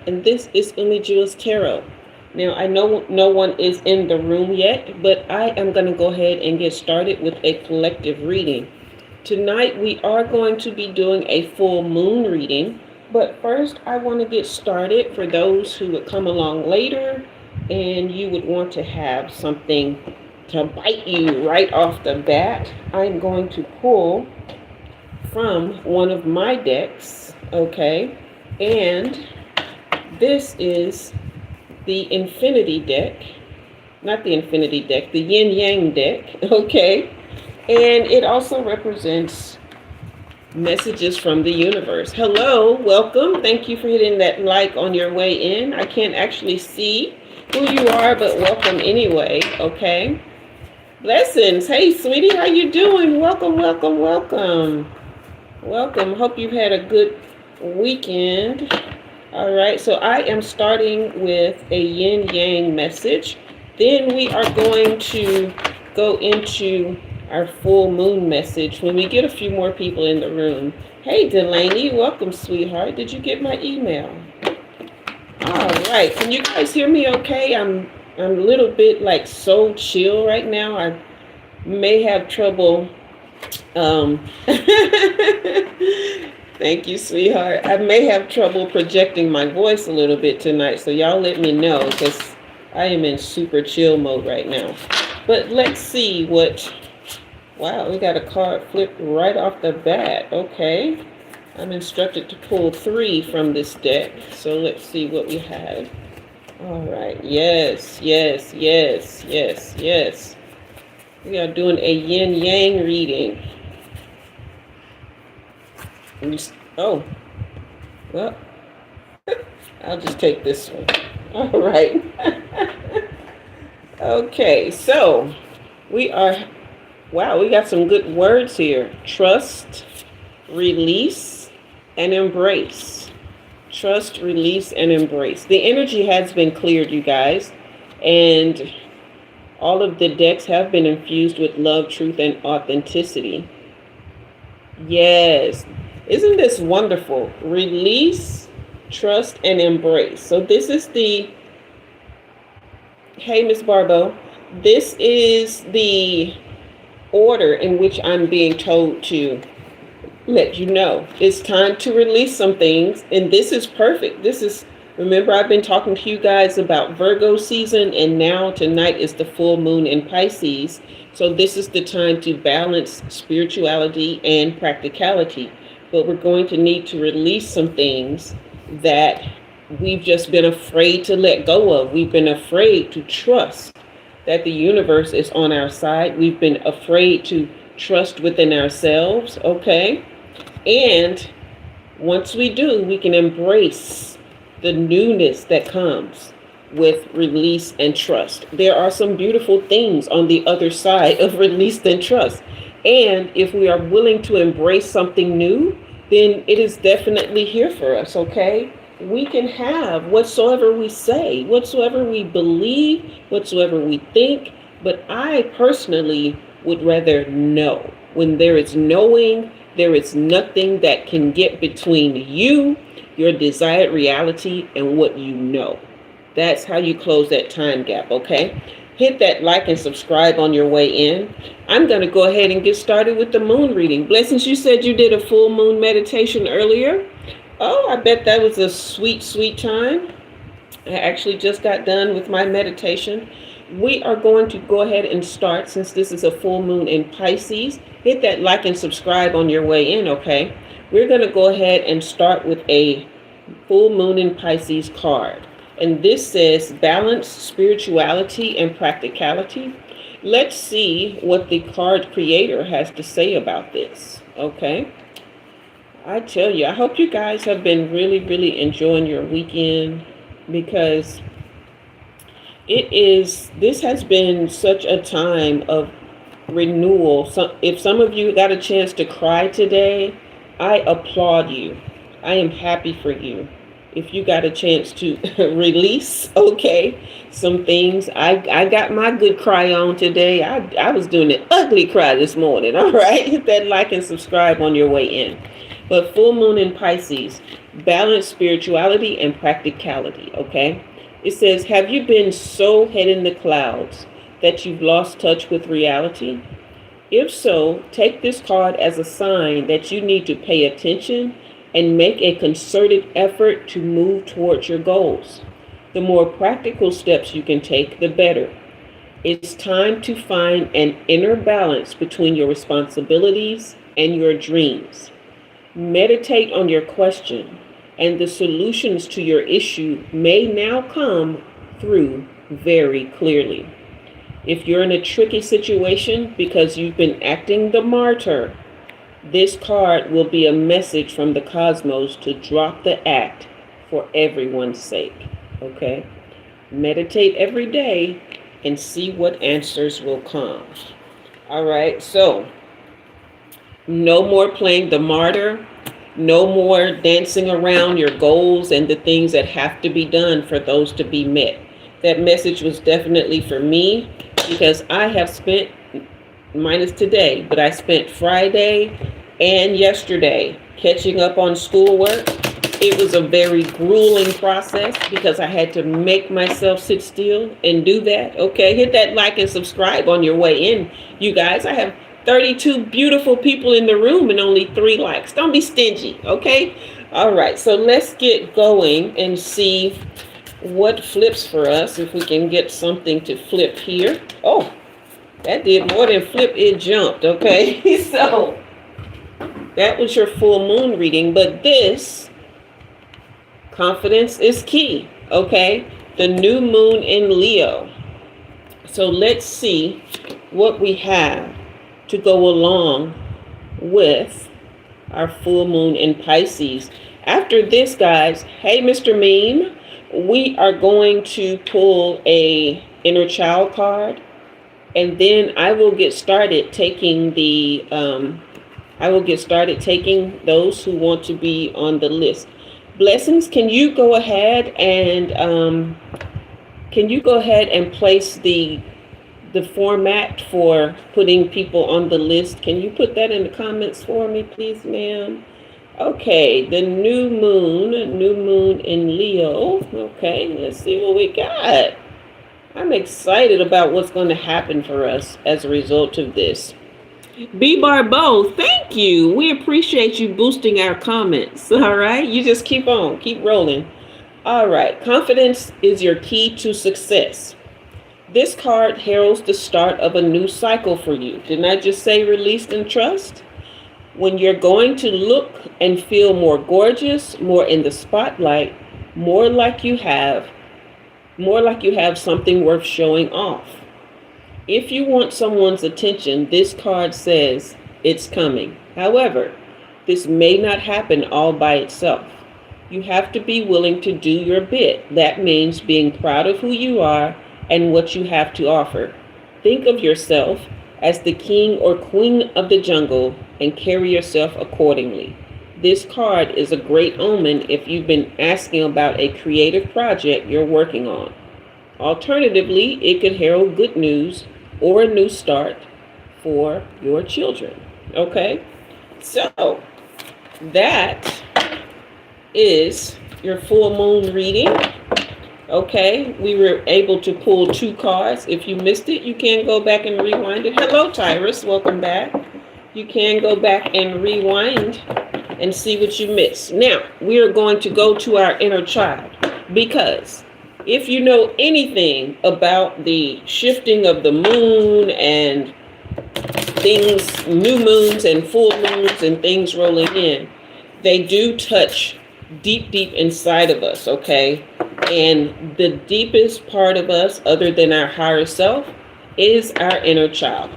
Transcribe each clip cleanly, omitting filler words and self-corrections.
and this is Umi Jua's Tarot. Now, I know no one is in the room yet, but I am going to go ahead and get started with a collective reading. Tonight, we are going to be doing a full moon reading, but first, I want to get started for those who would come along later and you would want to have something to bite you right off the bat. I'm going to pull from one of my decks, okay? And this is the infinity deck, not the infinity deck, the yin yang deck, okay? And it also represents messages from the universe. Hello, welcome. Thank you for hitting that like on your way in. I can't actually see who you are, but welcome anyway, okay? Blessings. Hey, sweetie, how you doing? Welcome, welcome, welcome. Welcome. Hope you've had a good weekend. All right, so I am starting with a yin-yang message. Then we are going to go into our full moon message when we get a few more people in the room. Hey, Delaney, welcome, sweetheart. Did you get my email? All right, can you guys hear me okay? I'm a little bit like so chill right now. I may have trouble. Thank you, sweetheart. I may have trouble projecting my voice a little bit tonight, so y'all let me know because I am in super chill mode right now. But let's see what... Wow, we got a card flipped right off the bat. Okay. I'm instructed to pull 3 from this deck, so let's see what we have. All right. Yes, yes, yes, yes, yes. We are doing a yin-yang reading. Oh, well, I'll just take this one. All right. Okay, so we got some good words here. Trust, release, and embrace. Trust, release, and embrace. The energy has been cleared, you guys, and all of the decks have been infused with love, truth, and authenticity. Yes. Isn't this wonderful? Release, trust, and embrace. So this is the... Hey, Miss Barbo. This is the order in which I'm being told to let you know. It's time to release some things, and this is perfect. Remember, I've been talking to you guys about Virgo season, and now tonight is the full moon in Pisces. So this is the time to balance spirituality and practicality. But we're going to need to release some things that we've just been afraid to let go of. We've been afraid to trust that the universe is on our side. We've been afraid to trust within ourselves, okay? And once we do, we can embrace the newness that comes with release and trust. There are some beautiful things on the other side of release and trust. And if we are willing to embrace something new, then it is definitely here for us, okay? We can have whatsoever we say, whatsoever we believe, whatsoever we think, but I personally would rather know. When there is knowing, there is nothing that can get between you, your desired reality, and what you know. That's how you close that time gap, okay? Hit that like and subscribe on your way in. I'm going to go ahead and get started with the moon reading. Blessings, you said you did a full moon meditation earlier. Oh, I bet that was a sweet, sweet time. I actually just got done with my meditation. We are going to go ahead and start, since this is a full moon in Pisces. Hit that like and subscribe on your way in, okay? We're going to go ahead and start with a full moon in Pisces card. And this says balance, spirituality, and practicality. Let's see what the card creator has to say about this, okay? I tell you, I hope you guys have been really, really enjoying your weekend, because this has been such a time of renewal. So if some of you got a chance to cry today, I applaud you. I am happy for you. If you got a chance to release, okay, some things. I got my good cry on today. I was doing an ugly cry this morning. All right, hit that like and subscribe on your way in. But full moon in Pisces, balance spirituality and practicality, okay? It says, have you been so head in the clouds that you've lost touch with reality? If so, take this card as a sign that you need to pay attention and make a concerted effort to move towards your goals. The more practical steps you can take, the better. It's time to find an inner balance between your responsibilities and your dreams. Meditate on your question, and the solutions to your issue may now come through very clearly. If you're in a tricky situation because you've been acting the martyr, this card will be a message from the cosmos to drop the act for everyone's sake. Okay? Meditate every day and see what answers will come. All right, so no more playing the martyr. No more dancing around your goals and the things that have to be done for those to be met. That message was definitely for me because I have spent, minus today, but I spent Friday and yesterday catching up on schoolwork. It was a very grueling process because I had to make myself sit still and do that. Okay, hit that like and subscribe on your way in, you guys. I have 32 beautiful people in the room and only 3 likes. Don't be stingy, okay? All right, so let's get going and see what flips for us, if we can get something to flip here. Oh, that did more than flip, it jumped, okay? So that was your full moon reading, but this, confidence is key, okay? The new moon in Leo. So let's see what we have to go along with our full moon in Pisces. After this, guys, hey, Mr. Meme, we are going to pull a inner child card, and then I will get started taking those who want to be on the list. Blessings, can you go ahead and place the format for putting people on the list? Can you put that in the comments for me, please, ma'am? Okay, the new moon in Leo. Okay, let's see what we got. I'm excited about what's going to happen for us as a result of this. B. Barbeau, thank you. We appreciate you boosting our comments. All right, you just keep rolling. All right, confidence is your key to success. This card heralds the start of a new cycle for you. Didn't I just say release and trust? When you're going to look and feel more gorgeous, more in the spotlight, more like you have something worth showing off. If you want someone's attention, this card says it's coming. However, this may not happen all by itself. You have to be willing to do your bit. That means being proud of who you are and what you have to offer. Think of yourself as the king or queen of the jungle and carry yourself accordingly. This card is a great omen if you've been asking about a creative project you're working on. Alternatively, it could herald good news or a new start for your children. Okay? So, that is your full moon reading. Okay, we were able to pull 2 cards. If you missed it, you can go back and rewind it. Hello, Tyrus. Welcome back. You can go back and rewind and see what you missed. Now, we are going to go to our inner child, because if you know anything about the shifting of the moon and things, new moons and full moons and things rolling in, they do touch deep inside of us, okay? And the deepest part of us, other than our higher self, is our inner child.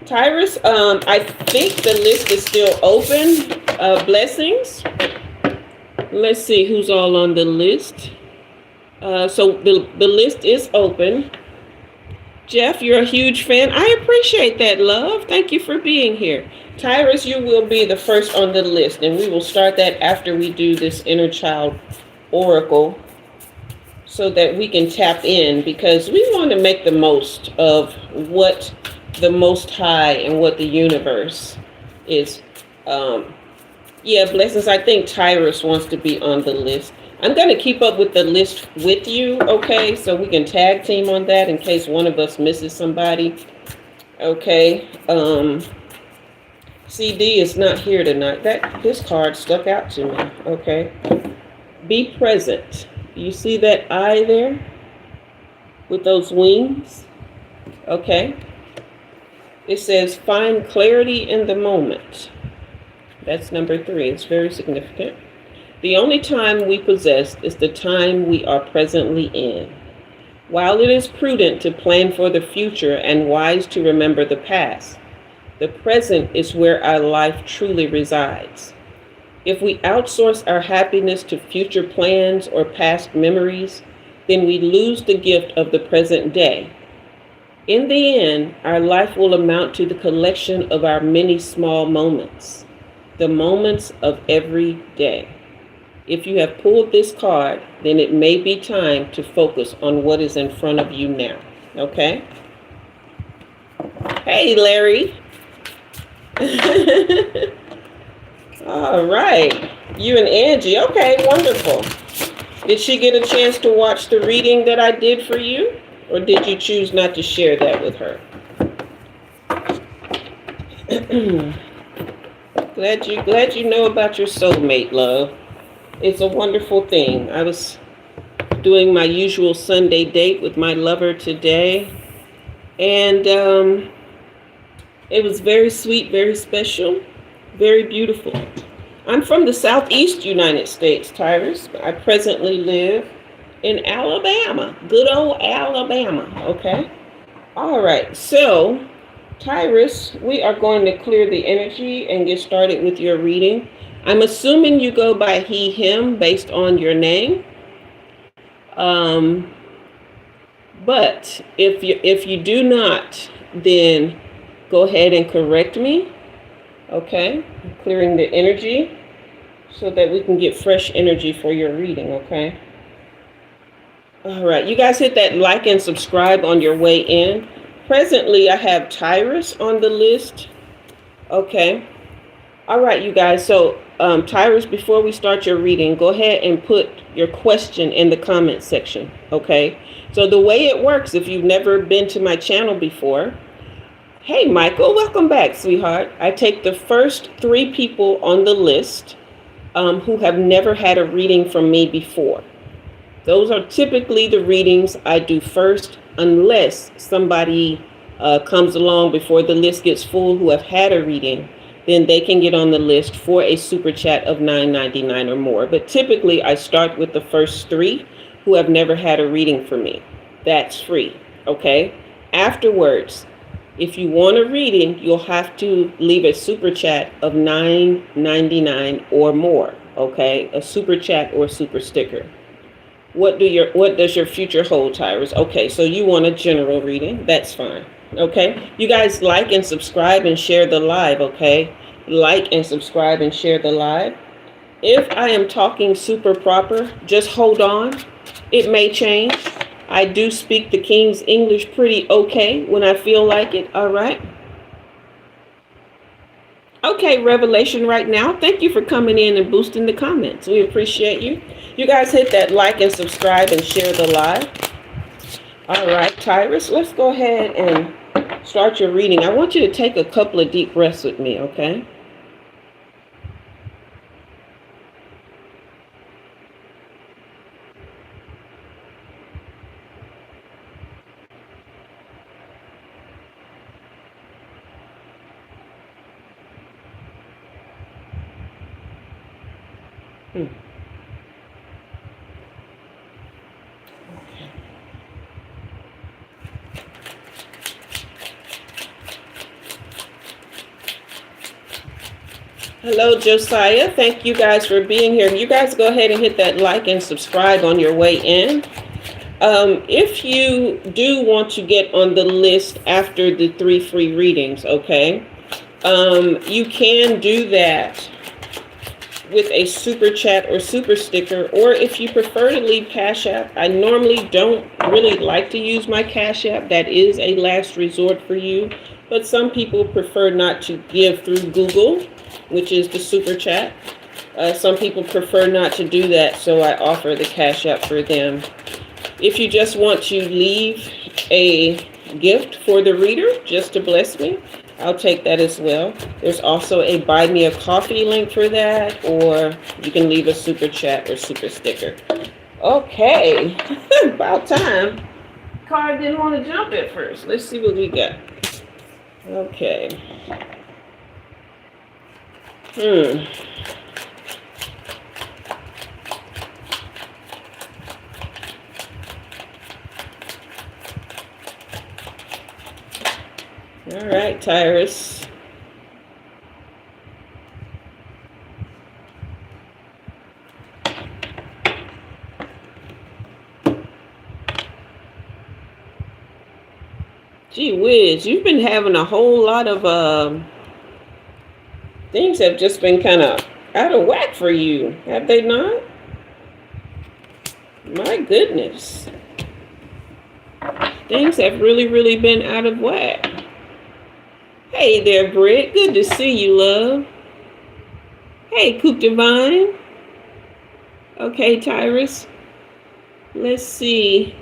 Tyrus, I think the list is still open. Blessings. Let's see who's all on the list. So the list is open. Jeff, you're a huge fan. I appreciate that, love. Thank you for being here. Tyrus, you will be the first on the list, and we will start that after we do this inner child oracle, so that we can tap in, because we want to make the most of what the Most High and what the universe is Yeah, blessings. I think Tyrus wants to be on the list. I'm going to keep up with the list with you, okay? So we can tag team on that in case one of us misses somebody. Okay. CD is not here tonight. This card stuck out to me. Okay. Be present. You see that eye there with those wings? Okay. It says find clarity in the moment. That's number 3. It's very significant. The only time we possess is the time we are presently in. While it is prudent to plan for the future and wise to remember the past, the present is where our life truly resides. If we outsource our happiness to future plans or past memories, then we lose the gift of the present day. In the end, our life will amount to the collection of our many small moments, the moments of every day. If you have pulled this card, then it may be time to focus on what is in front of you now. Okay? Hey, Larry. All right. You and Angie. Okay, wonderful. Did she get a chance to watch the reading that I did for you? Or did you choose not to share that with her? Glad you know about your soulmate, love. It's a wonderful thing. I was doing my usual Sunday date with my lover today, and it was very sweet, very special, very beautiful. I'm from the Southeast United States, Tyrus. I presently live in Alabama, good old Alabama, okay? All right, so Tyrus, we are going to clear the energy and get started with your reading. I'm assuming you go by he, him based on your name. But if you do not, then go ahead and correct me. Okay, clearing the energy so that we can get fresh energy for your reading, okay? All right, you guys hit that like and subscribe on your way in. Presently, I have Tyrus on the list. Okay. All right, you guys. So, Tyrus, before we start your reading, go ahead and put your question in the comment section. Okay. So the way it works, if you've never been to my channel before, hey, Michael, welcome back, sweetheart. I take the first 3 people on the list who have never had a reading from me before. Those are typically the readings I do first, unless somebody comes along before the list gets full who have had a reading. Then they can get on the list for a super chat of $9.99 or more. But typically, I start with the first 3 who have never had a reading from me. That's free, okay? Afterwards, if you want a reading, you'll have to leave a super chat of $9.99 or more, okay? A super chat or super sticker. What does your future hold, Tyrus? Okay, so you want a general reading. That's fine. Okay, you guys like and subscribe and share the live, okay? Like and subscribe and share the live. If I am talking super proper, just hold on. It may change. I do speak the King's English pretty okay when I feel like it, all right? Okay, Revelation right now. Thank you for coming in and boosting the comments. We appreciate you. You guys hit that like and subscribe and share the live. All right, Tyrus, let's go ahead and start your reading. I want you to take a couple of deep breaths with me, okay? Hello, Josiah. Thank you guys for being here. You guys go ahead and hit that like and subscribe on your way in. If you do want to get on the list after the 3 free readings, okay, you can do that with a super chat or super sticker, or if you prefer to leave Cash App. I normally don't really like to use my Cash App. That is a last resort for you. but some people prefer not to give through Google, which is the super chat. Some people prefer not to do that, so I offer the Cash App for them. If you just want to leave a gift for the reader, just to bless me, I'll take that as well. There's also a Buy Me a Coffee link for that, or you can leave a super chat or super sticker. Okay, about time. Card didn't want to jump at first. Let's see what we got. Okay. All right, Tyrus. Gee whiz, you've been having a whole lot of things have just been kind of out of whack for you, have they not? My goodness. Things have really been out of whack. Hey there, Britt. Good to see you, love. Hey, Coop Divine. Okay, Tyrus. Let's see.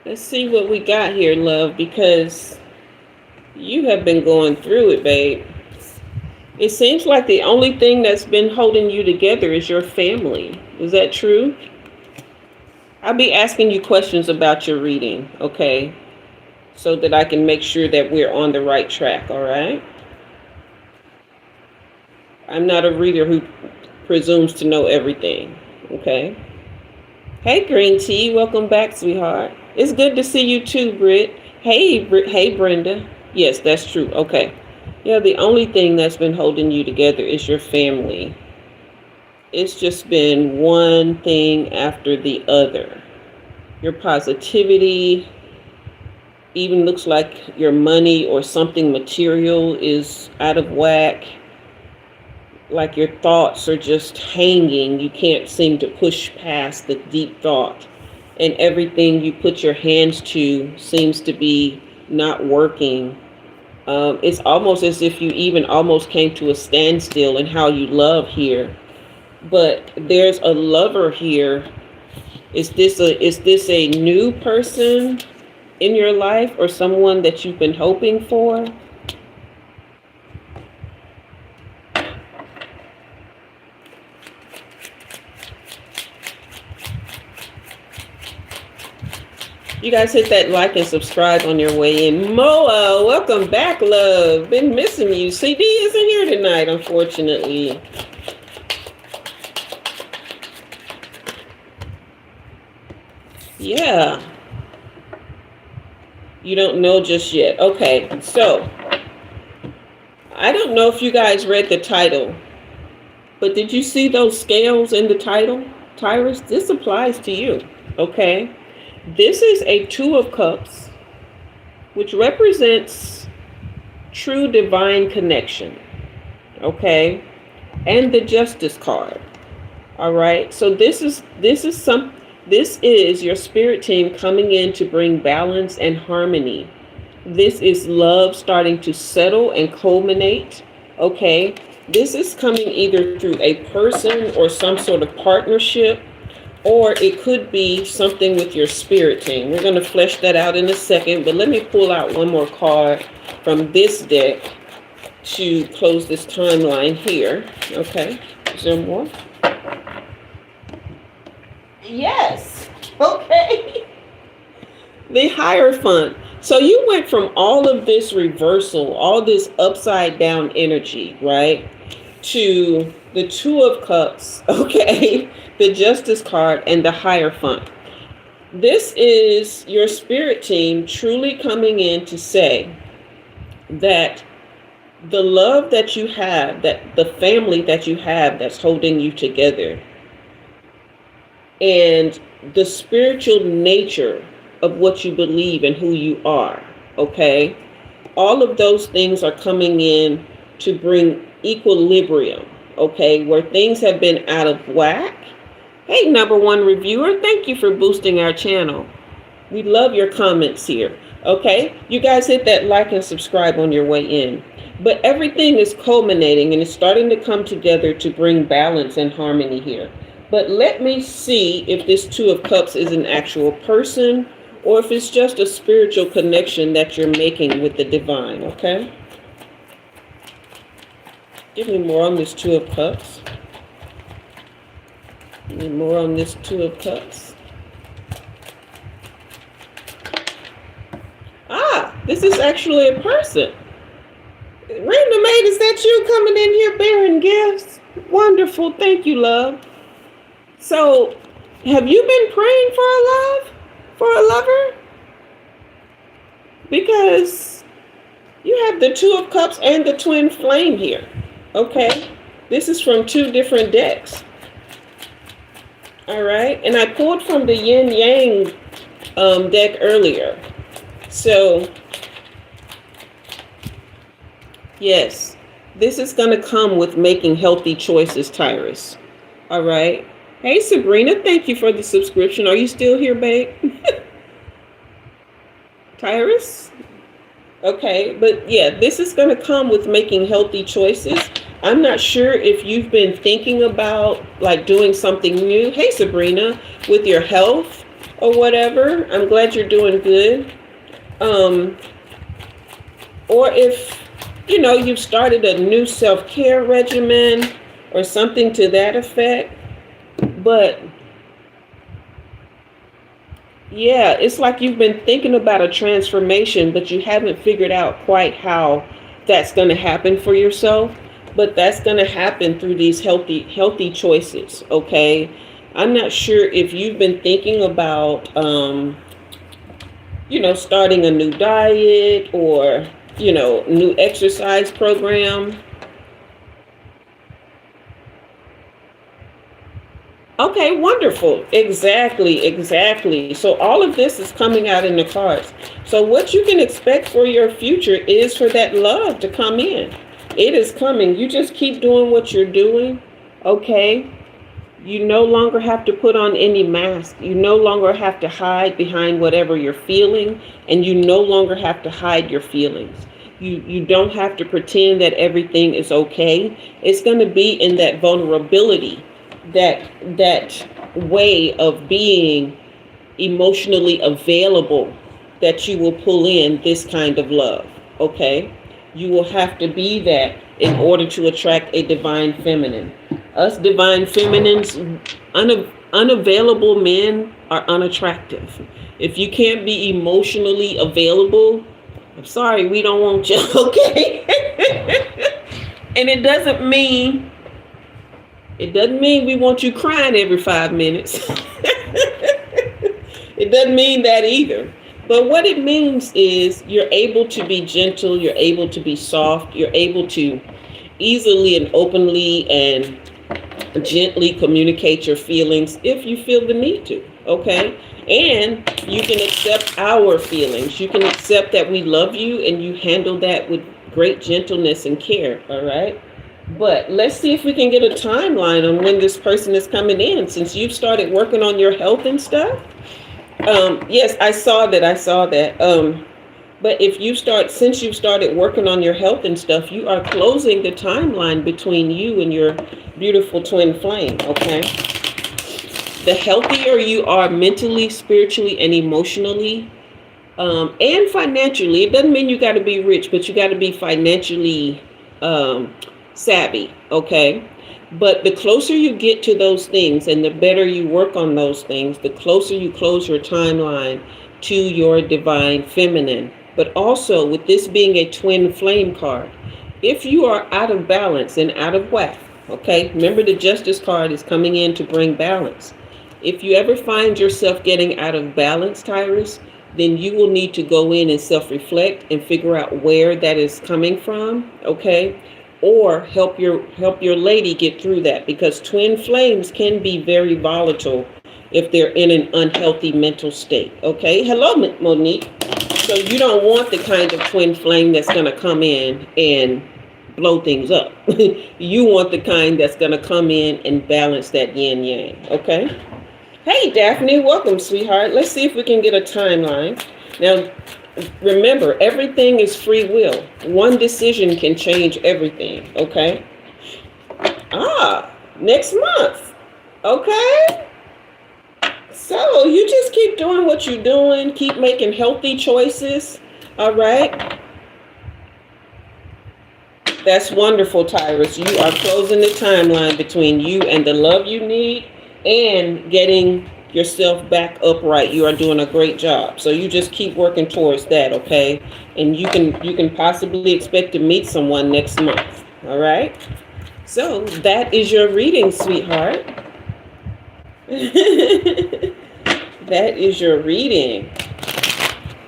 Let's see what we got here, love, because you have been going through it, babe. It seems like the only thing that's been holding you together is your family. Is that true? I'll be asking you questions about your reading, okay? So that I can make sure that we're on the right track, all right? I'm not a reader who presumes to know everything, okay? Hey, Green Tea, welcome back, sweetheart. It's good to see you too, Britt. Hey, Brenda. Yes, that's true. Okay. Yeah, the only thing that's been holding you together is your family. It's just been one thing after the other. Your positivity, even looks like your money or something material is out of whack. Like your thoughts are just hanging. You can't seem to push past the deep thought. And everything you put your hands to seems to be not working. It's almost as if you even almost came to a standstill in how you love here. But there's a lover here. Is this a new person in your life or someone that you've been hoping for? You guys hit that like and subscribe on your way in. Moa, welcome back, love. Been missing you. CD isn't here tonight, unfortunately. Yeah. You don't know just yet. Okay, so I don't know if you guys read the title, but did you see those scales in the title? Tyrus, this applies to you, okay? This is a Two of Cups, which represents true divine connection, okay? And the Justice card, all right? So this is your spirit team coming in to bring balance and harmony. This is love starting to settle and culminate, okay? This is coming either through a person or some sort of partnership, or it could be something with your spirit team. We're going to flesh that out in a second, but let me pull out one more card from this deck to close this timeline here. Okay, is there more? Yes, okay. The Hierophant. So you went from all of this reversal, all this upside down energy, right, to the Two of Cups, okay, the Justice card, and the Hierophant. This is your spirit team truly coming in to say that the love that you have, that the family that you have that's holding you together, and the spiritual nature of what you believe and who you are, okay, all of those things are coming in to bring equilibrium, okay, where things have been out of whack. Hey, #1 reviewer, thank you for boosting our channel. We love your comments here. Okay, you guys hit that like and subscribe on your way in. But everything is culminating and it's starting to come together to bring balance and harmony here. But let me see if this Two of Cups is an actual person or if it's just a spiritual connection that you're making with the divine, okay? Give me more on this Two of Cups. Give me more on this Two of Cups. Ah, this is actually a person. Random Maid, is that you coming in here bearing gifts? Wonderful. Thank you, love. So, have you been praying for a love? For a lover? Because you have the Two of Cups and the Twin Flame here. Okay? This is from two different decks. All right? And I pulled from the Yin Yang deck earlier. So, yes, this is going to come with making healthy choices, Tyrus. All right. Hey, Sabrina, thank you for the subscription. Are you still here, babe? Tyrus? Okay, but yeah, this is going to come with making healthy choices. I'm not sure if you've been thinking about like doing something new. Hey, Sabrina, with your health or whatever. I'm glad you're doing good. Or if, you know, you've started a new self-care regimen or something to that effect. But yeah, it's like you've been thinking about a transformation, but you haven't figured out quite how that's going to happen for yourself. But that's going to happen through these healthy choices. Okay. I'm not sure if you've been thinking about, you know, starting a new diet or, you know, new exercise program. Okay, wonderful. Exactly. So all of this is coming out in the cards. So what you can expect for your future is for that love to come in. It is coming. You just keep doing what you're doing. Okay. You no longer have to put on any mask. You no longer have to hide behind whatever you're feeling, and you no longer have to hide your feelings. You don't have to pretend that everything is okay. It's going to be in that vulnerability, that way of being emotionally available, that you will pull in this kind of love. Okay? You will have to be that in order to attract a divine feminine. Us divine feminines, unavailable men are unattractive. If you can't be emotionally available, I'm sorry, we don't want you, okay? And it doesn't mean we want you crying every 5 minutes. It doesn't mean that either. But what it means is you're able to be gentle, you're able to be soft, you're able to easily and openly and gently communicate your feelings if you feel the need to, okay? And you can accept our feelings. You can accept that we love you and you handle that with great gentleness and care, all right? But let's see if we can get a timeline on when this person is coming in, since you've started working on your health and stuff. Yes, I saw that. But since you've started working on your health and stuff, you are closing the timeline between you and your beautiful twin flame, okay? The healthier you are mentally, spiritually, and emotionally, and financially, it doesn't mean you got to be rich, but you got to be financially savvy, okay? But the closer you get to those things and the better you work on those things, the closer you close your timeline to your divine feminine. But also, with this being a twin flame card, if you are out of balance and out of whack, okay, remember the Justice card is coming in to bring balance. If you ever find yourself getting out of balance, Tyrus, then you will need to go in and self-reflect and figure out where that is coming from, okay? Or help your lady get through that, because twin flames can be very volatile if they're in an unhealthy mental state. Okay, hello, Monique. So you don't want the kind of twin flame that's going to come in and blow things up. You want the kind that's going to come in and balance that yin yang. Okay. Hey, Daphne, welcome, sweetheart. Let's see if we can get a timeline. Now, remember, everything is free will. One decision can change everything, okay? Next month, okay? So you just keep doing what you're doing. Keep making healthy choices, all right? That's wonderful, Tyrus. You are closing the timeline between you and the love you need and getting yourself back upright. You are doing a great job. So you just keep working towards that, okay? And you can possibly expect to meet someone next month. All right? So that is your reading, sweetheart. That is your reading.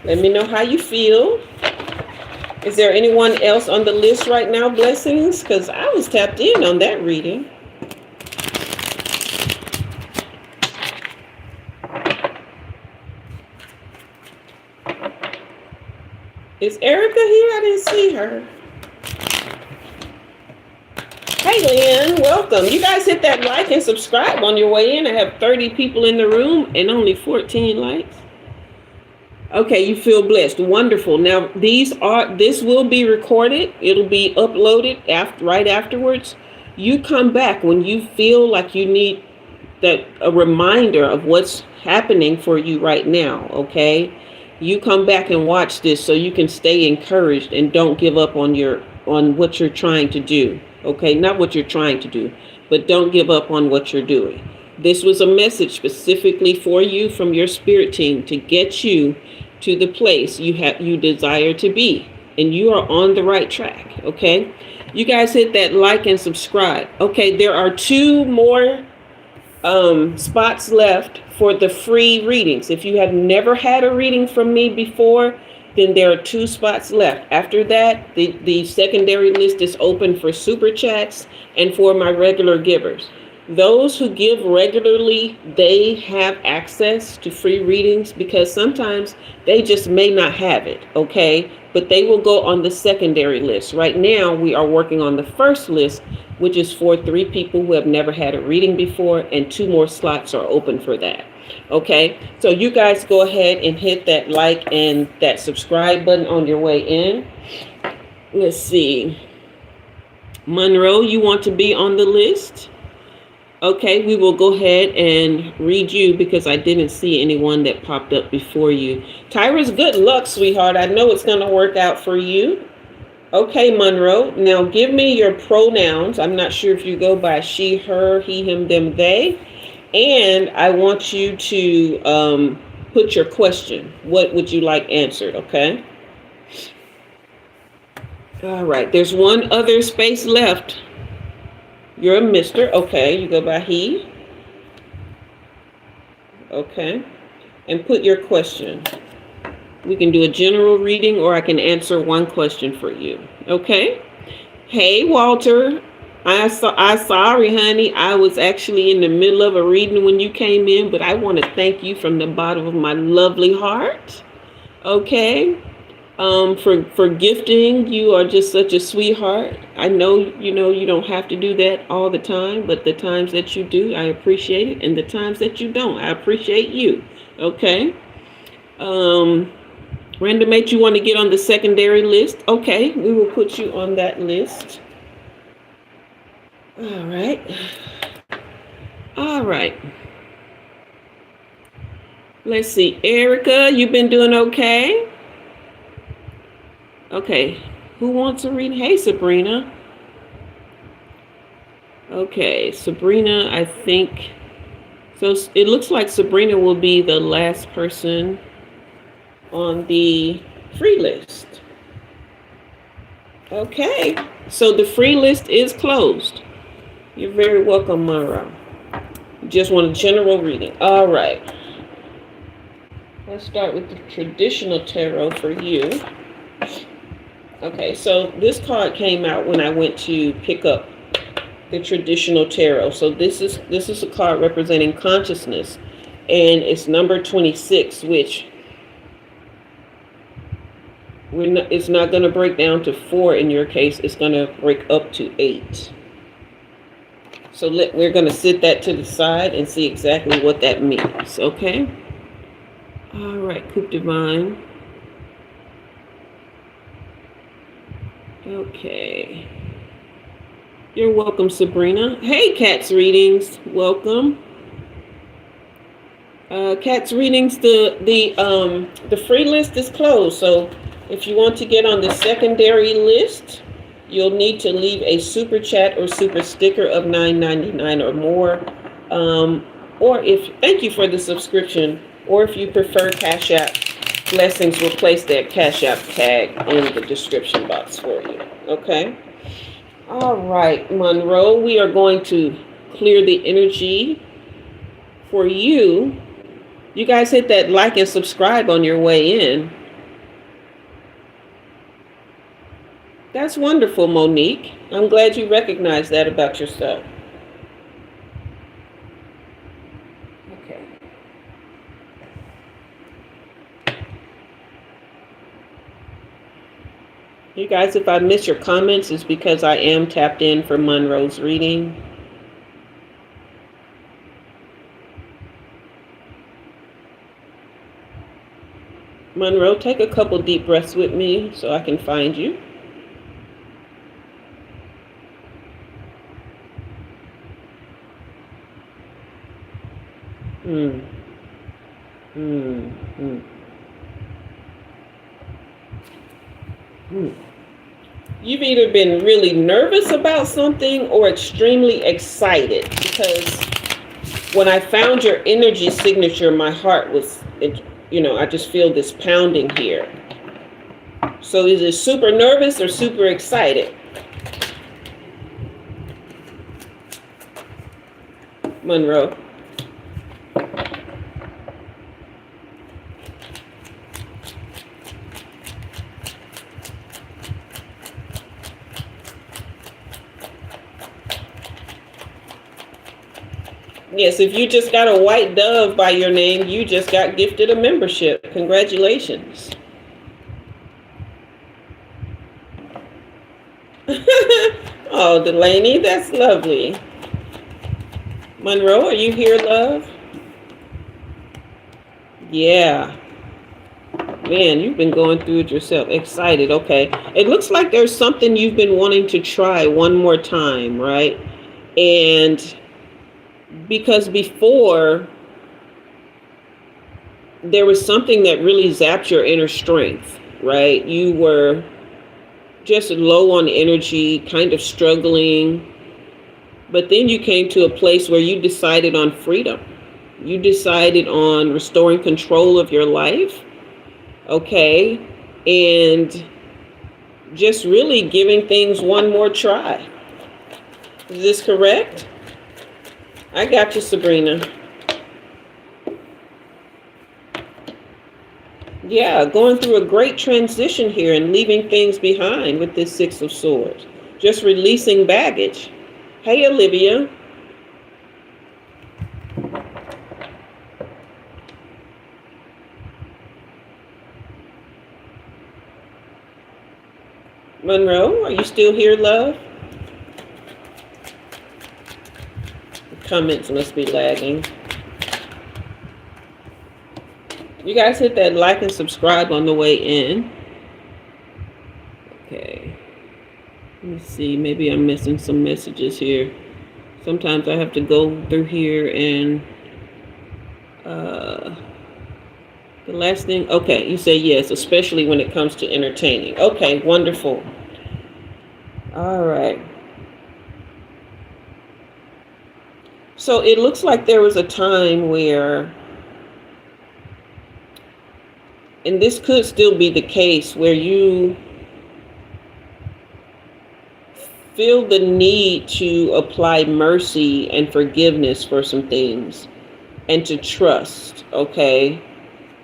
Let me know how you feel. Is there anyone else on the list right now, blessings? Because I was tapped in on that reading. Is Erica here? I didn't see her. Hey, Lynn, welcome. You guys hit that like and subscribe on your way in. I have 30 people in the room and only 14 likes. Okay, you feel blessed. Wonderful. Now, this will be recorded. It'll be uploaded right afterwards. You come back when you feel like you need a reminder of what's happening for you right now, okay? You come back and watch this so you can stay encouraged and don't give up on what you're trying to do, okay? Not what you're trying to do, but don't give up on what you're doing. This was a message specifically for you from your spirit team to get you to the place you desire to be, and you are on the right track, okay? You guys hit that like and subscribe. Okay, there are 2 more spots left for the free readings. If you have never had a reading from me before, then there are 2 spots left. After that, the secondary list is open for super chats and for my regular givers. Those who give regularly, they have access to free readings because sometimes they just may not have it, okay? But they will go on the secondary list. Right now, we are working on the first list, which is for 3 people who have never had a reading before, and 2 more slots are open for that, okay? So you guys go ahead and hit that like and that subscribe button on your way in. Let's see. Monroe, you want to be on the list? Okay, we will go ahead and read you because I didn't see anyone that popped up before you. Tyrus, good luck, sweetheart. I know it's going to work out for you. Okay, Monroe. Now give me your pronouns. I'm not sure if you go by she, her, he, him, them, they. And I want you to put your question. What would you like answered, okay? All right, there's one other space left. You're a Mr. Okay, you go by he. Okay. And put your question. We can do a general reading or I can answer one question for you. Okay? Hey, Walter. I'm sorry, honey. I was actually in the middle of a reading when you came in, but I want to thank you from the bottom of my lovely heart. Okay? For gifting. You are just such a sweetheart. I know, you don't have to do that all the time, but the times that you do, I appreciate it. And the times that you don't, I appreciate you. Okay. Random mate, you want to get on the secondary list? Okay, we will put you on that list. All right. All right. Let's see. Erica, you've been doing okay? Okay, who wants to read? Hey, Sabrina. Okay, Sabrina, I think. So it looks like Sabrina will be the last person on the free list. Okay, so the free list is closed. You're very welcome, Monroe. You just want a general reading. All right. Let's start with the traditional tarot for you. Okay, so this card came out when I went to pick up the traditional tarot. So this is a card representing consciousness, and it's number 26, which it's not going to break down to 4 in your case. It's going to break up to 8. So we're going to sit that to the side and see exactly what that means. Okay. All right, Coupe Divine. Okay. You're welcome, Sabrina. Hey, Cat's Readings. Welcome. Cat's Readings, the free list is closed. So if you want to get on the secondary list, you'll need to leave a super chat or super sticker of $9.99 or more. Thank you for the subscription, or if you prefer Cash App, Blessings will place that Cash App tag in the description box for you. Okay? All right, Monroe, we are going to clear the energy for you. You guys hit that like and subscribe on your way in. That's wonderful, Monique. I'm glad you recognize that about yourself. Okay. You guys, if I miss your comments, it's because I am tapped in for Monroe's reading. Monroe, take a couple deep breaths with me so I can find you. You've either been really nervous about something or extremely excited, because when I found your energy signature, my heart was, I just feel this pounding here. So is it super nervous or super excited? Monroe. Yes, if you just got a white dove by your name, you just got gifted a membership. Congratulations. Oh, Delaney, that's lovely. Monroe, are you here, love? Yeah. Man, you've been going through it yourself. Excited, okay. It looks like there's something you've been wanting to try one more time, right? And because before, there was something that really zapped your inner strength, right? You were just low on energy, kind of struggling. But then you came to a place where you decided on freedom. You decided on restoring control of your life, okay? And just really giving things one more try. Is this correct? I got you, Sabrina. Yeah, going through a great transition here and leaving things behind with this Six of Swords. Just releasing baggage. Hey, Olivia. Monroe, are you still here, love? The comments must be lagging. You guys hit that like and subscribe on the way in. Okay. Let me see. Maybe I'm missing some messages here. Sometimes I have to go through here and the last thing. Okay, you say yes, especially when it comes to entertaining. Okay, wonderful. All right. So it looks like there was a time where, and this could still be the case, where you feel the need to apply mercy and forgiveness for some things and to trust, okay?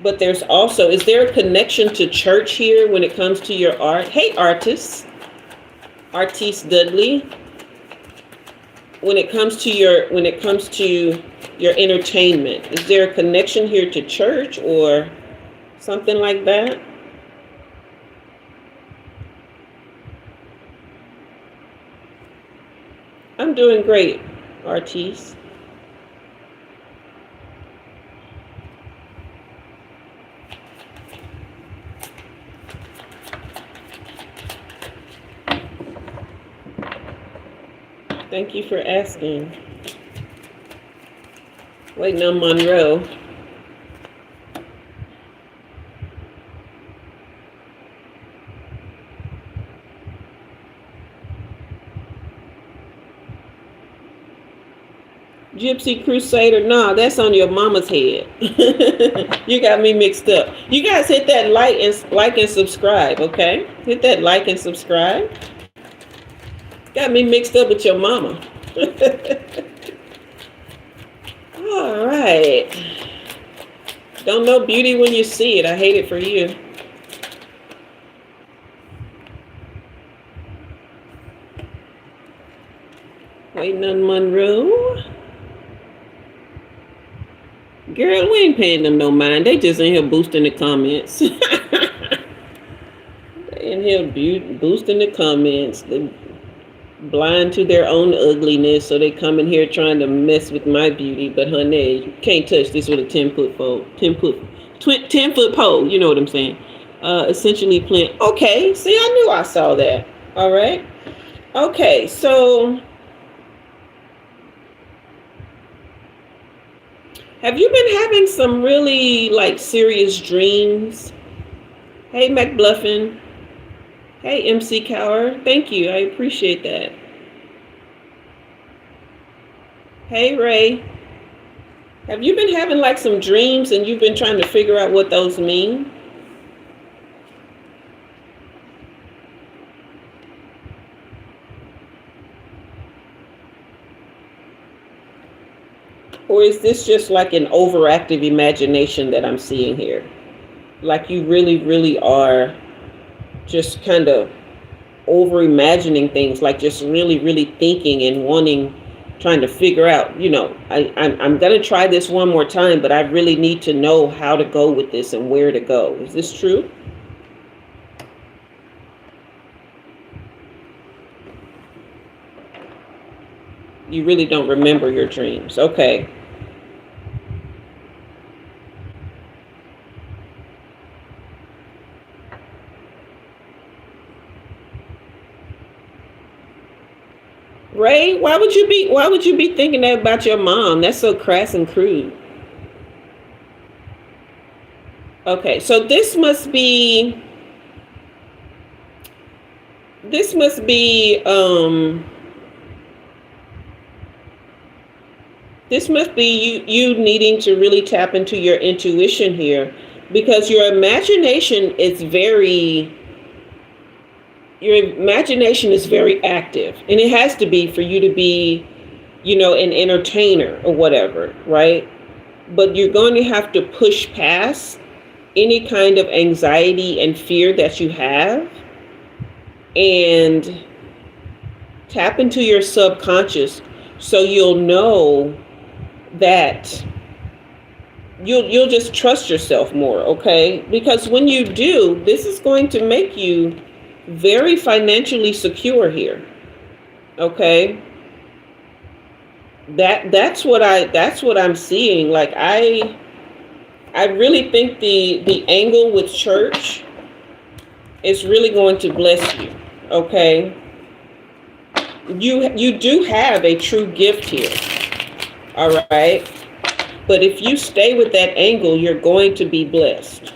But there's also, is there a connection to church here when it comes to your art? Hey, artists. Artiste Dudley. When it comes to your entertainment, is there a connection here to church or something like that? I'm doing great, Artiste. Thank you for asking. Waiting on Monroe. Gypsy Crusader, nah, that's on your mama's head. You got me mixed up. You guys hit that like and subscribe, okay? Hit that like and subscribe. Got me mixed up with your mama. All right. Don't know beauty when you see it. I hate it for you. Waiting on Monroe. Girl, we ain't paying them no mind. They just in here boosting the comments. They in here boosting the comments. They blind to their own ugliness, so they come in here trying to mess with my beauty. But honey, you can't touch this with a 10-foot pole. 10-foot pole. You know what I'm saying? Essentially playing. Okay, see, I knew I saw that. All right. Okay, so have you been having some really like serious dreams? Hey, McBluffin. Hey, MC Cower. Thank you. I appreciate that. Hey, Ray. Have you been having like some dreams and you've been trying to figure out what those mean? Or is this just like an overactive imagination that I'm seeing here? Like you really, really are just kind of over imagining things, like just really, really thinking and wanting, trying to figure out, you know, I'm going to try this one more time, but I really need to know how to go with this and where to go. Is this true? You really don't remember your dreams. Okay. Ray, why would you be thinking that about your mom? That's so crass and crude. Okay, so this must be you needing to really tap into your intuition here, because your imagination is very active, and it has to be for you to be, you know, an entertainer or whatever, right? But you're going to have to push past any kind of anxiety and fear that you have and tap into your subconscious, so you'll know that you'll just trust yourself more, okay? Because when you do, this is going to make you very financially secure here. Okay. That's what I'm seeing. Like I really think the angle with church is really going to bless you. Okay. You do have a true gift here. All right. But if you stay with that angle, you're going to be blessed.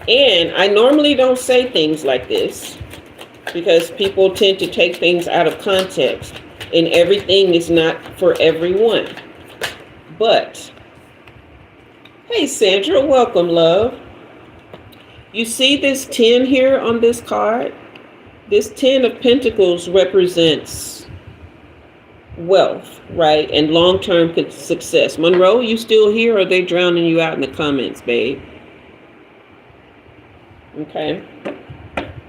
And I normally don't say things like this because people tend to take things out of context, and everything is not for everyone. But, hey Sandra, welcome, love. You see this 10 here on this card? This 10 of Pentacles represents wealth, right? And long-term success. Monroe, you still here, or are they drowning you out in the comments, babe? Okay.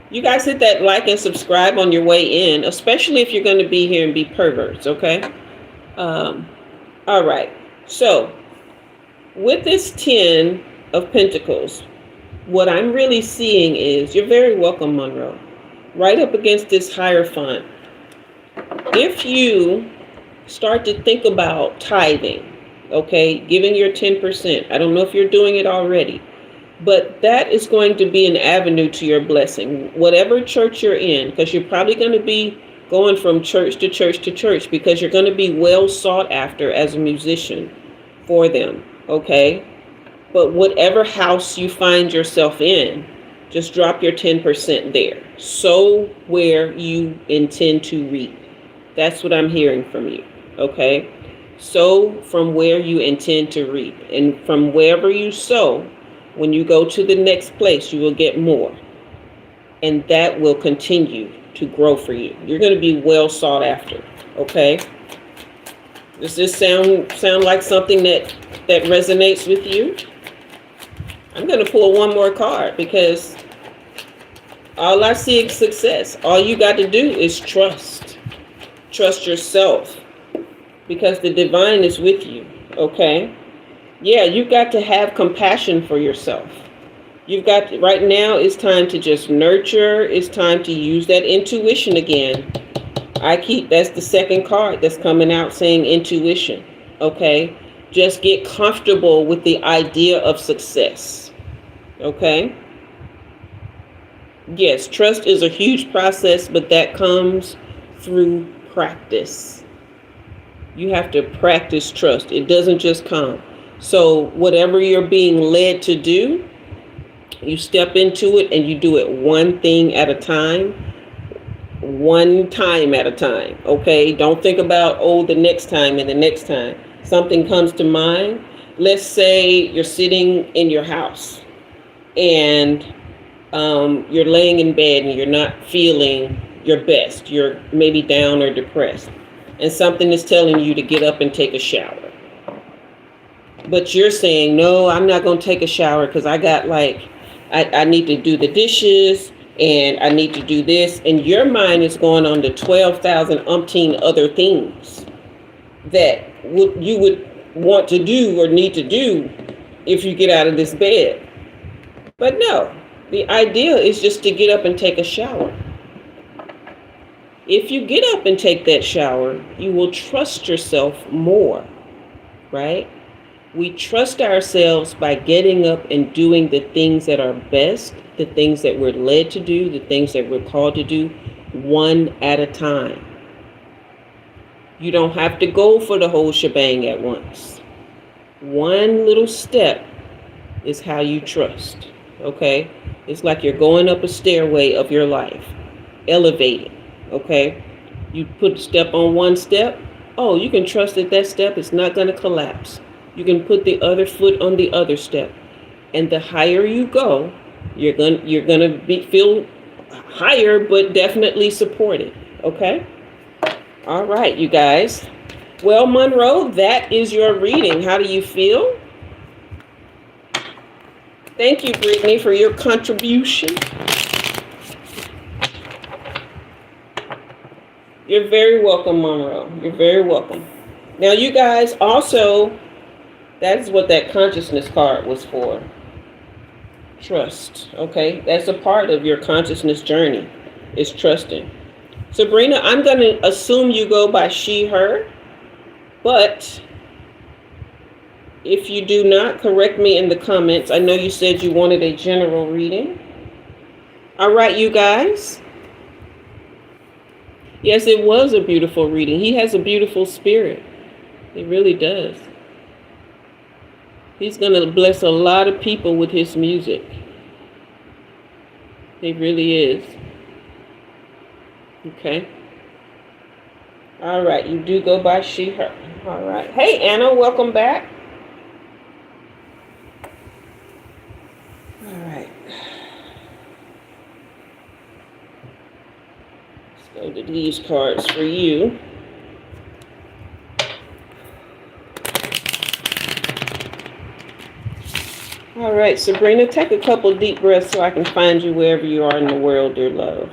You guys hit that like and subscribe on your way in, especially if you're going to be here and be perverts, okay? All right. So, with this 10 of Pentacles, what I'm really seeing is, you're very welcome, Monroe, right up against this Hierophant. If you start to think about tithing, okay, giving your 10%, I don't know if you're doing it already, but that is going to be an avenue to your blessing. Whatever church you're in, because you're probably going to be going from church to church to church, because you're going to be well sought after as a musician for them, okay? But whatever house you find yourself in, just drop your 10% there. Sow where you intend to reap. That's what I'm hearing from you, okay? Sow from where you intend to reap. And from wherever you sow, when you go to the next place, you will get more. And that will continue to grow for you. You're going to be well sought after, okay? Does this sound like something that resonates with you? I'm going to pull one more card, because all I see is success. All you got to do is trust. Trust yourself, because the divine is with you, okay? Yeah, you've got to have compassion for yourself. Right now, it's time to just nurture. It's time to use that intuition again. That's the second card that's coming out, saying intuition, okay? Just get comfortable with the idea of success, okay? Yes, trust is a huge process, but that comes through practice. You have to practice trust. It doesn't just come. So whatever you're being led to do, you step into it and you do it one thing at a time at a time, okay? Don't think about, the next time and the next time. Something comes to mind. Let's say you're sitting in your house and you're laying in bed and you're not feeling your best. You're maybe down or depressed. And something is telling you to get up and take a shower. But you're saying, no, I'm not going to take a shower because I got I need to do the dishes and I need to do this. And your mind is going on to 12,000 umpteen other things that you would want to do or need to do if you get out of this bed. But no, the idea is just to get up and take a shower. If you get up and take that shower, you will trust yourself more, right? We trust ourselves by getting up and doing the things that are best, the things that we're led to do, the things that we're called to do, one at a time. You don't have to go for the whole shebang at once. One little step is how you trust, okay? It's like you're going up a stairway of your life, elevating, okay? You put a step on one step, you can trust that step is not going to collapse. You can put the other foot on the other step. And the higher you go, you're gonna feel higher, but definitely supported, okay? All right, you guys. Well, Monroe, that is your reading. How do you feel? Thank you, Brittany, for your contribution. You're very welcome, Monroe. You're very welcome. Now, you guys also, that's what that consciousness card was for. Trust, okay? That's a part of your consciousness journey, is trusting. Sabrina, I'm going to assume you go by she, her, but if you do not, correct me in the comments. I know you said you wanted a general reading. All right, you guys. Yes, it was a beautiful reading. He has a beautiful spirit. He really does. He's going to bless a lot of people with his music. He really is. Okay. All right. You do go by she, her. All right. Hey, Anna, welcome back. All right. Let's go to these cards for you. All right, Sabrina, take a couple deep breaths so I can find you wherever you are in the world, dear love.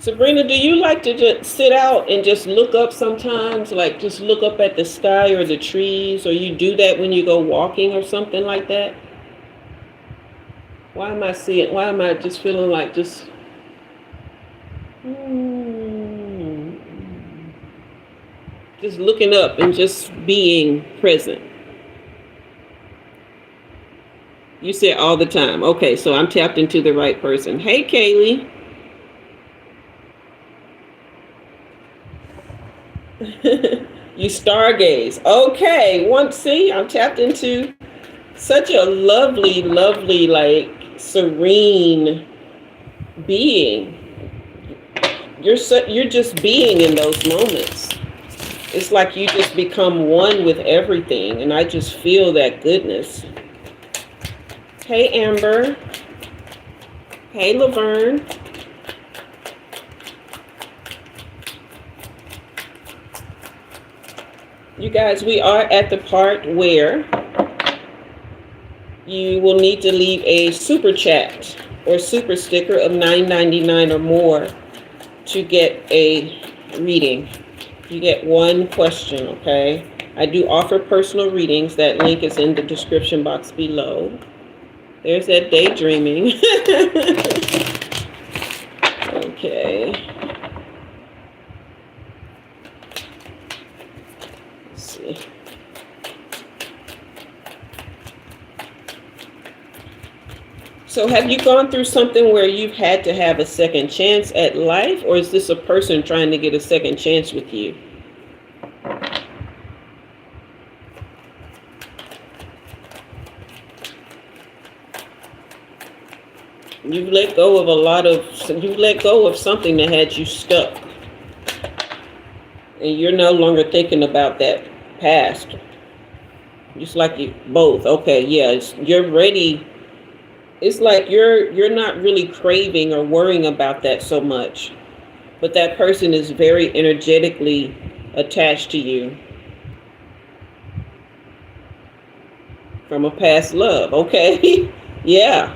Sabrina, do you like to just sit out and just look up sometimes? Like just look up at the sky or the trees, or you do that when you go walking or something like that? Why am I just feeling like just just looking up and just being present? You said all the time. Okay, so I'm tapped into the right person. Hey, Kaylee. You stargaze. Okay, see, I'm tapped into such a lovely, lovely, like serene being. You're just being in those moments. It's like you just become one with everything, and I just feel that goodness. Hey, Amber. Hey, Laverne. You guys, we are at the part where you will need to leave a super chat or super sticker of $9.99 or more to get a reading. You get one question, okay? I do offer personal readings. That link is in the description box below. There's that daydreaming. Okay. Let's see. So have you gone through something where you've had to have a second chance at life, or is this a person trying to get a second chance with you? You've let go of something that had you stuck. And you're no longer thinking about that past. Just like you both. Okay, yeah, you're ready. It's like you're not really craving or worrying about that so much. But that person is very energetically attached to you from a past love. Okay. Yeah.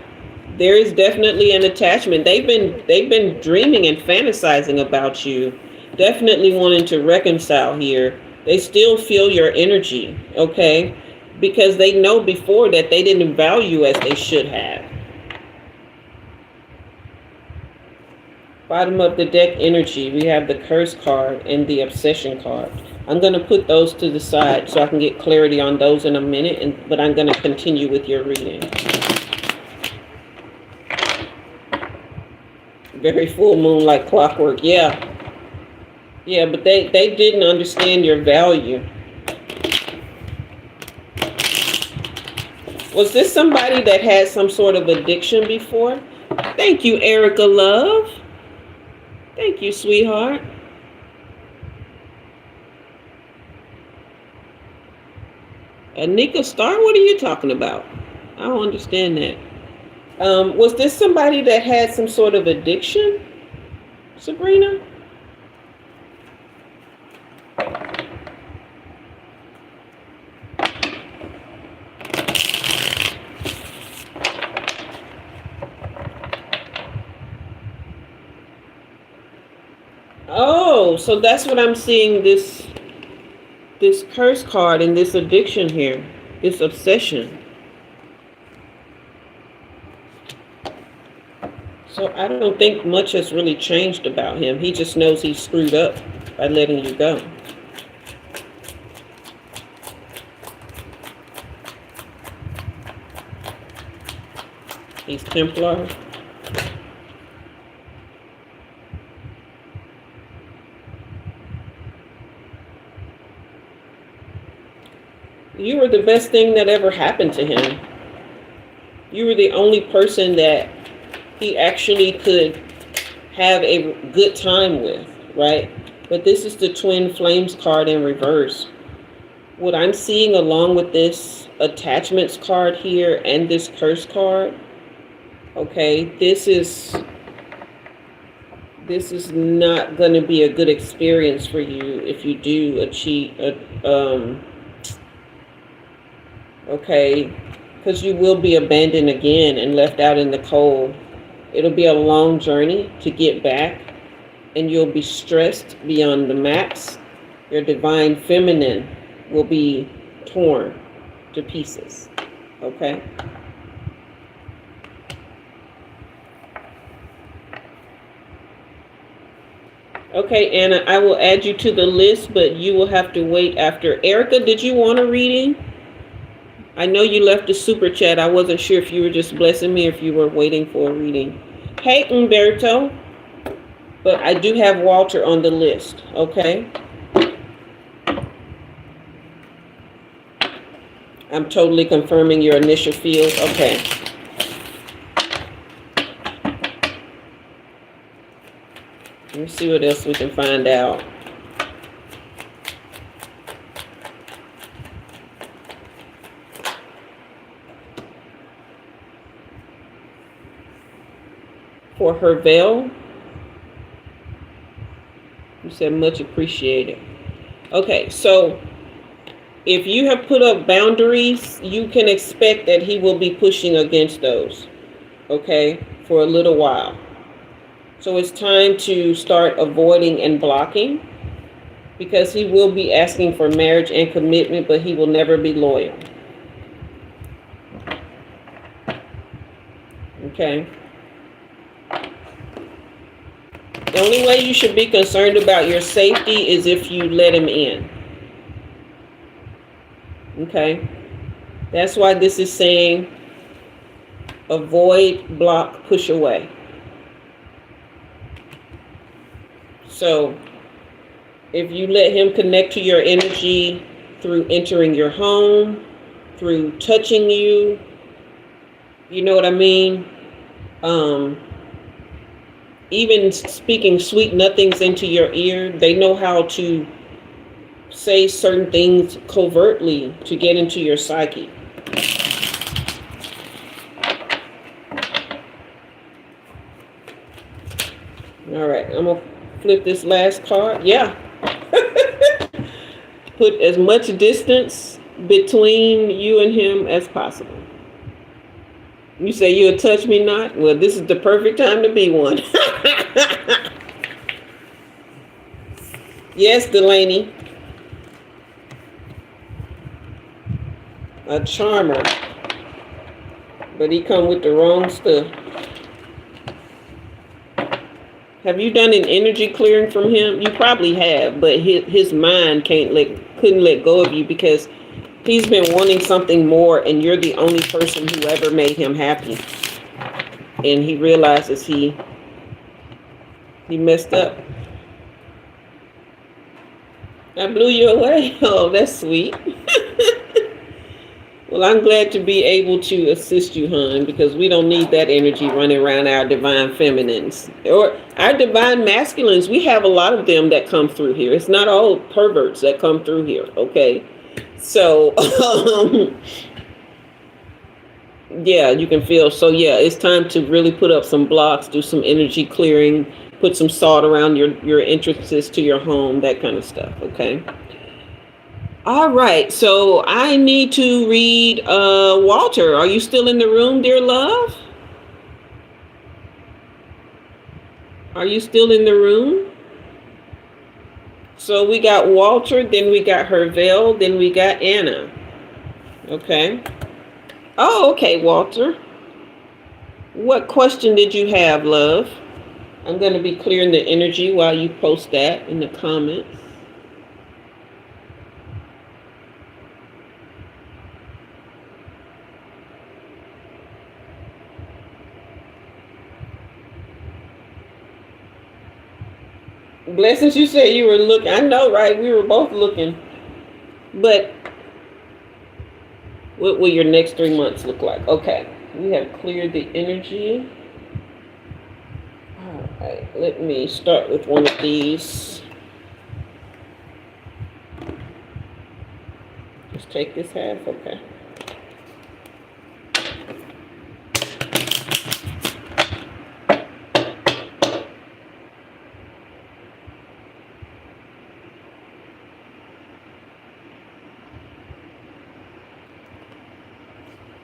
There is definitely an attachment. They've been dreaming and fantasizing about you. Definitely wanting to reconcile here. They still feel your energy, okay? Because they know before that they didn't value as they should have. Bottom of the deck energy, we have the curse card and the obsession card. I'm going to put those to the side so I can get clarity on those in a minute, but I'm going to continue with your reading. Very full moon like clockwork. Yeah, but they didn't understand your value. Was this somebody that had some sort of addiction before? Thank you, Erica Love. Thank you, sweetheart. Anika Star, what are you talking about? I don't understand that. Was this somebody that had some sort of addiction, Sabrina? Oh, so that's what I'm seeing, this curse card and this addiction here, this obsession. So I don't think much has really changed about him. He just knows he screwed up by letting you go. He's Templar. You were the best thing that ever happened to him. You were the only person that he actually could have a good time with, right? But this is the Twin Flames card in reverse. What I'm seeing along with this attachments card here and this curse card, okay, this is not going to be a good experience for you if you do achieve, okay, because you will be abandoned again and left out in the cold. It'll be a long journey to get back. and you'll be stressed beyond the max. Your divine feminine will be torn to pieces. Okay? Okay, Anna, I will add you to the list, but you will have to wait after. Erica, did you want a reading? I know you left a super chat. I wasn't sure if you were just blessing me or if you were waiting for a reading. Hey, Umberto. But I do have Walter on the list, okay? I'm totally confirming your initial field. Okay. Let me see what else we can find out. For Harveil, you said much appreciated. Okay, so if you have put up boundaries, you can expect that he will be pushing against those, okay, for a little while. So it's time to start avoiding and blocking, because he will be asking for marriage and commitment, but he will never be loyal. Okay. The only way you should be concerned about your safety is if you let him in. Okay. That's why this is saying avoid, block, push away. So if you let him connect to your energy through entering your home, through touching you, you know what I mean? Even speaking sweet nothings into your ear, they know how to say certain things covertly to get into your psyche. All right, I'm going to flip this last card. Yeah. Put as much distance between you and him as possible. You say you'll touch me not? Well, this is the perfect time to be one. Yes, Delaney. A charmer. But he come with the wrong stuff. Have you done an energy clearing from him? You probably have, but his mind couldn't let go of you because he's been wanting something more, and you're the only person who ever made him happy. And he realizes he messed up. I blew you away. Oh, that's sweet. Well, I'm glad to be able to assist you, hon, because we don't need that energy running around our divine feminines or our divine masculines. We have a lot of them that come through here. It's not all perverts that come through here, okay? So, yeah, you can feel. So, yeah, it's time to really put up some blocks, do some energy clearing, put some salt around your entrances to your home, that kind of stuff, okay? All right, so I need to read Walter. Are you still in the room, dear love? Are you still in the room? So we got Walter, then we got Harveil, then we got Anna. Okay. Oh, okay, Walter. What question did you have, love? I'm going to be clearing the energy while you post that in the comments. Blessings, you said you were looking. I know, right? We were both looking. But what will your next 3 months look like? Okay. We have cleared the energy. All right. Let me start with one of these. Just take this half. Okay.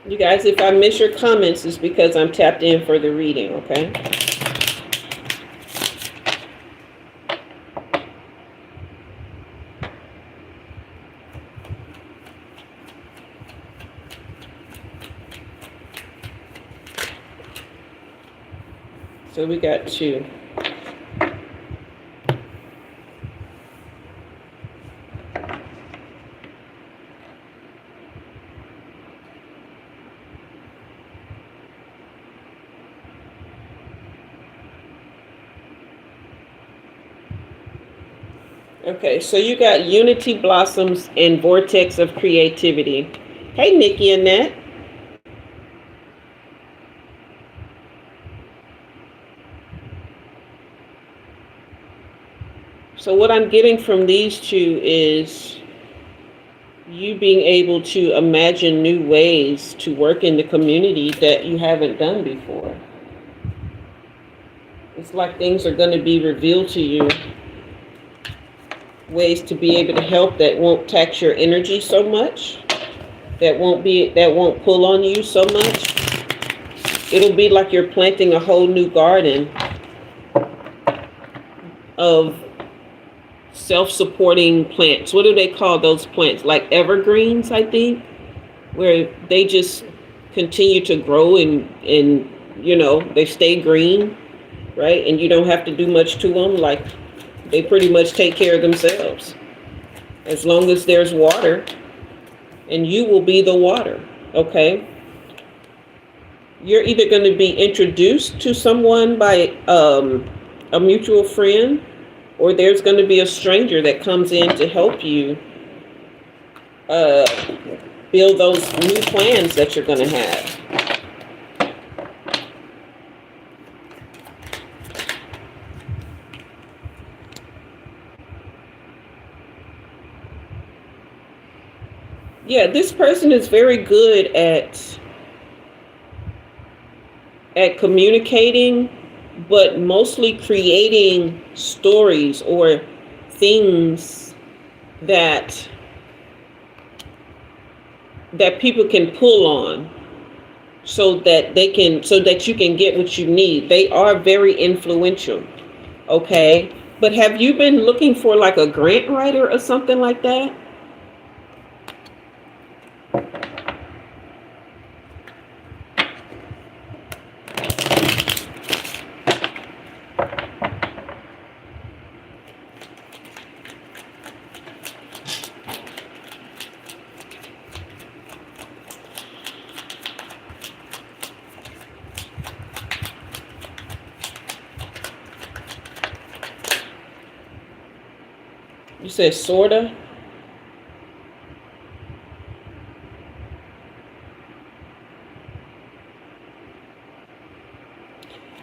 You guys, if I miss your comments, it's because I'm tapped in for the reading, okay? So we got 2. Okay, so you got unity blossoms and vortex of creativity. Hey, Nikki and Nat. So what I'm getting from these 2 is you being able to imagine new ways to work in the community that you haven't done before. It's like things are going to be revealed to you, ways to be able to help that won't tax your energy so much, that won't pull on you so much. It'll be like you're planting a whole new garden of self-supporting plants. What do they call those plants? Like evergreens, I think, where they just continue to grow and they stay green, right? And you don't have to do much to them. Like they pretty much take care of themselves. As long as there's water, and you will be the water, okay? You're either going to be introduced to someone by a mutual friend, or there's going to be a stranger that comes in to help you build those new plans that you're going to have. Yeah, this person is very good at communicating, but mostly creating stories or things that people can pull on so that you can get what you need. They are very influential, okay? But have you been looking for like a grant writer or something like that? You said sorta?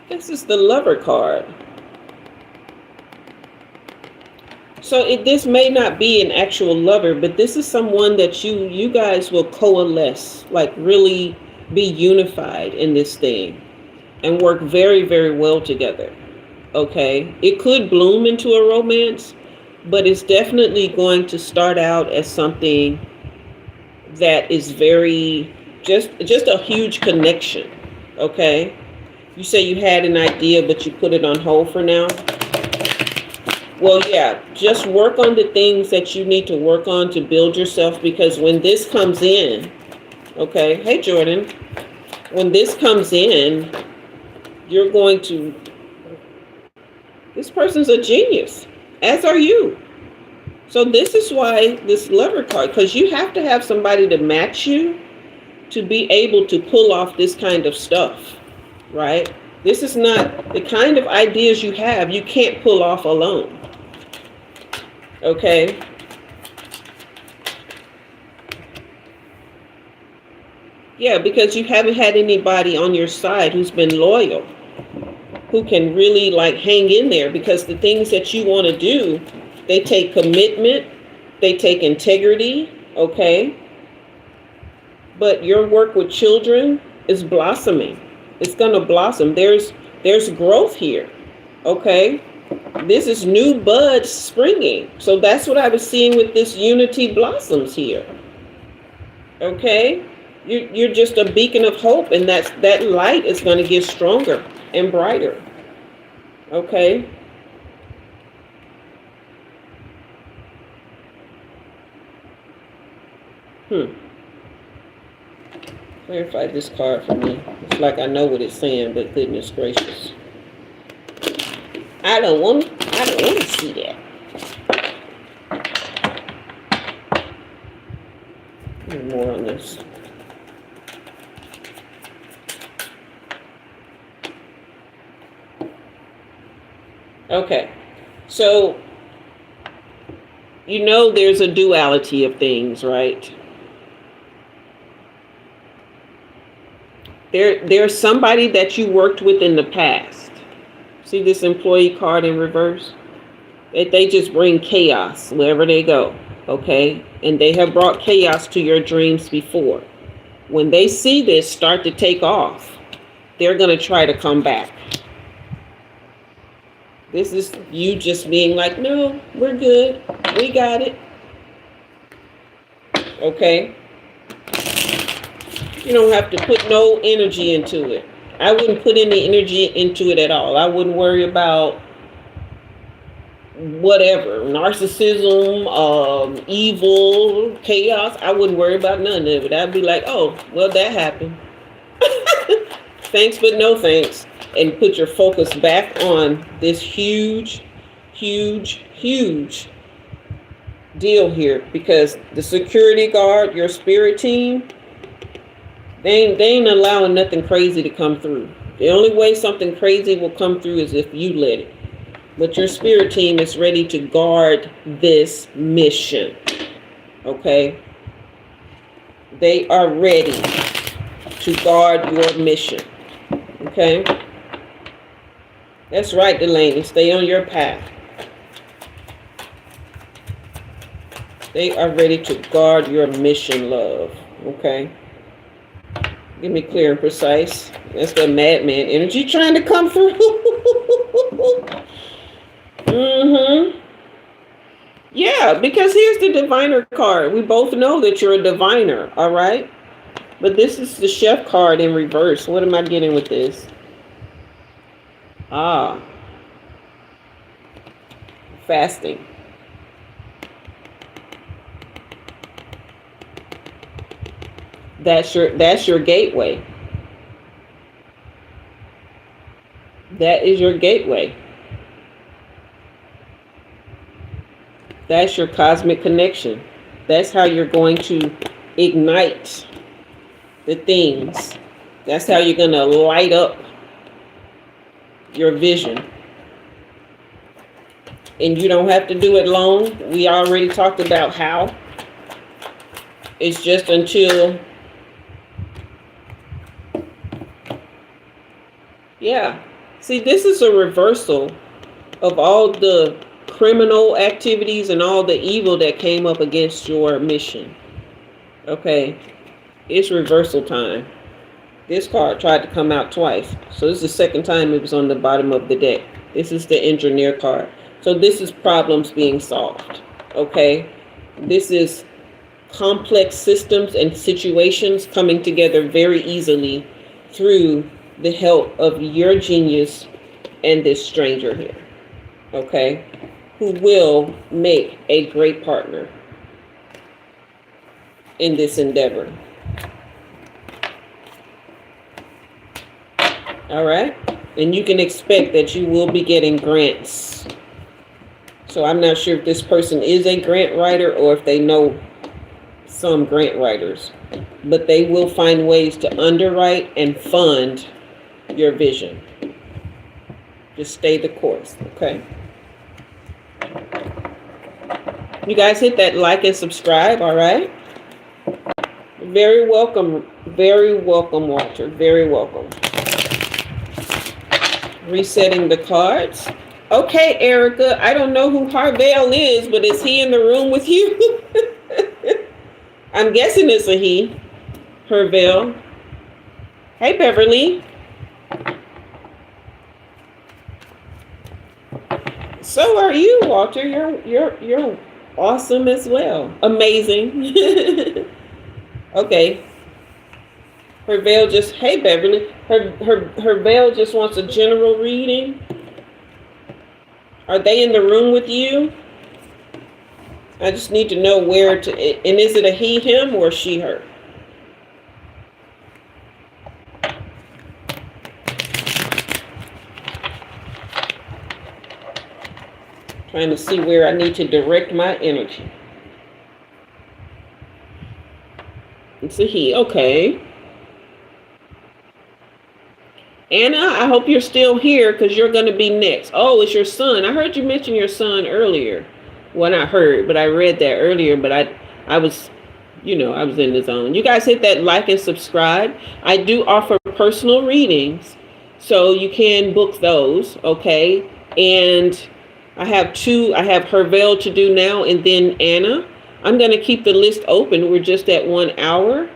This is the Lover card. So this may not be an actual lover, but this is someone that you guys will coalesce, like really be unified in this thing and work very, very well together. Okay? It could bloom into a romance, but it's definitely going to start out as something that is very, just a huge connection. Okay? You say you had an idea, but you put it on hold for now. Well, yeah, just work on the things that you need to work on to build yourself, because when this comes in, okay, hey, Jordan, when this comes in, you're going to, this person's a genius, as are you. So this is why this Lover card, because you have to have somebody to match you to be able to pull off this kind of stuff, right? This is not the kind of ideas you have, you can't pull off alone. Okay? Yeah, because you haven't had anybody on your side who's been loyal, who can really like hang in there, because the things that you want to do, they take commitment, they take integrity, okay? But your work with children is blossoming. It's going to blossom. There's growth here, okay? This is new buds springing. So that's what I was seeing with this unity blossoms here. Okay? You're just a beacon of hope, and that light is going to get stronger and brighter. Okay? Clarify this card for me. It's like I know what it's saying, but goodness gracious. I don't want to see that. More on this. Okay, so you know there's a duality of things, right? There's somebody that you worked with in the past. See this employee card in reverse? They just bring chaos wherever they go, okay? And they have brought chaos to your dreams before. When they see this start to take off, they're going to try to come back. This is you just being like, no, we're good. We got it. Okay? You don't have to put no energy into it. I wouldn't put any energy into it at all. I wouldn't worry about whatever, narcissism, evil, chaos. I wouldn't worry about none of it. I'd be like, oh, well, that happened. Thanks, but no thanks. And put your focus back on this huge, huge, huge deal here. Because the security guard, your spirit team, they ain't allowing nothing crazy to come through. The only way something crazy will come through is if you let it. But your spirit team is ready to guard this mission. Okay? They are ready to guard your mission. Okay? That's right, Delaney. Stay on your path. They are ready to guard your mission, love. Okay? Give me clear and precise. That's the madman energy trying to come through. Yeah, because here's the diviner card. We both know that you're a diviner, all right? But this is the chef card in reverse. What am I getting with this? Fasting. That's your gateway. That is your gateway. That's your cosmic connection. That's how you're going to ignite the things. That's how you're going to light up your vision. And you don't have to do it alone. We already talked about how. It's just until... Yeah. See, this is a reversal of all the criminal activities and all the evil that came up against your mission. Okay. It's reversal time. This card tried to come out twice. So this is the second time it was on the bottom of the deck. This is the engineer card. So this is problems being solved. Okay. This is complex systems and situations coming together very easily through the help of your genius and this stranger here. Okay. Who will make a great partner in this endeavor. All right. And you can expect that you will be getting grants. So I'm not sure if this person is a grant writer or if they know some grant writers, but they will find ways to underwrite and fund your vision. Just stay the course. Okay. You guys hit that like and subscribe. All right. Very welcome. Very welcome, Walter. Very welcome. Resetting the cards. Okay, Erica. I don't know who Harveil is, but is he in the room with you? I'm guessing it's a he. Harveil. Hey, Beverly. So are you, Walter. You're awesome as well. Amazing. Okay. Harveil just, hey Beverly. Harveil just wants a general reading. Are they in the room with you? I just need to know where to, and is it a he, him, or she, her? Trying to see where I need to direct my energy. It's a he. Okay. Anna, I hope you're still here because you're going to be next. Oh, it's your son. I heard you mention your son earlier. Well, not heard, but I read that earlier. But I was, I was in the zone. You guys hit that like and subscribe. I do offer personal readings, so you can book those. Okay. And I have two. I have Harveil to do now, and then Anna. I'm going to keep the list open. We're just at 1 hour.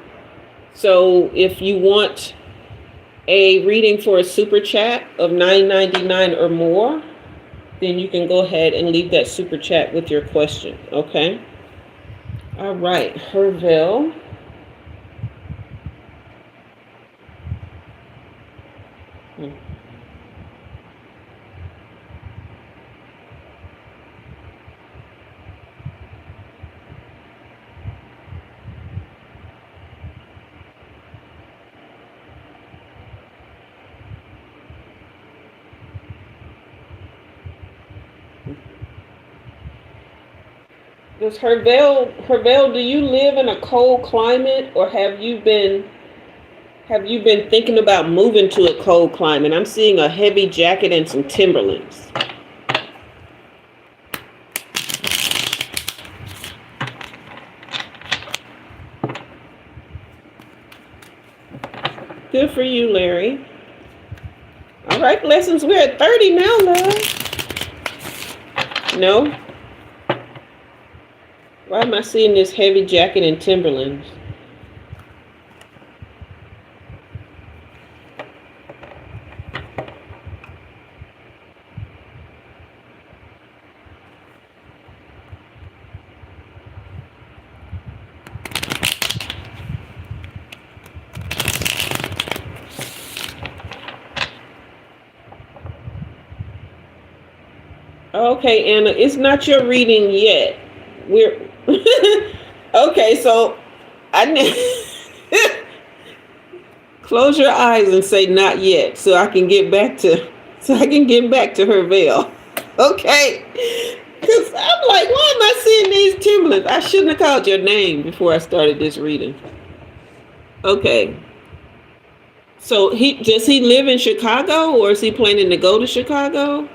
So if you want a reading for a super chat of $9.99 or more, then you can go ahead and leave that super chat with your question. Okay. All right, Harveil. Does Harveil, do you live in a cold climate, or have you been thinking about moving to a cold climate? I'm seeing a heavy jacket and some Timberlands. Good for you, Larry. All right, blessings. We're at 30 now, love. No? Why am I seeing this heavy jacket and Timberlands? Okay, Anna, it's not your reading yet. We're okay, so close your eyes and say not yet, so I can get back to Harveil. Okay, because I'm like, why am I seeing these Timberlands? I shouldn't have called your name before I started this reading. Okay, so does he live in Chicago, or is he planning to go to Chicago?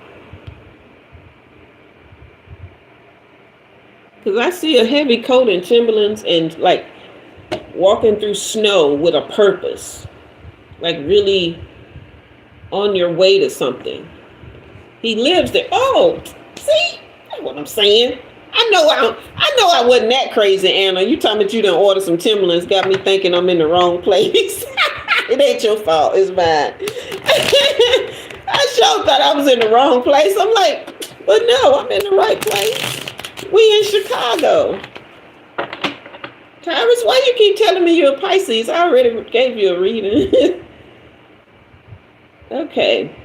Because I see a heavy coat and Timberlands and like walking through snow with a purpose. Like really on your way to something. He lives there. Oh, see? That's what I'm saying. I know I wasn't that crazy, Anna. You talking about you done order some Timberlands got me thinking I'm in the wrong place. It ain't your fault. It's mine. I sure thought I was in the wrong place. I'm like, but no, I'm in the right place. We in Chicago. Tyrus, why you keep telling me you're a Pisces? I already gave you a reading. Okay.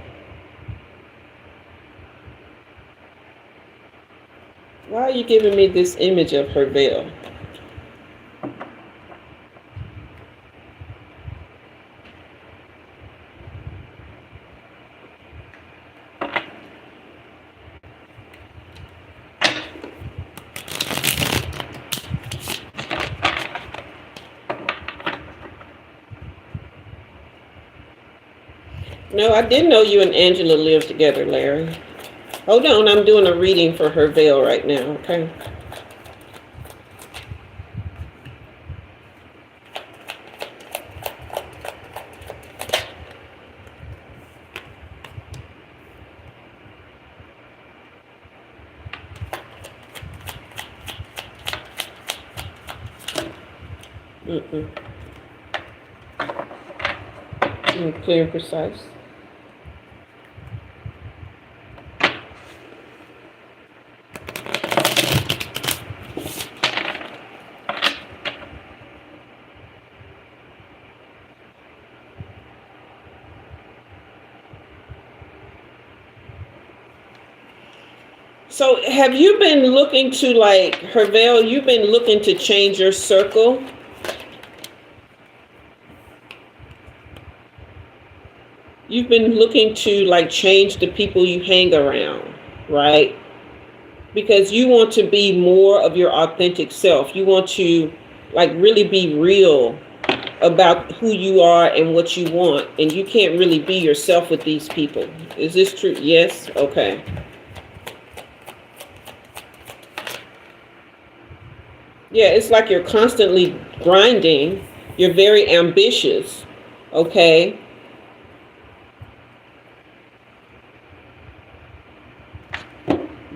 Why are you giving me this image of Harveil? No, I didn't know you and Angela lived together, Larry. Hold on, I'm doing a reading for Harveil right now, okay? Clear and precise. So have you been looking to, like, Harveil, you've been looking to change your circle? You've been looking to, like, change the people you hang around, right? because you want to be more of your authentic self. You want to like really be real about who you are and what you want, and you can't really be yourself with these people. Is this true? Yes. Okay. Yeah, it's like you're constantly grinding. You're very ambitious. Okay.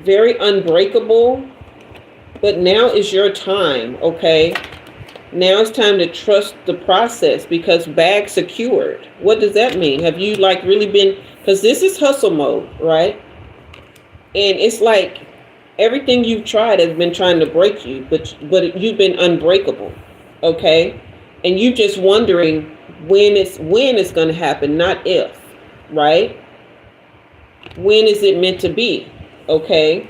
Very unbreakable. But now is your time. Okay. Now it's time to trust the process, because bag secured. What does that mean? Have you like really been, because this is hustle mode, right? And it's like everything you've tried has been trying to break you, but you've been unbreakable. Okay? And you just wondering when it's going to happen, not if, right? When is it meant to be? Okay?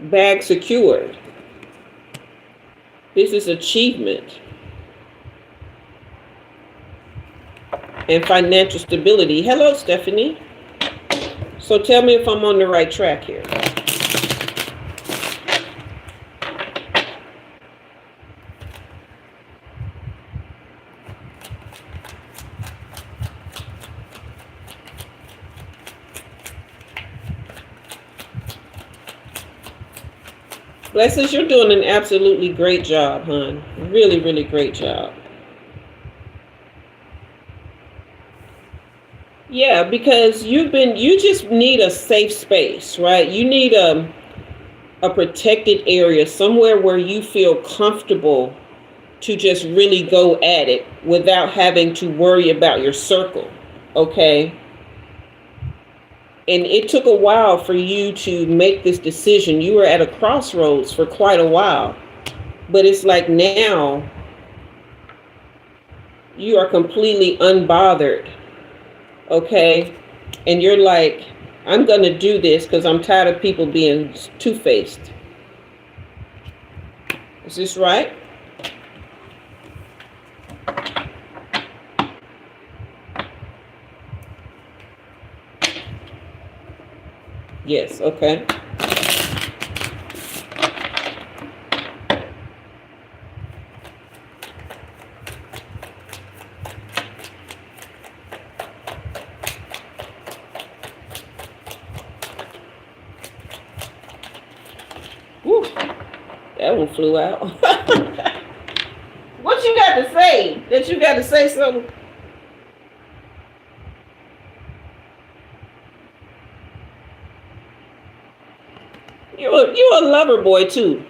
Bag secured. This is achievement and financial stability. Hello, Stephanie. So tell me if I'm on the right track here. Blessings, you're doing an absolutely great job, hon. Really, really great job. Yeah, because you just need a safe space, right? You need a protected area, somewhere where you feel comfortable to just really go at it without having to worry about your circle, okay? And it took a while for you to make this decision. You were at a crossroads for quite a while. But it's like now you are completely unbothered. Okay? And you're like, I'm going to do this because I'm tired of people being two-faced. Is this right? Yes, okay. Whew, that one flew out. What you got to say? That you got to say something? You're a lover boy too.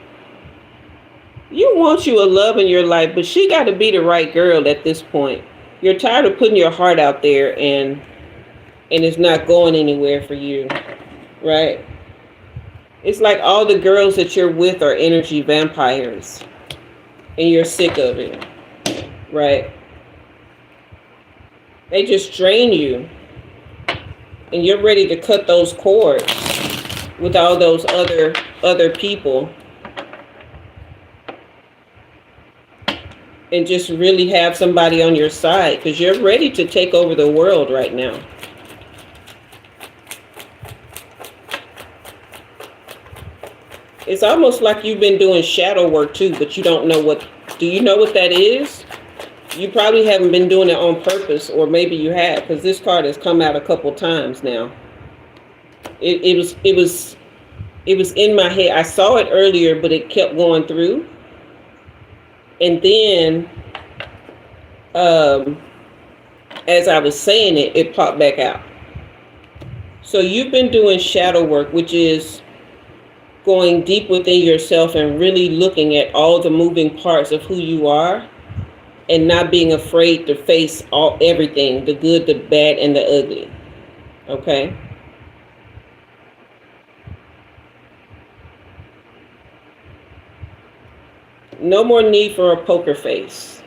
You want you a love in your life, but she got to be the right girl at this point. You're tired of putting your heart out there and it's not going anywhere for you, right? It's like all the girls that you're with are energy vampires and you're sick of it, right? They just drain you and you're ready to cut those cords with all those other people and just really have somebody on your side, because you're ready to take over the world right now. It's almost like you've been doing shadow work too, but you don't know what. Do you know what that is? You probably haven't been doing it on purpose, or maybe you have, because this card has come out a couple times now. It was in my head. I saw it earlier, but it kept going through. And then, as I was saying it, it popped back out. So you've been doing shadow work, which is going deep within yourself and really looking at all the moving parts of who you are and not being afraid to face everything, the good, the bad, and the ugly. Okay? No more need for a poker face.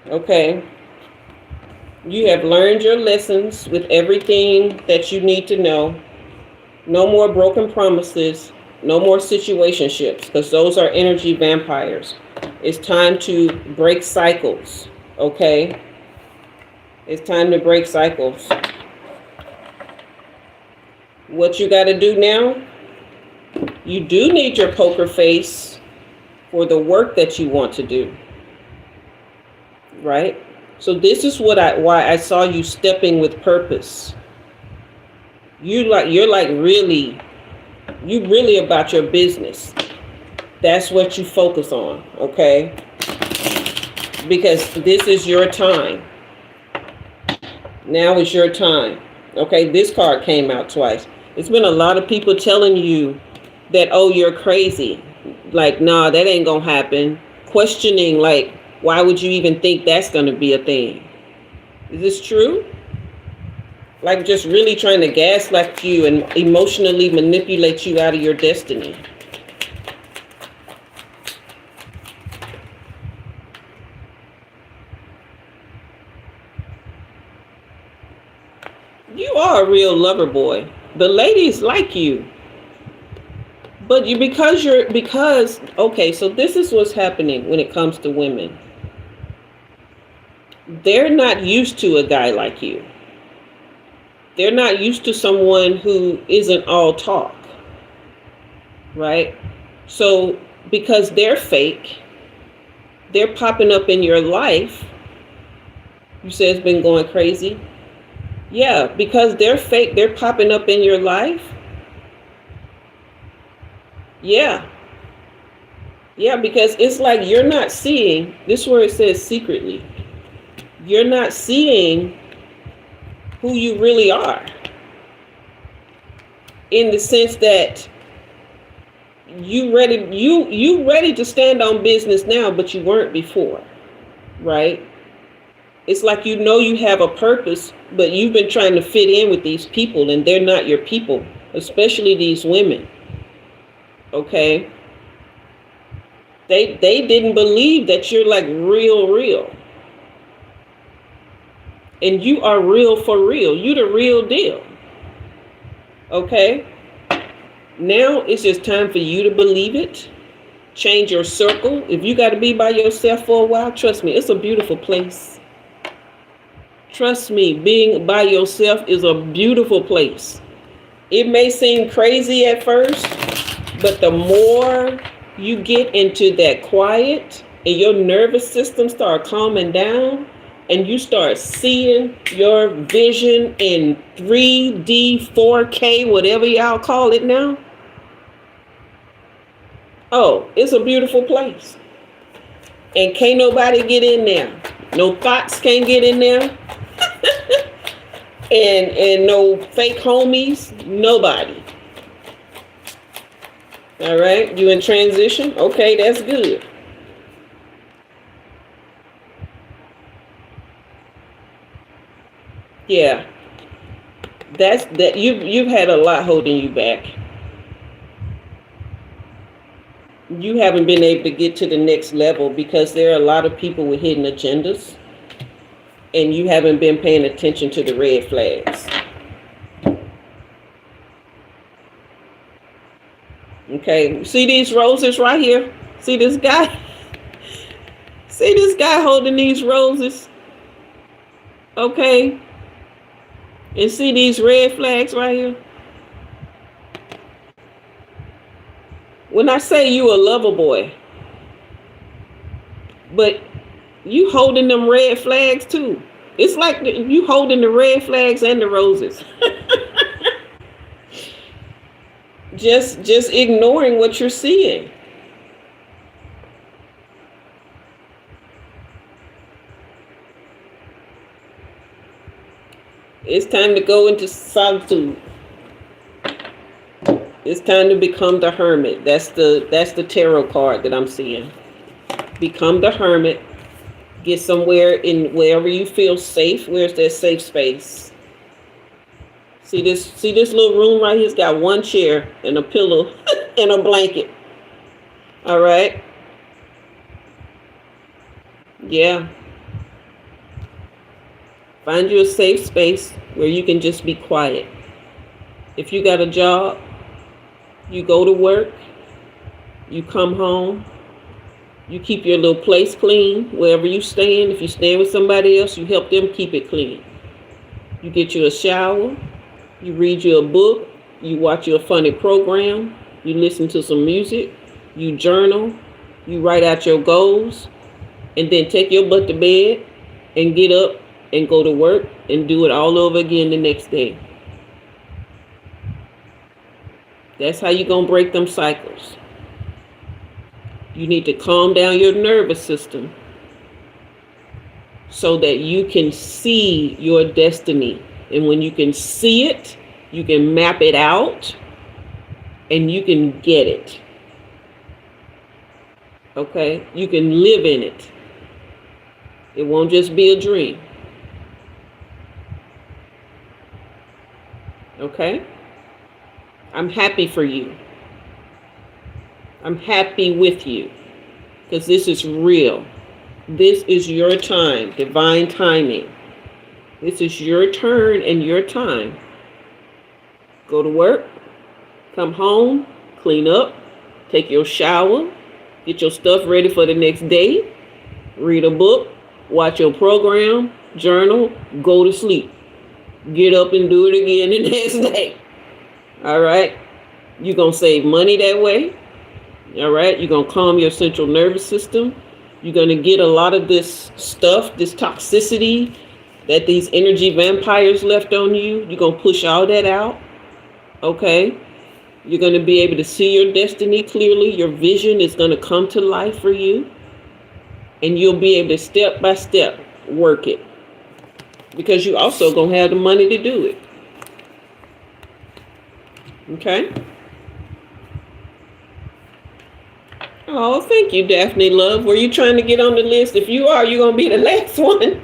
Okay? You have learned your lessons with everything that you need to know. No more broken promises. No more situationships, because those are energy vampires. It's time to break cycles. Okay? It's time to break cycles. What you got to do now You do need your poker face for the work that you want to do. Right? So this is why I saw you stepping with purpose. You're really about your business. That's what you focus on, okay? Because this is your time. Now is your time. Okay, this card came out twice. It's been a lot of people telling you that, oh, you're crazy. Like, nah, that ain't gonna happen. Questioning, like, why would you even think that's gonna be a thing? Is this true? Like, just really trying to gaslight you and emotionally manipulate you out of your destiny. You are a real lover boy. The ladies like you. But okay, so this is what's happening when it comes to women. They're not used to a guy like you. They're not used to someone who isn't all talk. Right? So because they're fake, they're popping up in your life. You say it's been going crazy. Yeah, because they're fake, they're popping up in your life. Yeah. Yeah, because it's like you're not seeing, this is where it says secretly. You're not seeing who you really are. In the sense that you ready to stand on business now, but you weren't before. Right? It's like you have a purpose, but you've been trying to fit in with these people and they're not your people, especially these women. Okay? They didn't believe that you're like real. And you are real for real. You the real deal. Okay? Now it's just time for you to believe it. Change your circle. If you got to be by yourself for a while, trust me, it's a beautiful place. Trust me, being by yourself is a beautiful place. It may seem crazy at first, but the more you get into that quiet and your nervous system start calming down and you start seeing your vision in 3D, 4K, whatever y'all call it now. Oh, it's a beautiful place. And can't nobody get in there. No thoughts can't get in there. and no fake homies, nobody. All right, you in transition? Okay, that's good. Yeah, that you've had a lot holding you back. You haven't been able to get to the next level because there are a lot of people with hidden agendas. And you haven't been paying attention to the red flags. Okay, see these roses right here? See this guy? See this guy holding these roses? Okay. And see these red flags right here? When I say you a lover boy, but you holding them red flags too. It's like you holding the red flags and the roses. just ignoring what you're seeing. It's time to go into solitude. It's time to become the hermit. That's the tarot card that I'm seeing. Become the hermit. Get somewhere in wherever you feel safe. Where's that safe space? See this little room right here? It's got one chair and a pillow and a blanket. All right. Yeah. Find you a safe space where you can just be quiet. If you got a job, you go to work, you come home, you keep your little place clean wherever you stand. If you stand with somebody else, you help them keep it clean. You get you a shower, you read you a book, you watch you a funny program, you listen to some music, you journal, you write out your goals, and then take your butt to bed and get up and go to work and do it all over again the next day. That's how you're going to break them cycles. You need to calm down your nervous system so that you can see your destiny. And when you can see it, you can map it out and you can get it. Okay? You can live in it. It won't just be a dream. Okay? I'm happy for you. I'm happy with you because this is real. This is your time, divine timing. This is your turn and your time. Go to work, come home, clean up, take your shower, get your stuff ready for the next day, read a book, watch your program, journal, go to sleep. Get up and do it again the next day. All right? You're going to save money that way. All right? You're going to calm your central nervous system. You're going to get a lot of this stuff, this toxicity that these energy vampires left on you. You're going to push all that out. Okay? You're going to be able to see your destiny clearly. Your vision is going to come to life for you. And you'll be able to step by step work it. Because you also going to have the money to do it. Okay? Oh, thank you, Daphne, love. Were you trying to get on the list? If you are, you're going to be the last one.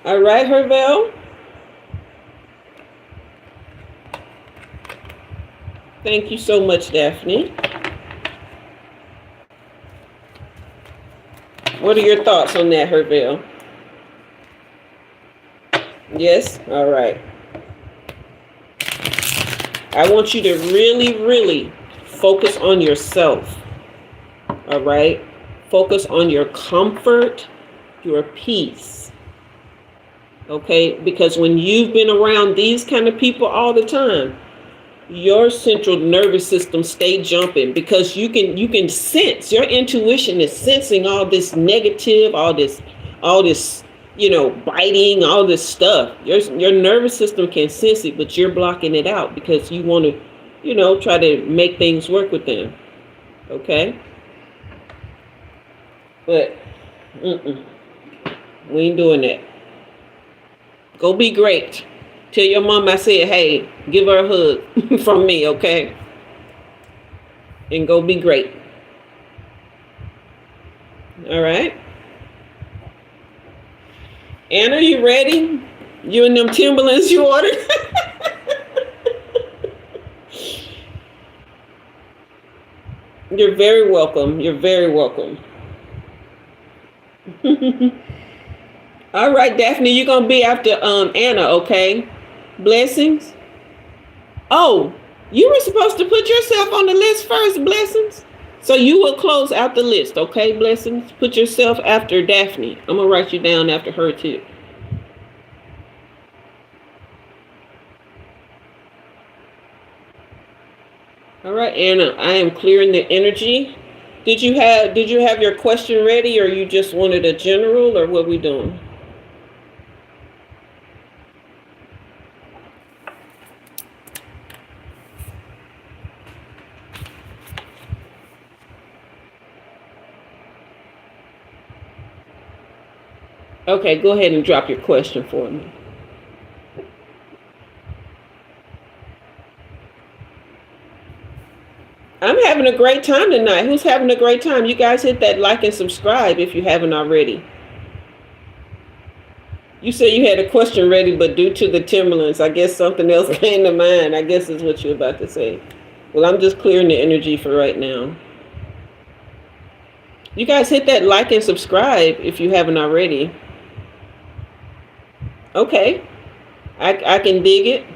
All right, Harveil. Thank you so much, Daphne. What are your thoughts on that, Harveil? Yes? All right. I want you to really, really focus on yourself. All right? Focus on your comfort, your peace. Okay? Because when you've been around these kind of people all the time, your central nervous system stay jumping because you can sense, your intuition is sensing all this negative, all this, biting, all this stuff. Your nervous system can sense it, but you're blocking it out because you want to, try to make things work with them. Okay? But, we ain't doing that. Go be great. Tell your mom I said, hey, give her a hug from me, okay? And go be great. All right? Anna, you ready? You and them Timberlands you ordered? You're very welcome. You're very welcome. All right, Daphne, you're going to be after Anna, okay? Blessings. Oh, you were supposed to put yourself on the list first, Blessings. So you will close out the list, okay, Blessings? Put yourself after Daphne. I'm going to write you down after her, too. All right, Anna, I am clearing the energy. Did you have your question ready, or you just wanted a general, or what we doing? Okay, go ahead and drop your question for me. I'm having a great time tonight. Who's having a great time? You guys hit that like and subscribe if you haven't already. You said you had a question ready, but due to the Timberlands, I guess something else came to mind. I guess is what you're about to say. Well, I'm just clearing the energy for right now. You guys hit that like and subscribe if you haven't already. Okay. I can dig it.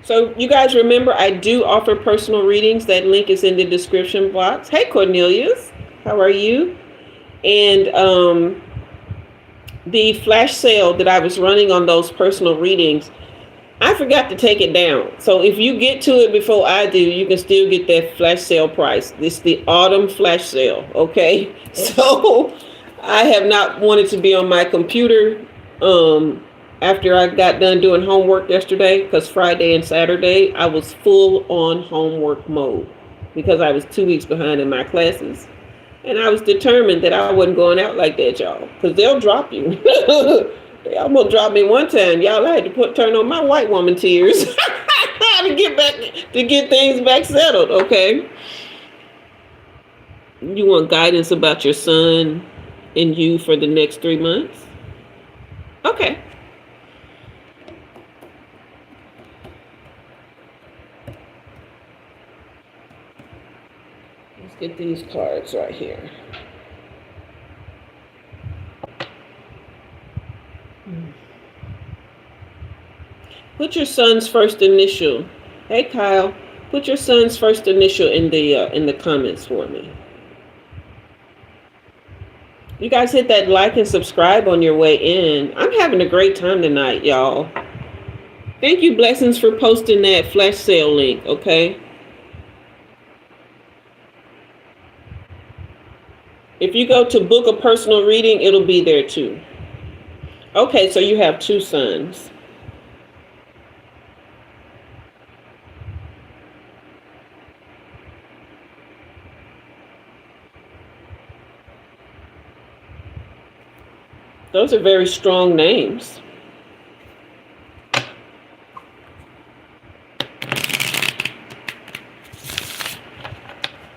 So you guys remember, I do offer personal readings. That link is in the description box. Hey, Cornelius. How are you? And the flash sale that I was running on those personal readings, I forgot to take it down. So if you get to it before I do, you can still get that flash sale price. This is the autumn flash sale, okay? So I have not wanted to be on my computer after I got done doing homework yesterday, because Friday and Saturday I was full on homework mode because I was 2 weeks behind in my classes. And I was determined that I wasn't going out like that, y'all, because they'll drop you. They almost dropped me one time, y'all. I had to turn on my white woman tears to get things back settled. Okay. You want guidance about your son and you for the next 3 months? Okay. Let's get these cards right here. Put your son's first initial. Hey, Kyle. Put your son's first initial in the comments for me. You guys hit that like and subscribe on your way in. I'm having a great time tonight, y'all. Thank you, Blessings, for posting that flash sale link, okay? If you go to book a personal reading, it'll be there too. Okay, so you have 2 sons. Those are very strong names.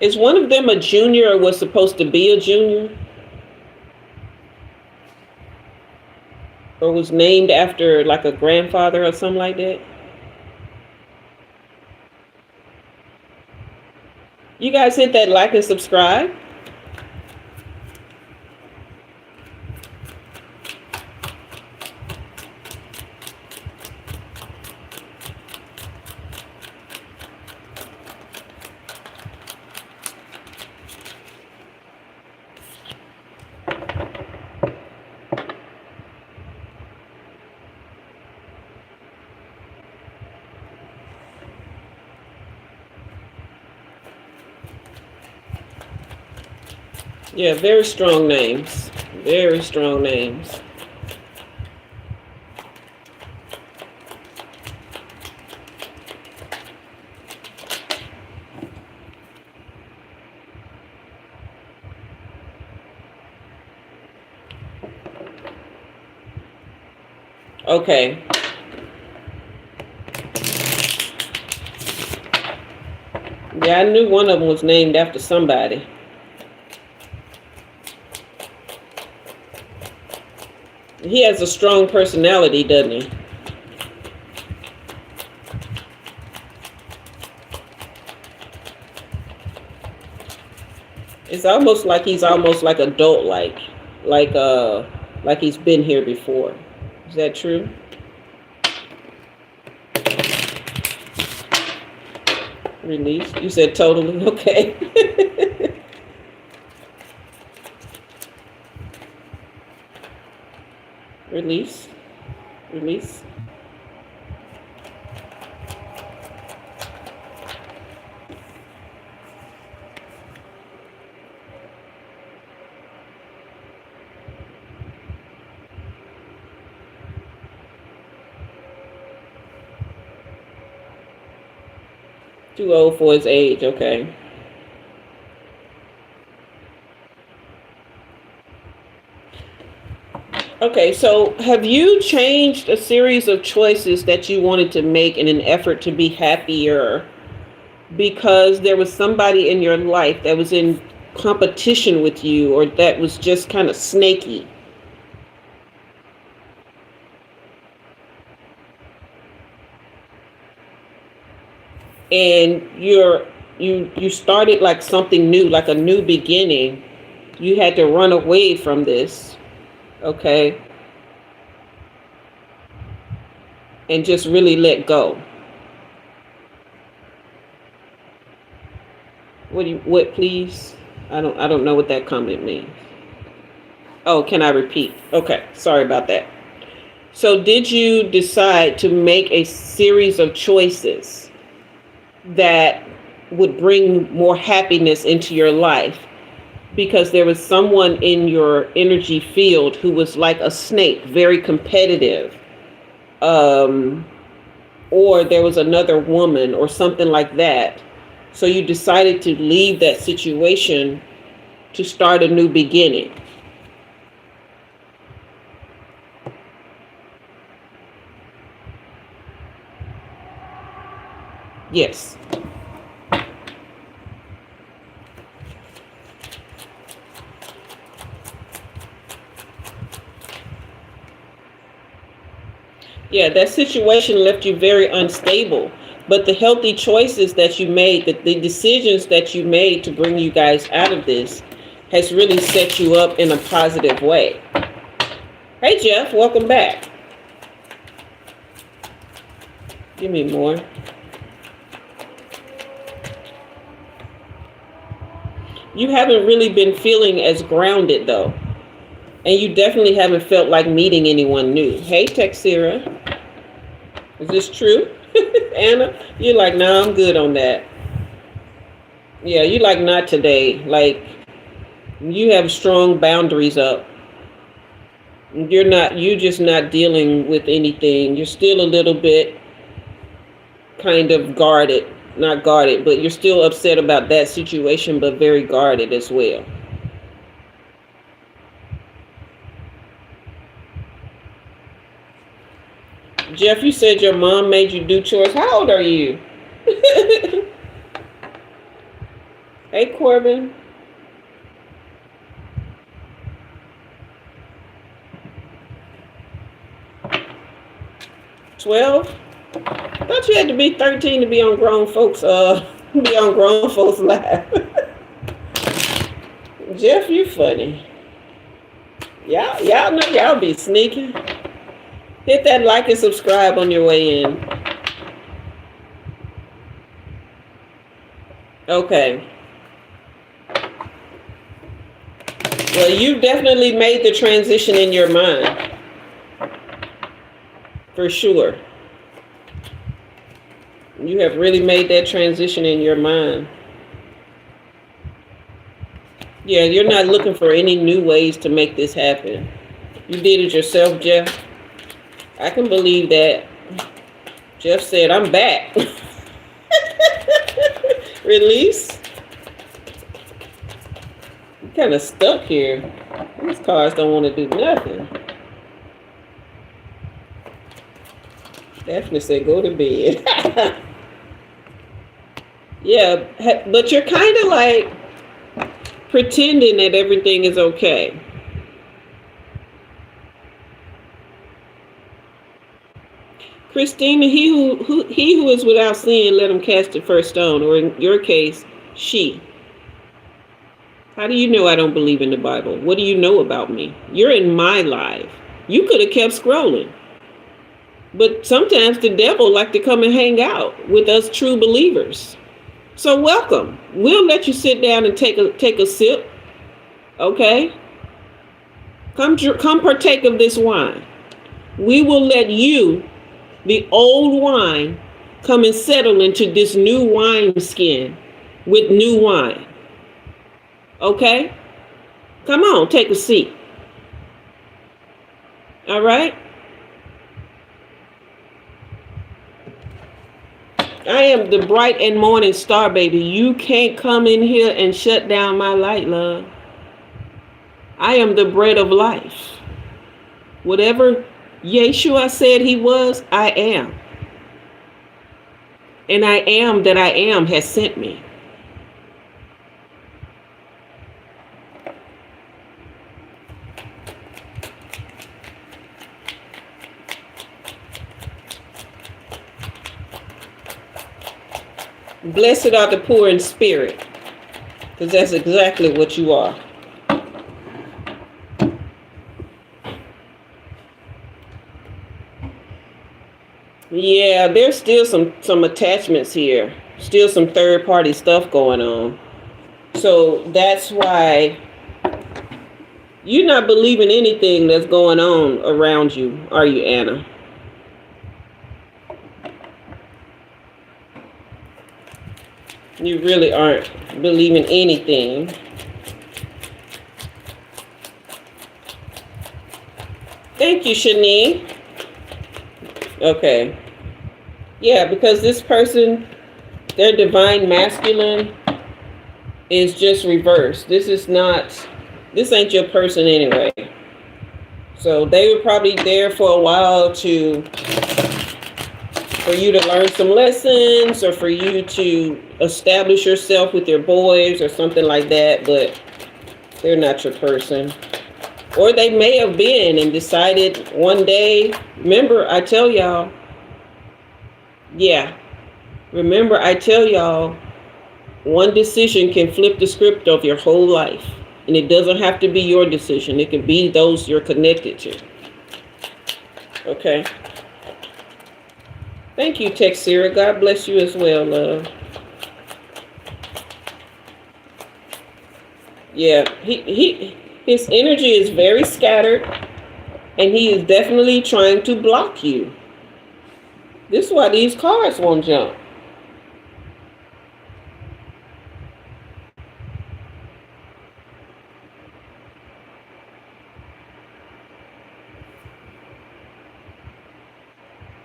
Is one of them a junior or was supposed to be a junior? Or was named after like a grandfather or something like that? You guys hit that like and subscribe. Yeah, very strong names. Very strong names. Okay. Yeah, I knew one of them was named after somebody. He has a strong personality, doesn't he? It's almost like he's almost like adult, like he's been here before. Is that true? Release. You said totally. Okay. Release. Release. Too old for his age, okay. Okay, so have you changed a series of choices that you wanted to make in an effort to be happier because there was somebody in your life that was in competition with you or that was just kind of snaky? And you started like something new, like a new beginning. You had to run away from this, okay, and just really let go. What please? I don't know what that comment means. Oh, can I repeat? Okay, sorry about that. So did you decide to make a series of choices that would bring more happiness into your life? Because there was someone in your energy field who was like a snake, very competitive. Or there was another woman or something like that. So you decided to leave that situation to start a new beginning. Yes. Yeah, that situation left you very unstable. But the healthy choices that you made, the decisions that you made to bring you guys out of this has really set you up in a positive way. Hey, Jeff, welcome back. Give me more. You haven't really been feeling as grounded, though. And you definitely haven't felt like meeting anyone new. Hey, Texira. Is this true? Anna? You're like, nah, I'm good on that. Yeah, you like, not today. Like, you have strong boundaries up. You're just not dealing with anything. You're still a little bit kind of guarded. Not guarded, but you're still upset about that situation, but very guarded as well. Jeff, you said your mom made you do chores. How old are you? Hey, Corbin. 12? I thought you had to be 13 to be on grown folks live. Jeff, you funny. Y'all know y'all be sneaking. Hit that like and subscribe on your way in. Okay. Well, you definitely made the transition in your mind. For sure. You have really made that transition in your mind. Yeah, you're not looking for any new ways to make this happen. You did it yourself, Jeff. I can believe that. Jeff said, I'm back. Release. I'm kind of stuck here. These cards don't want to do nothing. Daphne said, go to bed. Yeah, but you're kind of like pretending that everything is okay. Christina, he who is without sin, let him cast the first stone, or in your case, she. How do you know I don't believe in the Bible? What do you know about me? You're in my life. You could have kept scrolling. But sometimes the devil like to come and hang out with us true believers. So welcome. We'll let you sit down and take a sip. Okay? Come partake of this wine. We will let you, the old wine, come and settle into this new wine skin with new wine. Okay? Come on, take a seat. All right? I am the bright and morning star, baby. You can't come in here and shut down my light, love. I am the bread of life. Whatever Yeshua said he was, I am. And I am that I am has sent me. Blessed are the poor in spirit, because that's exactly what you are. Yeah, there's still some attachments here, still some third-party stuff going on. So that's why, You're not believing anything that's going on around you, are you, Anna? You really aren't believing anything. Thank you, Shani. Okay. Yeah, because this person, their divine masculine is just reversed. This ain't your person anyway. So they were probably there for a while for you to learn some lessons or for you to establish yourself with your boys or something like that, but they're not your person. Or they may have been and decided one day, remember I tell y'all, one decision can flip the script of your whole life. And it doesn't have to be your decision. It can be those you're connected to. Okay. Thank you, Texira. God bless you as well, love. Yeah, his energy is very scattered, and he is definitely trying to block you. This is why these cards won't jump.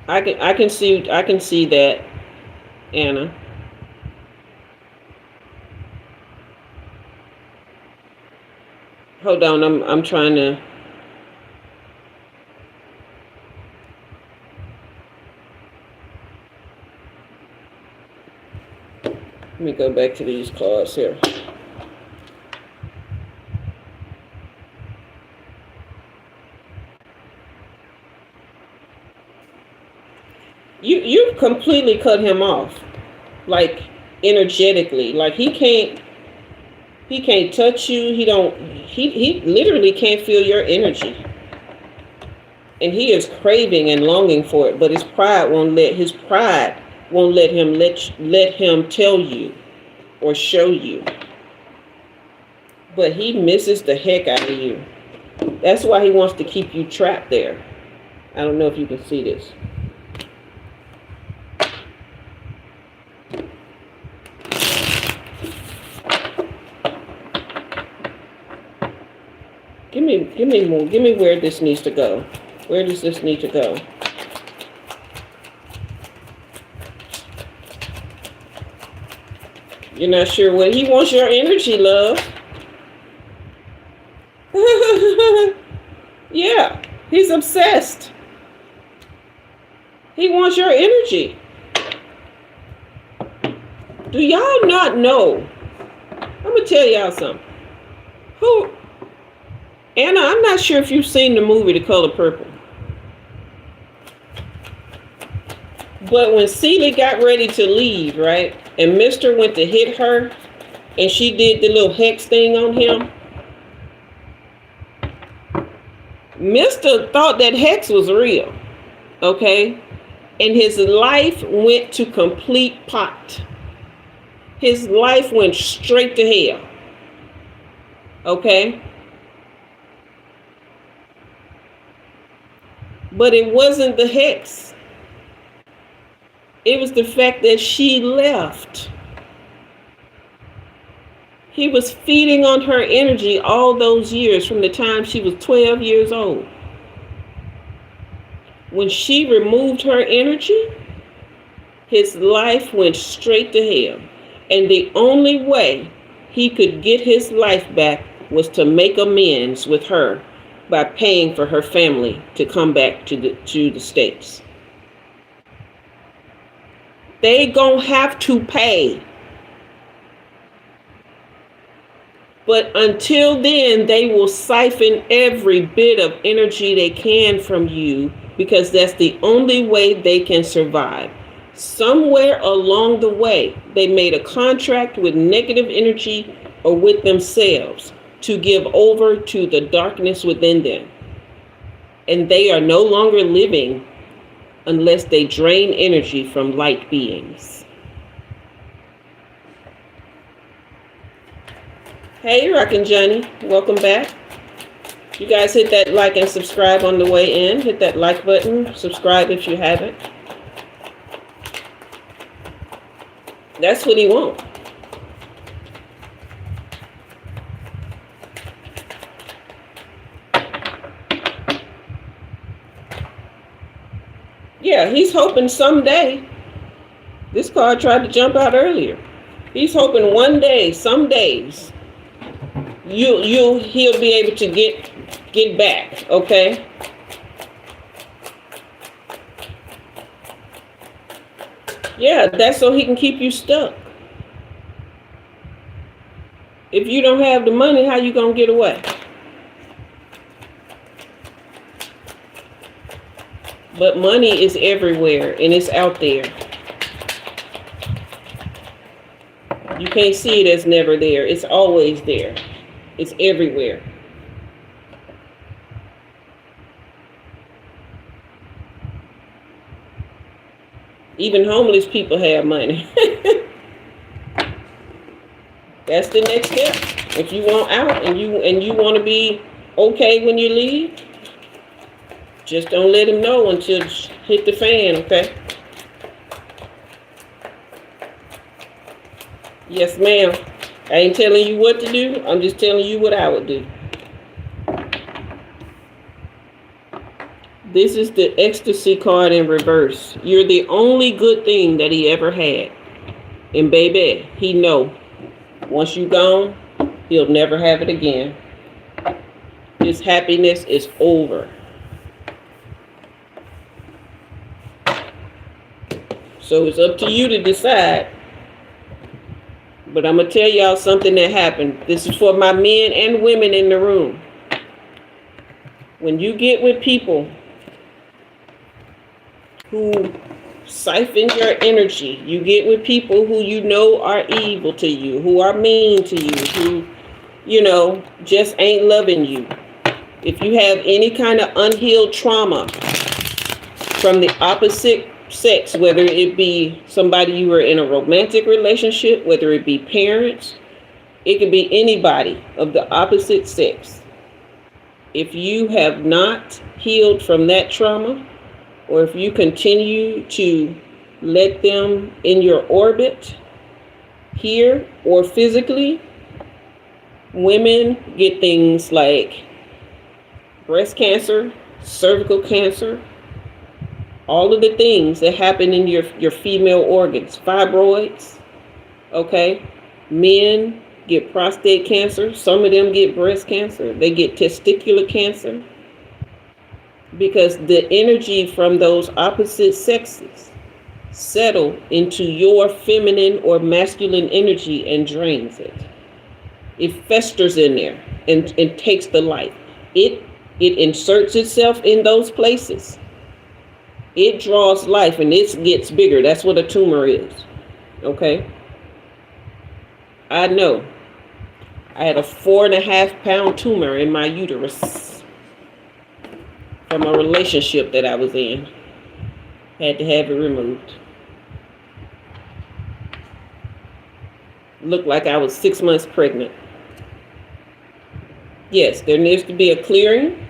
I can see that, Anna. Hold on, I'm trying to. Let me go back to these cards here. You completely cut him off, like energetically. Like he can't touch you. He literally can't feel your energy. And he is craving and longing for it, but his pride won't let him tell you or show you. But he misses the heck out of you. That's why he wants to keep you trapped there. I don't know if you can see this. Give me more. Give me where this needs to go. Where does this need to go? You're not sure what he wants your energy, love. Yeah, he's obsessed. He wants your energy. Do y'all not know? I'm gonna tell y'all something. Anna, I'm not sure if you've seen the movie The Color Purple. But when Celie got ready to leave, right? And Mr. went to hit her and she did the little hex thing on him. Mr. thought that hex was real. Okay? And his life went to complete pot. His life went straight to hell. Okay? But it wasn't the hex. It was the fact that she left. He was feeding on her energy all those years from the time she was 12 years old. When she removed her energy, his life went straight to hell. And the only way he could get his life back was to make amends with her by paying for her family to come back to the States. They gonna have to pay. But until then, they will siphon every bit of energy they can from you because that's the only way they can survive. Somewhere along the way, they made a contract with negative energy or with themselves to give over to the darkness within them. And they are no longer living unless they drain energy from light beings. Hey, Rockin' Johnny, welcome back. You guys hit that like and subscribe on the way in. Hit that like button. Subscribe if you haven't. That's what he wants. Yeah, he's hoping someday. This card tried to jump out earlier. He's hoping one day, some days, he'll be able to get back, okay? Yeah, that's so he can keep you stuck. If you don't have the money, how you gonna get away? But money is everywhere and it's out there. You can't see it as never there. It's always there. It's everywhere. Even homeless people have money. That's the next step. If you want out and you want to be okay when you leave, just don't let him know until it hit the fan, okay? Yes, ma'am. I ain't telling you what to do. I'm just telling you what I would do. This is the ecstasy card in reverse. You're the only good thing that he ever had. And baby, he know. Once you gone, he'll never have it again. His happiness is over. So it's up to you to decide. But I'm going to tell y'all something that happened. This is for my men and women in the room. When you get with people who siphon your energy, you get with people who you know are evil to you, who are mean to you, who, just ain't loving you. If you have any kind of unhealed trauma from the opposite sex, whether it be somebody you were in a romantic relationship, whether it be parents, it could be anybody of the opposite sex. If you have not healed from that trauma, or if you continue to let them in your orbit, here or physically, women get things like breast cancer, cervical cancer, all of the things that happen in your female organs, fibroids, okay? Men get prostate cancer. Some of them get breast cancer. They get testicular cancer because the energy from those opposite sexes settle into your feminine or masculine energy and drains it. It festers in there and takes the life. It inserts itself in those places. It draws life and it gets bigger. That's what a tumor is. Okay? I know. I had a 4.5-pound tumor in my uterus from a relationship that I was in. Had to have it removed. Looked like I was 6 months pregnant. Yes, there needs to be a clearing.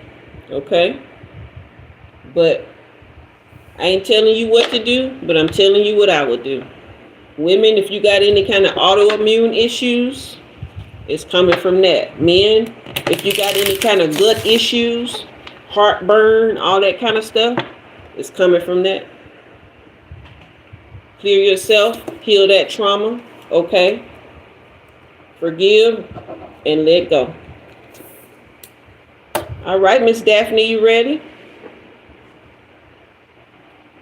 Okay? But I ain't telling you what to do, but I'm telling you what I would do. Women, if you got any kind of autoimmune issues, it's coming from that. Men, if you got any kind of gut issues, heartburn, all that kind of stuff, it's coming from that. Clear yourself, heal that trauma, okay? Forgive and let go. All right, Miss Daphne, you ready?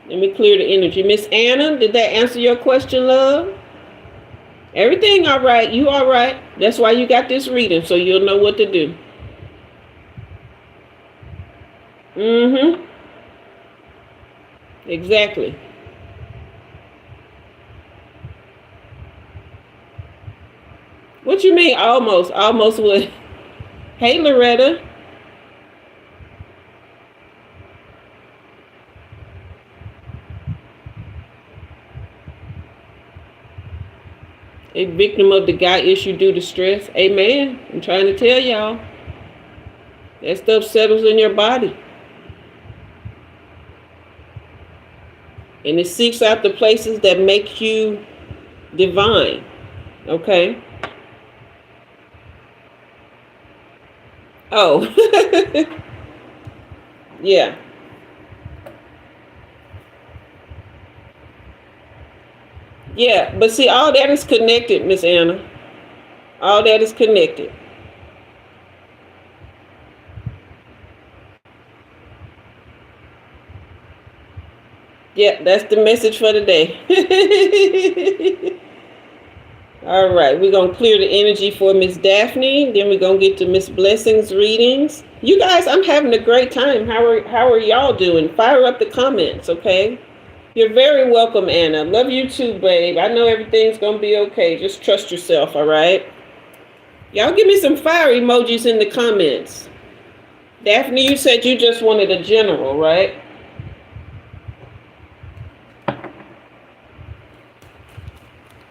Let me clear the energy. Miss Anna, did that answer your question, love? Everything all right. You all right. That's why you got this reading, so you'll know what to do. Mm-hmm. Exactly. What you mean almost? Almost what? Hey, Loretta. A victim of the guy issue due to stress. Amen. I'm trying to tell y'all. That stuff settles in your body. And it seeks out the places that make you divine. Okay? Oh. Yeah. Yeah, but see, all that is connected, Miss Anna. All that is connected. Yeah, that's the message for today. All right, we're going to clear the energy for Miss Daphne. Then we're going to get to Miss Blessing's readings. You guys, I'm having a great time. How are y'all doing? Fire up the comments, okay? You're very welcome, Anna. Love you too, babe. I know everything's going to be okay. Just trust yourself, all right? Y'all give me some fire emojis in the comments. Daphne, you said you just wanted a general, right?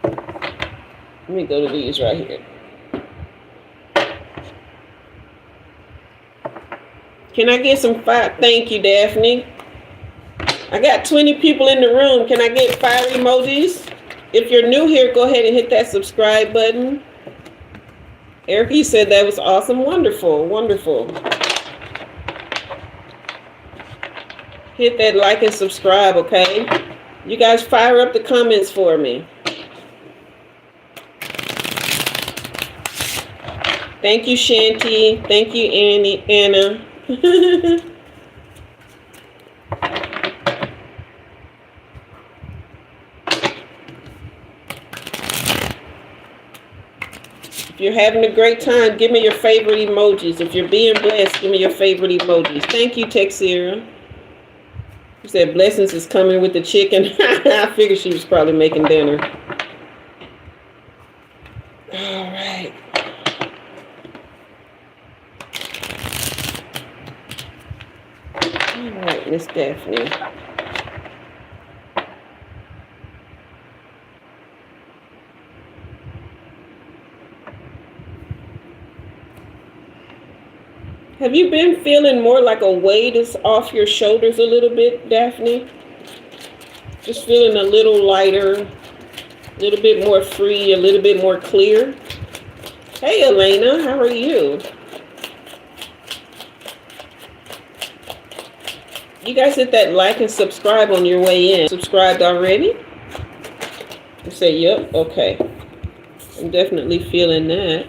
Let me go to these right here. Can I get some fire? Thank you, Daphne. I got 20 people in the room. Can I get fire emojis? If you're new here, go ahead and hit that subscribe button. Erica said that was awesome. Wonderful. Wonderful. Hit that like and subscribe, okay? You guys fire up the comments for me. Thank you, Shanti. Thank you, Anna. If you're having a great time, give me your favorite emojis. If you're being blessed, give me your favorite emojis. Thank you, Texira. You said Blessings is coming with the chicken. I figured she was probably making dinner. All right. All right, Miss Daphne. Have you been feeling more like a weight is off your shoulders a little bit, Daphne? Just feeling a little lighter, a little bit more free, a little bit more clear? Hey, Elena, how are you? You guys hit that like and subscribe on your way in. Subscribed already? You say, yep, okay. I'm definitely feeling that.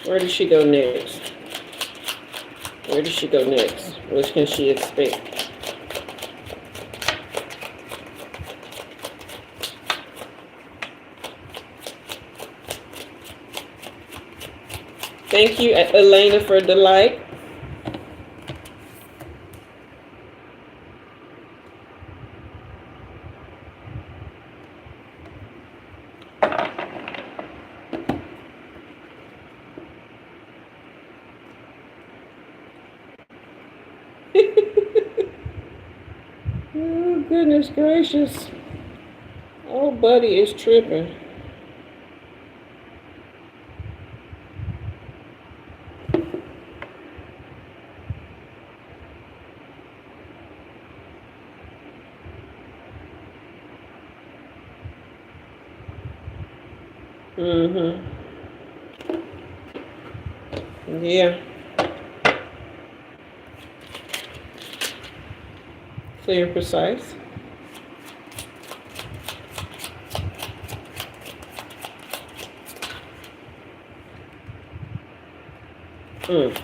Where does she go next? Where does she go next? What can she expect? Thank you, Elena, for the like. Oh, goodness gracious. Oh, buddy is tripping. Yeah. Clear and precise. Mm.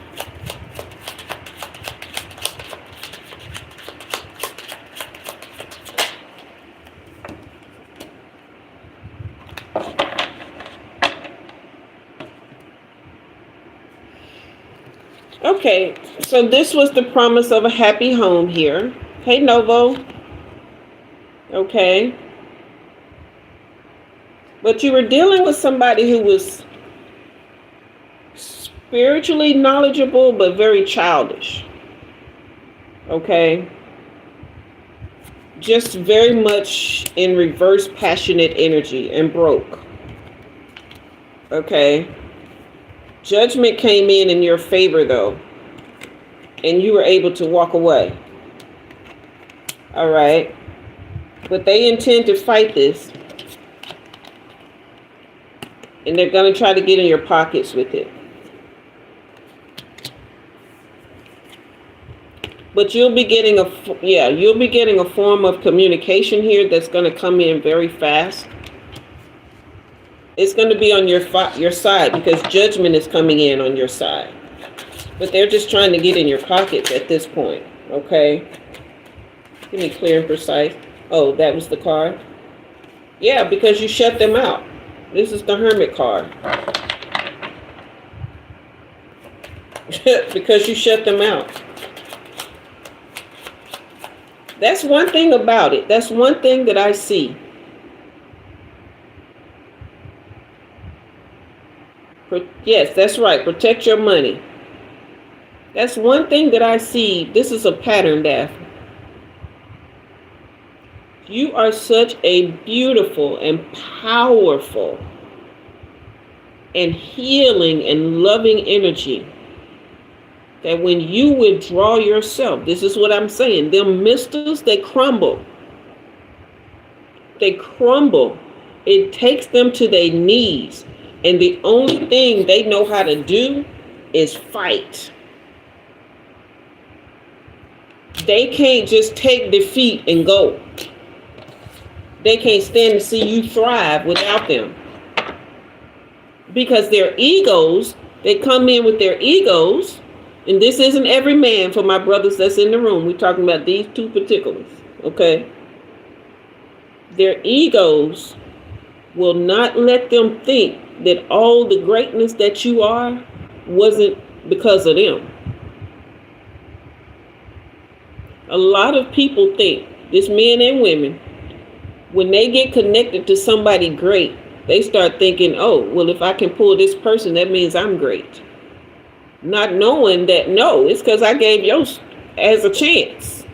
Okay, so this was the promise of a happy home here. Hey, Novo. Okay. But you were dealing with somebody who was spiritually knowledgeable, but very childish. Okay. Just very much in reverse passionate energy and broke. Okay. Judgment came in your favor, though. And you were able to walk away. All right. But they intend to fight this. And they're going to try to get in your pockets with it. But you'll be getting a form of communication here that's going to come in very fast. It's going to be on your side because judgment is coming in on your side. But they're just trying to get in your pockets at this point. Okay. Give me clear and precise. Oh, that was the card? Yeah, because you shut them out. This is the Hermit card. Because you shut them out. That's one thing about it. That's one thing that I see. Yes, that's right. Protect your money. That's one thing that I see. This is a pattern, Daphne. You are such a beautiful and powerful and healing and loving energy that when you withdraw yourself, this is what I'm saying, them misters, they crumble. They crumble. It takes them to their knees. And the only thing they know how to do is fight. They can't just take defeat and go. They can't stand to see you thrive without them. Because their egos, they come in with their egos. And this isn't every man, for my brothers that's in the room. We're talking about these two particulars. Okay? Their egos will not let them think that all the greatness that you are wasn't because of them. A lot of people think, this men and women, when they get connected to somebody great, they start thinking, oh, well, if I can pull this person, that means I'm great. Not knowing that, no, it's because I gave yours as a chance.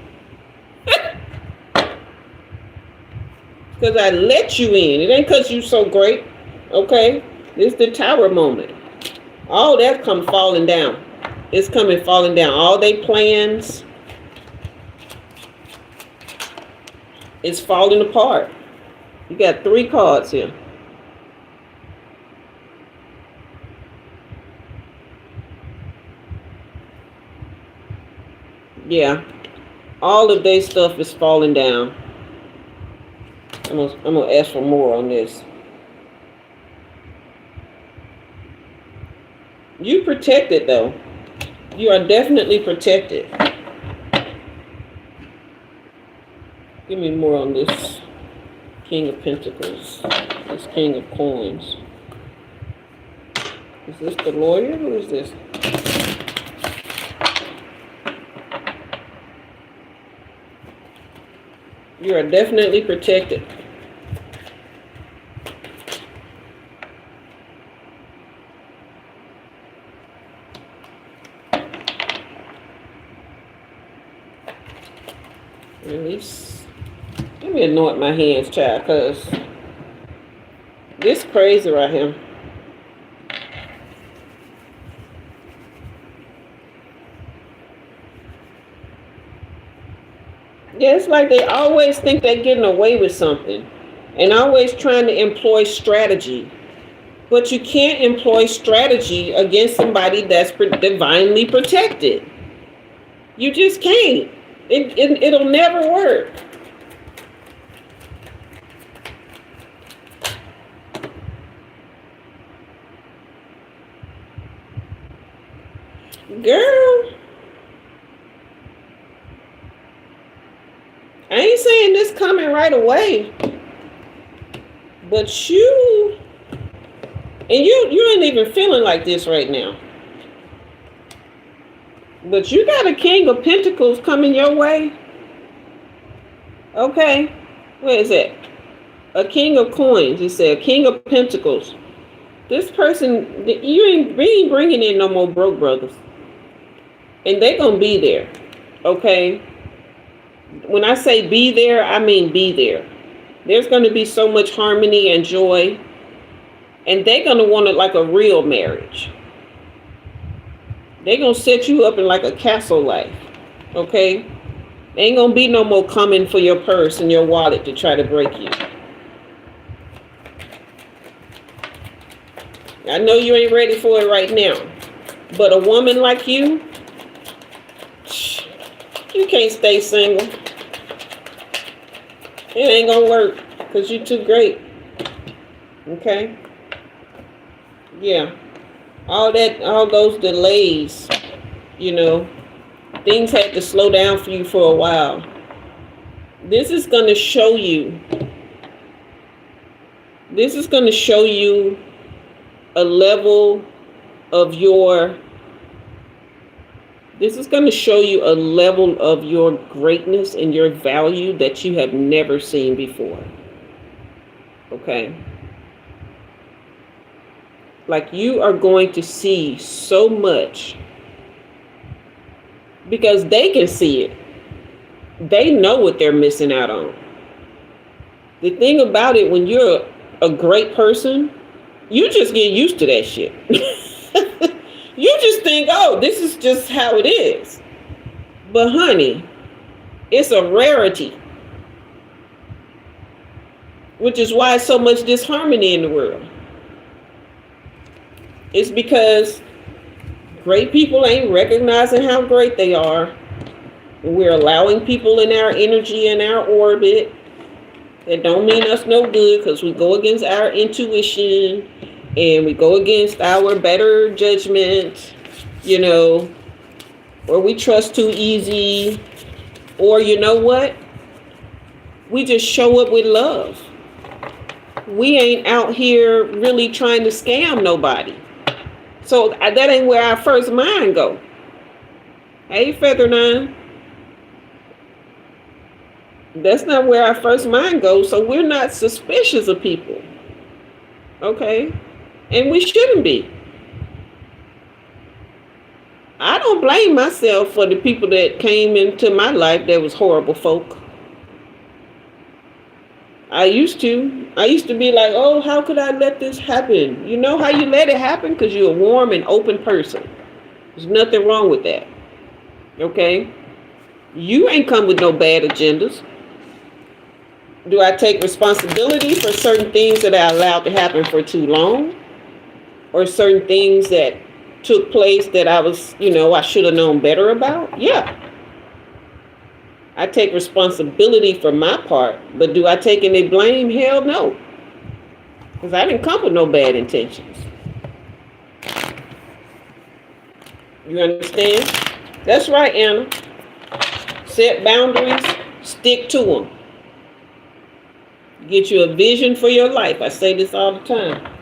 Because I let you in. It ain't because you so great. Okay? This is the tower moment. All that come falling down. It's coming falling down. All they plans is falling apart. You got 3 cards here. Yeah. All of their stuff is falling down. I'm gonna ask for more on this. You protected though. You are definitely protected. Give me more on this King of Pentacles. This King of Coins. Is this the lawyer? Who is this? You are definitely protected. Release. Let me anoint my hands, child, because this crazy right here. Yeah, it's like they always think they're getting away with something and always trying to employ strategy. But you can't employ strategy against somebody that's divinely protected. You just can't. It'll never work. girl, I ain't saying this coming right away, but you ain't even feeling like this right now. But you got a King of Pentacles coming your way. Okay. Where is that? A King of Coins. It said King of Pentacles. This person, you ain't bringing in no more broke brothers. And they're going to be there. Okay. When I say be there, I mean be there. There's going to be so much harmony and joy. And they're going to want it like a real marriage. They're going to set you up in like a castle life. Okay? There ain't going to be no more coming for your purse and your wallet to try to break you. I know you ain't ready for it right now. But a woman like you can't stay single. It ain't going to work because you're too great. Okay? Yeah. All those delays, things had to slow down for you for a while. This is going to show you a level of your greatness and your value that you have never seen before. Okay? Like, you are going to see so much because they can see it. They know what they're missing out on. The thing about it, when you're a great person, you just get used to that shit. You just think, oh, this is just how it is. But honey, it's a rarity. Which is why so much disharmony in the world. It's because great people ain't recognizing how great they are. We're allowing people in our energy and our orbit that don't mean us no good because we go against our intuition and we go against our better judgment, or we trust too easy, or you know what? We just show up with love. We ain't out here really trying to scam nobody. So that ain't where our first mind go. Hey, Feather Nine. That's not where our first mind goes. So we're not suspicious of people. Okay? And we shouldn't be. I don't blame myself for the people that came into my life that was horrible folk. I used to be like, oh, how could I let this happen? You know how you let it happen? Because you're a warm and open person. There's nothing wrong with that. Okay? You ain't come with no bad agendas. Do I take responsibility for certain things that I allowed to happen for too long? Or certain things that took place that I should have known better about? Yeah. I take responsibility for my part, but do I take any blame? Hell no. Because I didn't come with no bad intentions. You understand? That's right, Anna. Set boundaries, stick to them. Get you a vision for your life. I say this all the time.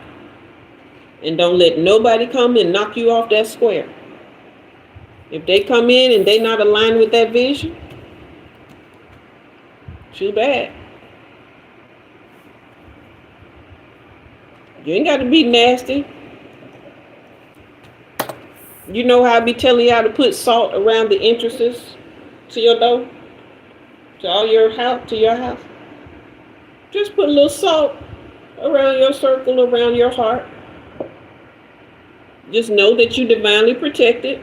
And don't let nobody come and knock you off that square. If they come in and they not aligned with that vision, too bad. You ain't got to be nasty. You know how I be telling you how to put salt around the entrances to your door? To your house? Just put a little salt around your circle, around your heart. Just know that you're divinely protected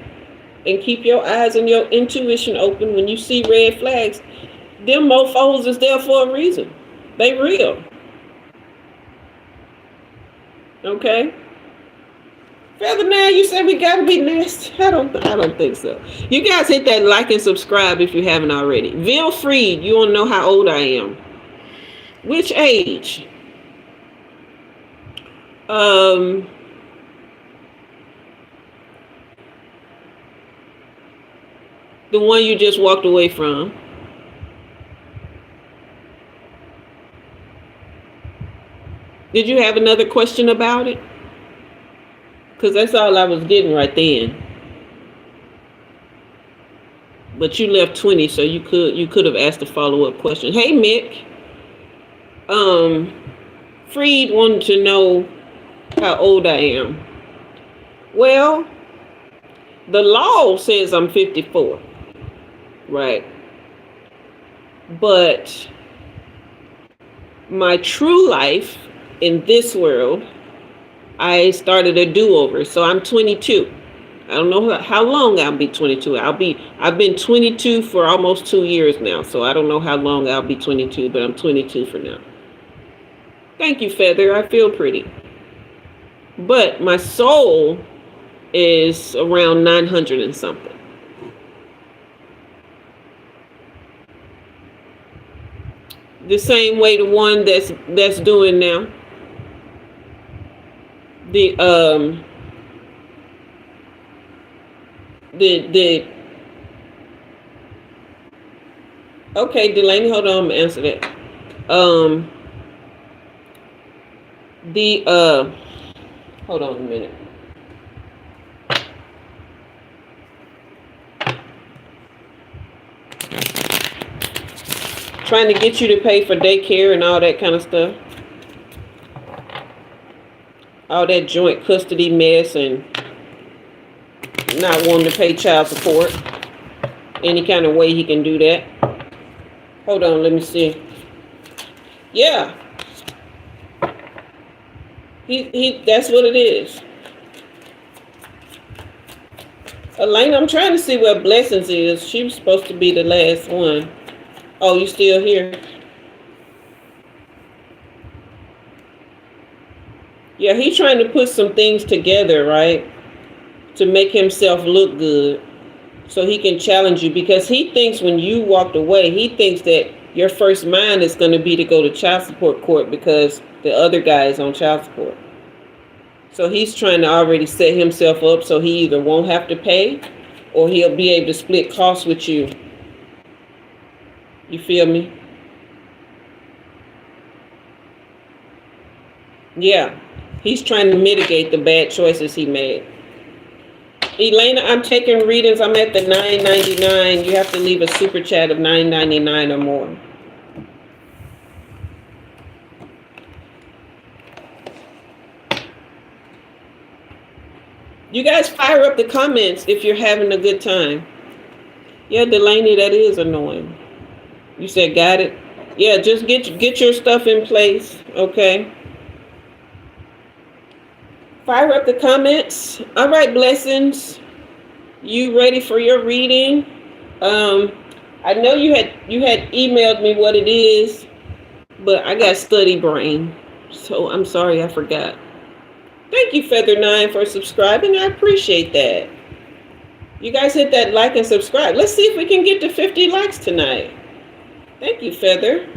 and keep your eyes and your intuition open when you see red flags. Them mofos is there for a reason. They real. Okay? Feather Now, you said we gotta be nasty. I don't think so. You guys hit that like and subscribe if you haven't already. Vil Freed, you wanna know how old I am. Which age? The one you just walked away from. Did you have another question about it? Because that's all I was getting right then. But you left 20, so you could have asked a follow-up question. Hey, Mick. Freed wanted to know how old I am. Well, the law says I'm 54, right? But my true life in this world, I started a do-over, so I'm 22. I don't know how long I'll be 22. I've been 22 for almost 2 years now, so I don't know how long I'll be 22, but I'm 22 for now. Thank you, Feather. I feel pretty. But my soul is around 900 and something. The same way the one that's doing now. The okay, Delaney, hold on, I'm gonna answer that. Hold on a minute. Trying to get you to pay for daycare and all that kind of stuff. All that joint custody mess and not wanting to pay child support. Any kind of way he can do that. Hold on, let me see. Yeah. He that's what it is. Elena, I'm trying to see where Blessings is. She was supposed to be the last one. Oh, you still here? Yeah, he's trying to put some things together, right? To make himself look good. So he can challenge you, because he thinks when you walked away, he thinks that your first mind is going to be to go to child support court because the other guy is on child support. So he's trying to already set himself up so he either won't have to pay or he'll be able to split costs with you. You feel me? Yeah. He's trying to mitigate the bad choices he made. Elena, I'm taking readings. I'm at the $9.99. You have to leave a super chat of $9.99 or more. You guys fire up the comments if you're having a good time. Yeah, Delaney, that is annoying. You said got it? Yeah, just get your stuff in place, okay? Fire up the comments. All right, Blessings. You ready for your reading? I know you had emailed me what it is, but I got study brain, so I'm sorry I forgot. Thank you, Feather9, for subscribing. I appreciate that. You guys hit that like and subscribe. Let's see if we can get to 50 likes tonight. Thank you, Feather.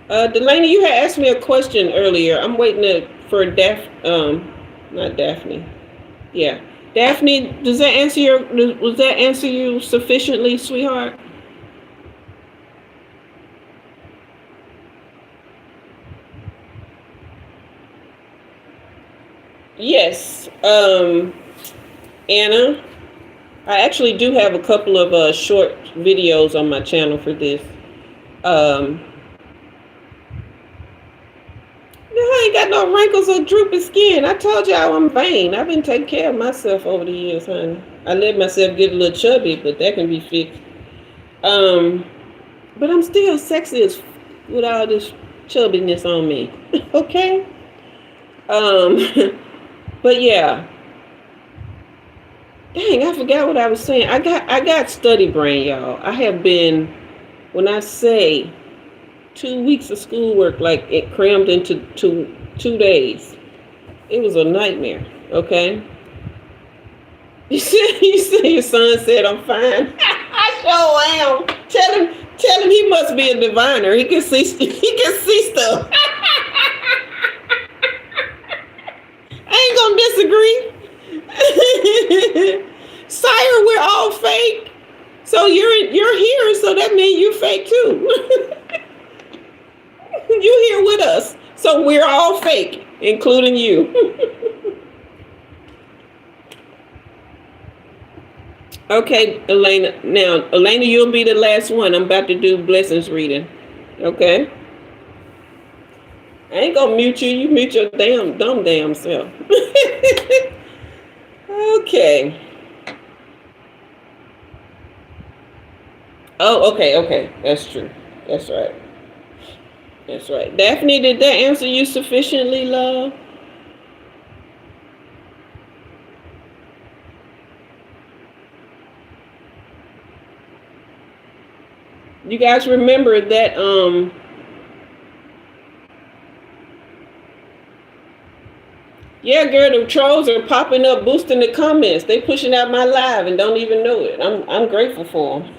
Delaney, you had asked me a question earlier. I'm waiting for not Daphne. Yeah. Daphne, was that answer you sufficiently, sweetheart? Yes. Anna, I actually do have a couple of short videos on my channel for this. I ain't got no wrinkles or droopy skin. I told y'all I'm vain. I've been taking care of myself over the years, honey. I let myself get a little chubby, but that can be fixed. But I'm still sexy as with all this chubbiness on me. Okay? But yeah. Dang, I forgot what I was saying. I got study brain, y'all. I have been, when I say 2 weeks of schoolwork, like it crammed into 2 days. It was a nightmare, okay? You see your son said I'm fine. I sure am. Tell him he must be a diviner. He can see stuff. I ain't gonna disagree. Sire, we're all fake. So you're here, so that means you fake too. You here with us. So we're all fake, including you. Okay, Elena. Now, Elena, you'll be the last one. I'm about to do blessings reading. Okay? I ain't gonna mute you. You mute your damn self. Okay. Oh, okay. That's true. That's right. That's right. Daphne, did that answer you sufficiently, love? You guys remember that yeah, girl, the trolls are popping up, boosting the comments. They pushing out my live and don't even know it. I'm grateful for them.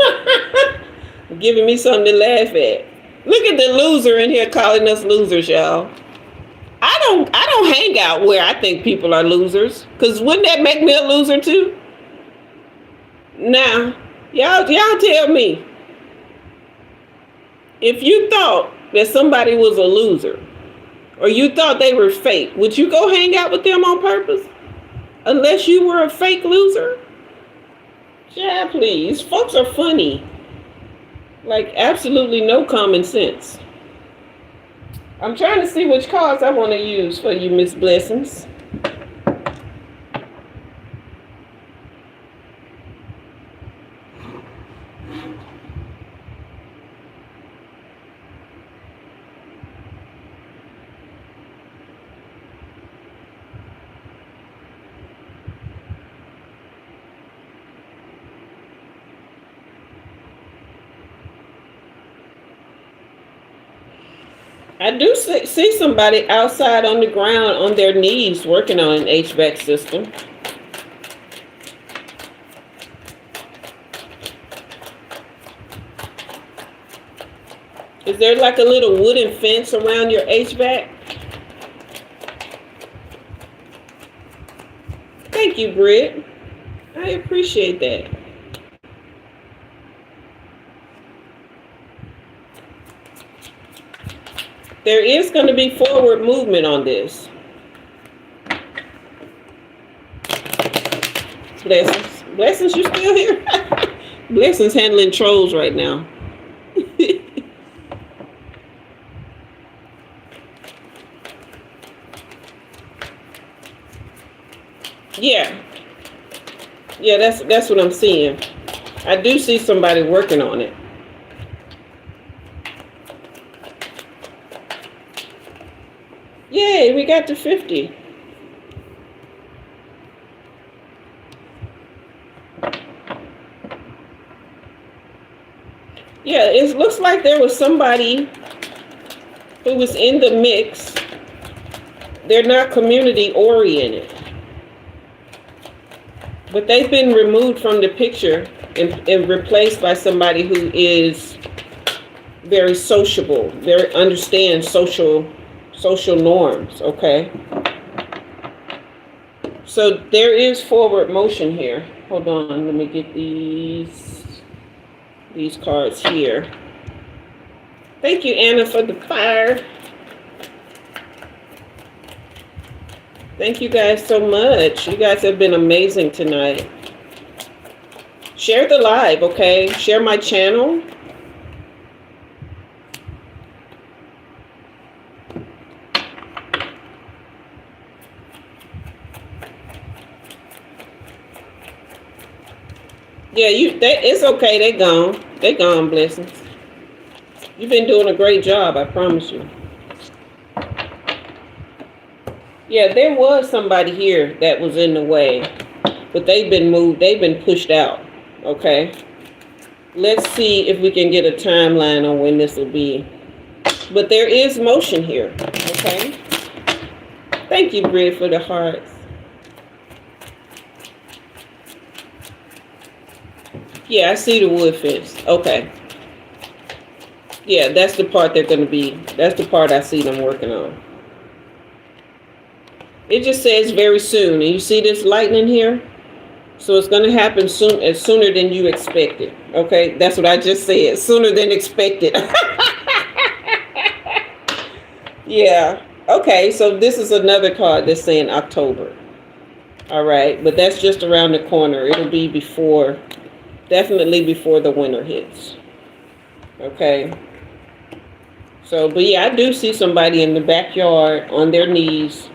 Giving me something to laugh at. Look at the loser in here calling us losers, y'all. I don't hang out where I think people are losers, cause wouldn't that make me a loser too? Now, y'all tell me, if you thought that somebody was a loser, or you thought they were fake, would you go hang out with them on purpose? Unless you were a fake loser? Yeah, please. Folks are funny. Like, absolutely no common sense. I'm trying to see which cards I want to use for you, Miss Blessings. I do see somebody outside on the ground on their knees working on an HVAC system. Is there like a little wooden fence around your HVAC? Thank you, Britt. I appreciate that. There is going to be forward movement on this. Blessings. Blessings, you still here? Blessings handling trolls right now. Yeah, that's what I'm seeing. I do see somebody working on it. Yay, we got to 50. Yeah, it looks like there was somebody who was in the mix. They're not community oriented, but they've been removed from the picture and replaced by somebody who is very sociable, very understands social norms, okay? So there is forward motion here. Hold on, let me get these cards here. Thank you, Anna, for the fire. Thank you guys so much. You guys have been amazing tonight. Share the live, okay? Share my channel. Yeah, it's okay. They gone. They gone, Blessings. You've been doing a great job, I promise you. Yeah, there was somebody here that was in the way, but they've been moved. They've been pushed out. Okay. Let's see if we can get a timeline on when this will be. But there is motion here. Okay. Thank you, Britt, for the hearts. Yeah, I see the wood fence. Okay. Yeah, that's the part they're going to be. That's the part I see them working on. It just says very soon. And you see this lightning here? So it's going to happen sooner than you expected. Okay, that's what I just said. Sooner than expected. Yeah. Okay, so this is another card that's saying October. All right, but that's just around the corner. It'll be before, definitely before the winter hits. Okay. So, but yeah, I do see somebody in the backyard on their knees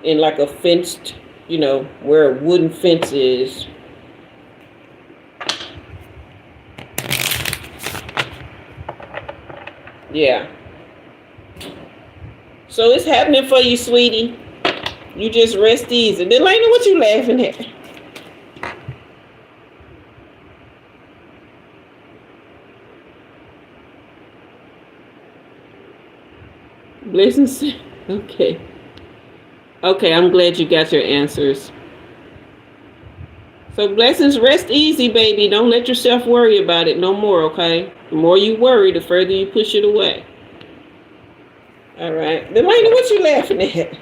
in like a fenced, where a wooden fence is. Yeah. So it's happening for you, sweetie. You just rest easy. Elena, what you laughing at? Blessings. Okay. Okay, I'm glad you got your answers. So blessings, rest easy, baby. Don't let yourself worry about it no more, okay? The more you worry, the further you push it away. All right. Elena, what you laughing at?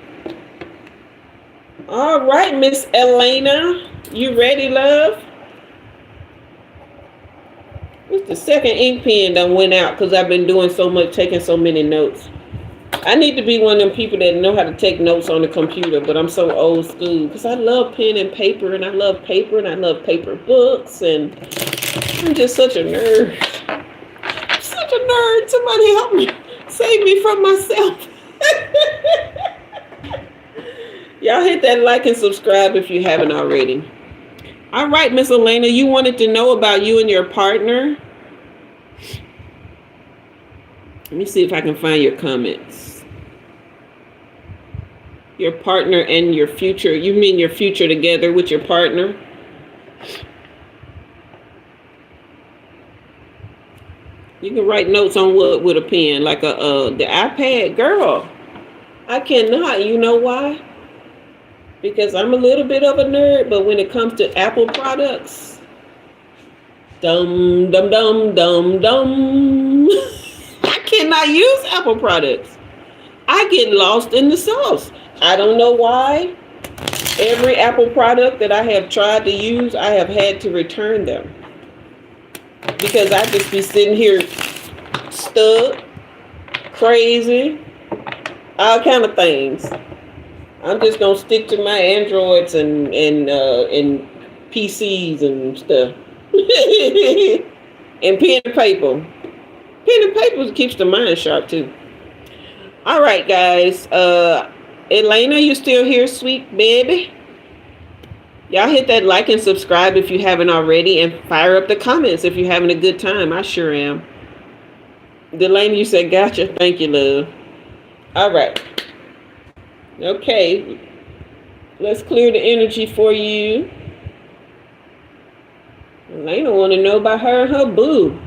All right, Miss Elena. You ready, love? What's the second ink pen that went out because I've been doing so much, taking so many notes. I need to be one of them people that know how to take notes on the computer, but I'm so old school because I love pen and paper, and I love paper, and I love paper books, and I'm just such a nerd. Such a nerd. Somebody help me. Save me from myself. Y'all hit that like and subscribe if you haven't already. All right, Miss Elena, you wanted to know about you and your partner. Let me see if I can find your comments. Your partner and your future. You mean your future together with your partner? You can write notes on wood with a pen, like the iPad. Girl, I cannot. You know why? Because I'm a little bit of a nerd, but when it comes to Apple products, dum, dum, dum, dum, dum. I cannot use Apple products. I get lost in the sauce. I don't know why. Every Apple product that I have tried to use, I have had to return them. Because I just be sitting here stuck, crazy, all kind of things. I'm just gonna stick to my Androids and PCs and stuff. And pen and paper. Pen and paper keeps the mind sharp too. All right, guys. Elena, you still here, sweet baby? Y'all hit that like and subscribe if you haven't already, and fire up the comments if you're having a good time. I sure am. Delaney, you said gotcha. Thank you, love. All right. Okay. Let's clear the energy for you. Elena want to know about her and her boo.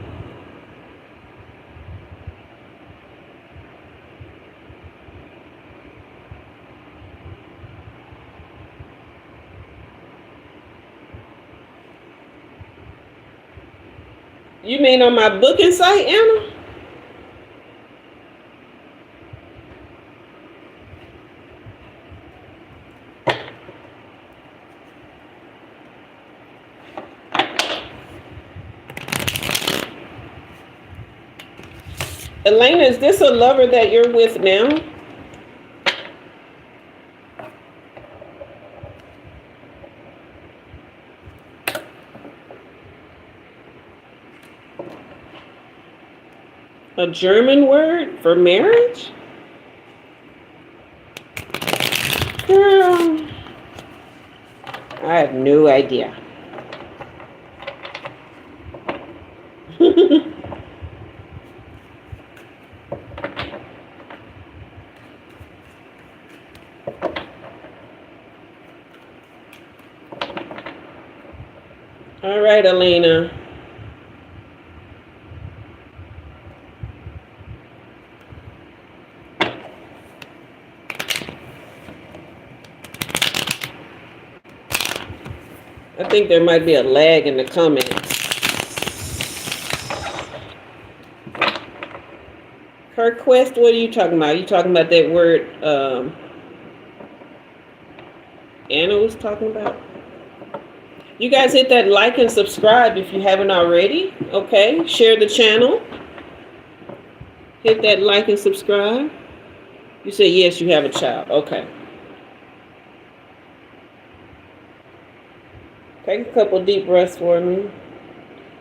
You mean on my booking site, Anna? Elena, is this a lover that you're with now? A German word for marriage? Girl, I have no idea. All right, Elena. I think there might be a lag in the comments. Quest, what are you talking about? Are you talking about that word Anna was talking about? You guys hit that like and subscribe if you haven't already. Okay, share the channel. Hit that like and subscribe. You say yes, you have a child. Okay. Take a couple deep breaths for me.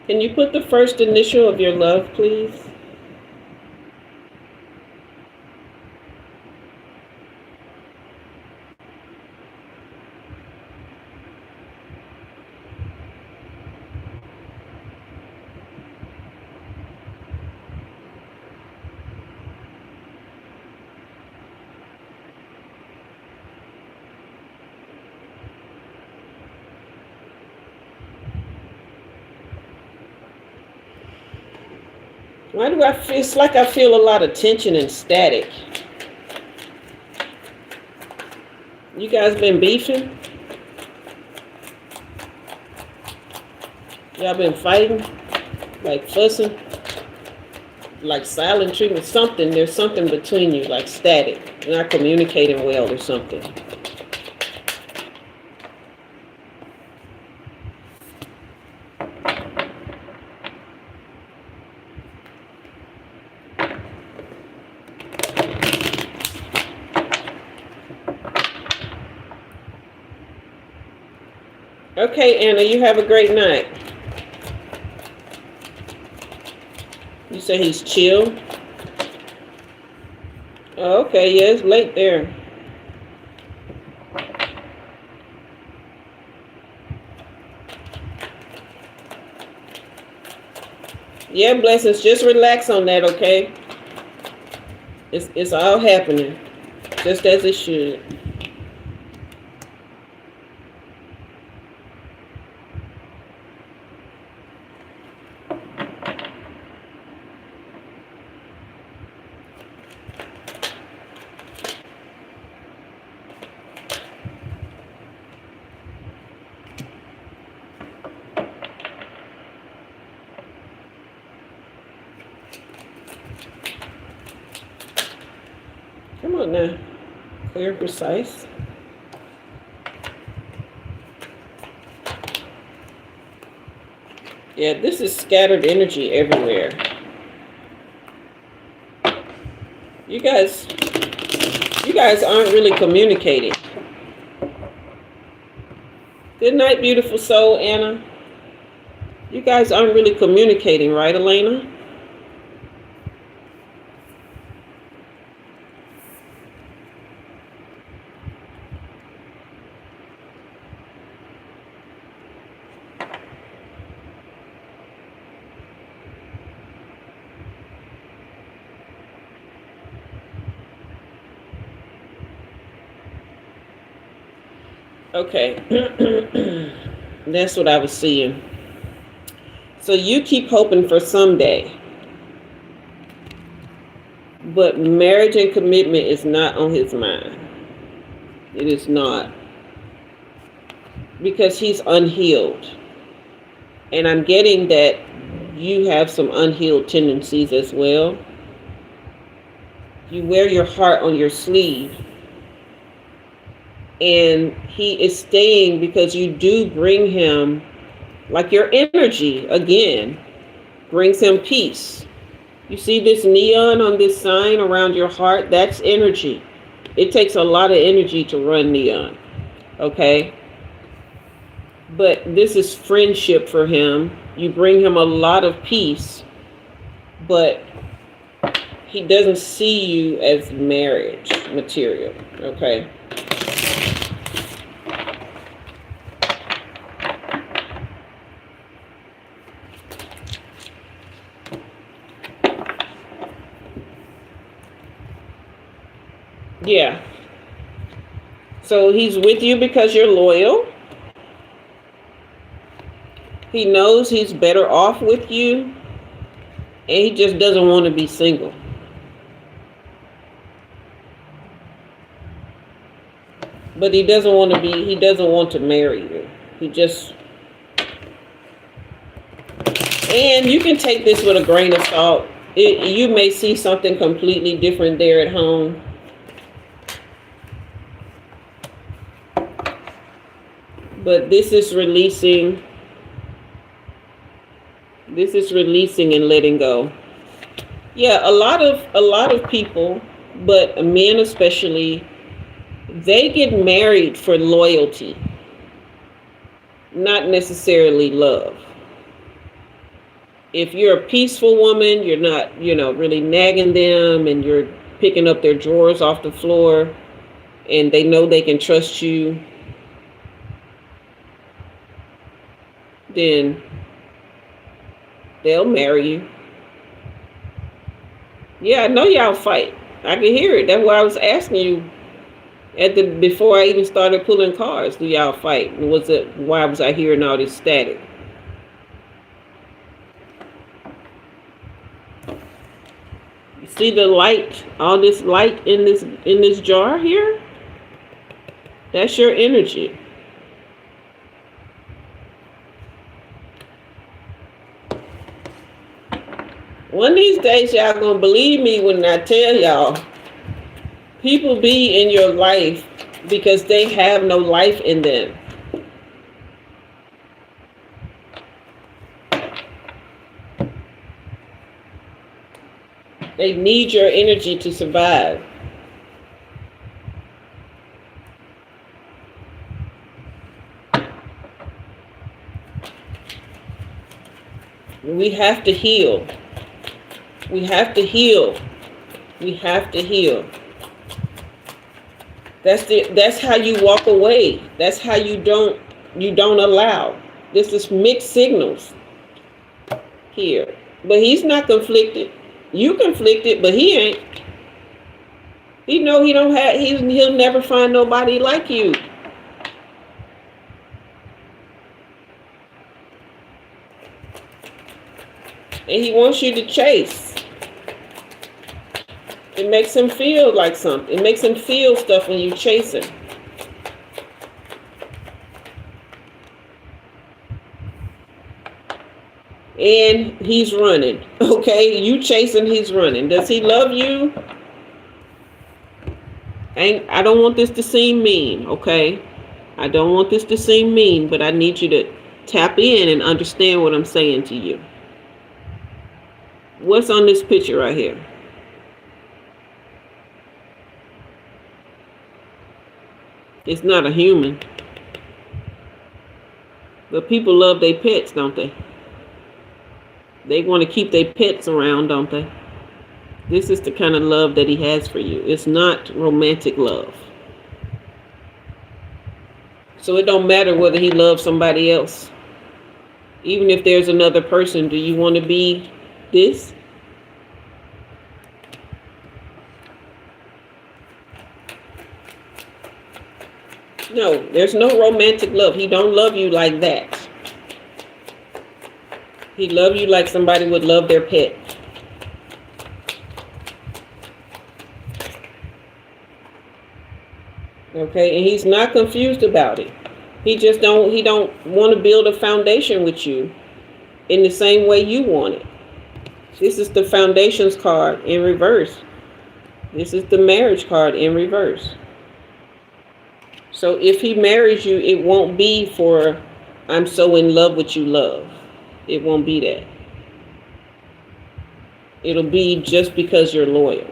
Can you put the first initial of your love, please? Why do I feel, it's like I feel a lot of tension and static. You guys been beefing? Y'all been fighting? Like fussing? Like silent treatment? Something, there's something between you, like static. You're not communicating well or something. Okay, Anna, you have a great night. You say he's chill? Oh, okay, yeah, it's late there. Yeah, blessings. Just relax on that, okay? It's all happening, just as it should. Come on now. Clear, precise. Yeah, this is scattered energy everywhere. You guys aren't really communicating. Good night, beautiful soul, Anna. You guys aren't really communicating, right, Elena? Okay, that's what I was seeing. So you keep hoping for someday, but marriage and commitment is not on his mind. It is not, because he's unhealed. And I'm getting that you have some unhealed tendencies as well. You wear your heart on your sleeve. And he is staying because you do bring him, like your energy, again, brings him peace. You see this neon on this sign around your heart? That's energy. It takes a lot of energy to run neon, okay? But this is friendship for him. You bring him a lot of peace, but he doesn't see you as marriage material, okay? Yeah. So he's with you because you're loyal. He knows he's better off with you, and he just doesn't want to be single. But he doesn't want to marry you. He just, and you can take this with a grain of salt. You may see something completely different there at home. But this is releasing. This is releasing and letting go. Yeah, a lot of people, but men especially, they get married for loyalty, not necessarily love. If you're a peaceful woman, you're not, really nagging them, and you're picking up their drawers off the floor, and they know they can trust you, then they'll marry you. Yeah, I know y'all fight. I can hear it. That's why I was asking you before I even started pulling cards. Do y'all fight? And why was I hearing all this static? You see the light, all this light in this jar here? That's your energy. One of these days, y'all gonna believe me when I tell y'all, people be in your life because they have no life in them. They need your energy to survive. We have to heal. We have to heal. We have to heal. That's how you walk away. That's how you don't allow. This is mixed signals here. But he's not conflicted. You conflicted, but he ain't. He know he'll never find nobody like you. And he wants you to chase. It makes him feel like something. It makes him feel stuff when you chase him. And he's running. Okay? You chasing, he's running. Does he love you? I don't want this to seem mean, okay? I don't want this to seem mean, but I need you to tap in and understand what I'm saying to you. What's on this picture right here? It's not a human. But people love their pets, don't they? They want to keep their pets around, don't they? This is the kind of love that he has for you. It's not romantic love. So it don't matter whether he loves somebody else. Even if there's another person, do you want to be this? No, there's no romantic love. He don't love you like that. He love you like somebody would love their pet. Okay, and he's not confused about it. He don't want to build a foundation with you in the same way you want it. This is the foundations card in reverse. This is the marriage card in reverse. So if he marries you, it won't be for, I'm so in love with you, love. It won't be that. It'll be just because you're loyal.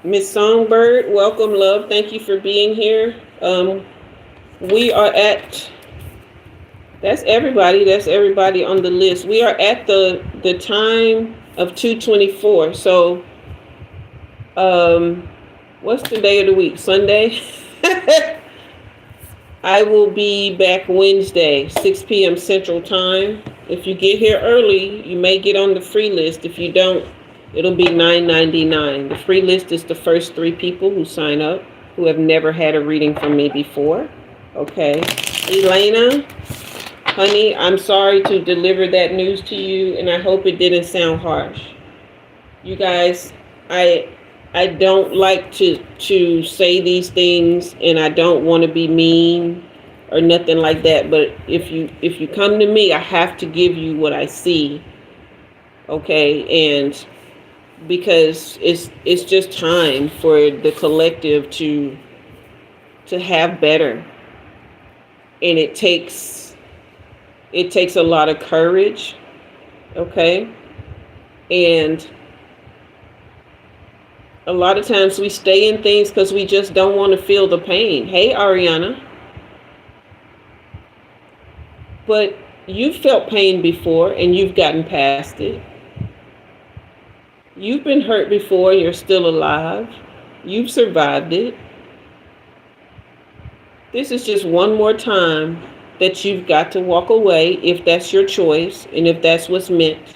Miss Songbird, welcome, love. Thank you for being here. We are at, that's everybody on the list. We are at the time of 2:24. So, what's the day of the week? Sunday? I will be back Wednesday, 6 p.m. Central Time. If you get here early, you may get on the free list. If you don't, it'll be $9.99. The free list is the first 3 people who sign up, who have never had a reading from me before. Okay. Elena, honey, I'm sorry to deliver that news to you, and I hope it didn't sound harsh. You guys, I don't like to say these things, and I don't want to be mean or nothing like that. But if you come to me, I have to give you what I see. Okay, and because it's just time for the collective to have better, and it takes a lot of courage. Okay, and a lot of times we stay in things because we just don't want to feel the pain. Hey, Ariana. But you've felt pain before and you've gotten past it. You've been hurt before, you're still alive. You've survived it. This is just one more time that you've got to walk away if that's your choice and if that's what's meant.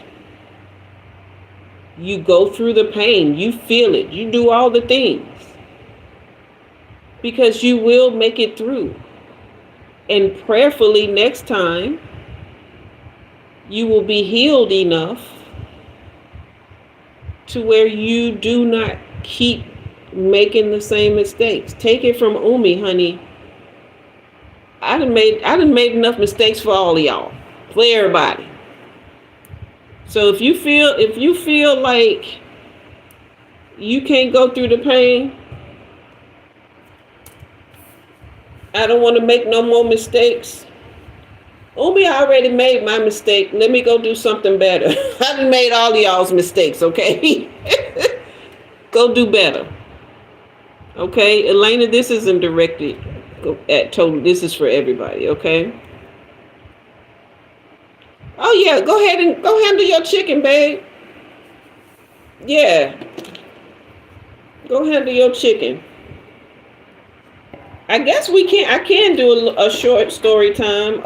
You go through the pain, you feel it, you do all the things. Because you will make it through. And prayerfully next time, you will be healed enough to where you do not keep making the same mistakes. Take it from Umi, honey. I done made enough mistakes for all of y'all, for everybody. So if you feel like you can't go through the pain, I don't want to make no more mistakes. Umi already made my mistake. Let me go do something better. I done made all of y'all's mistakes, okay? Go do better. Okay, Elena, this isn't directed at total. This is for everybody, okay? Oh yeah, go ahead and go handle your chicken, babe. Yeah. Go handle your chicken. I guess I can do a short story time,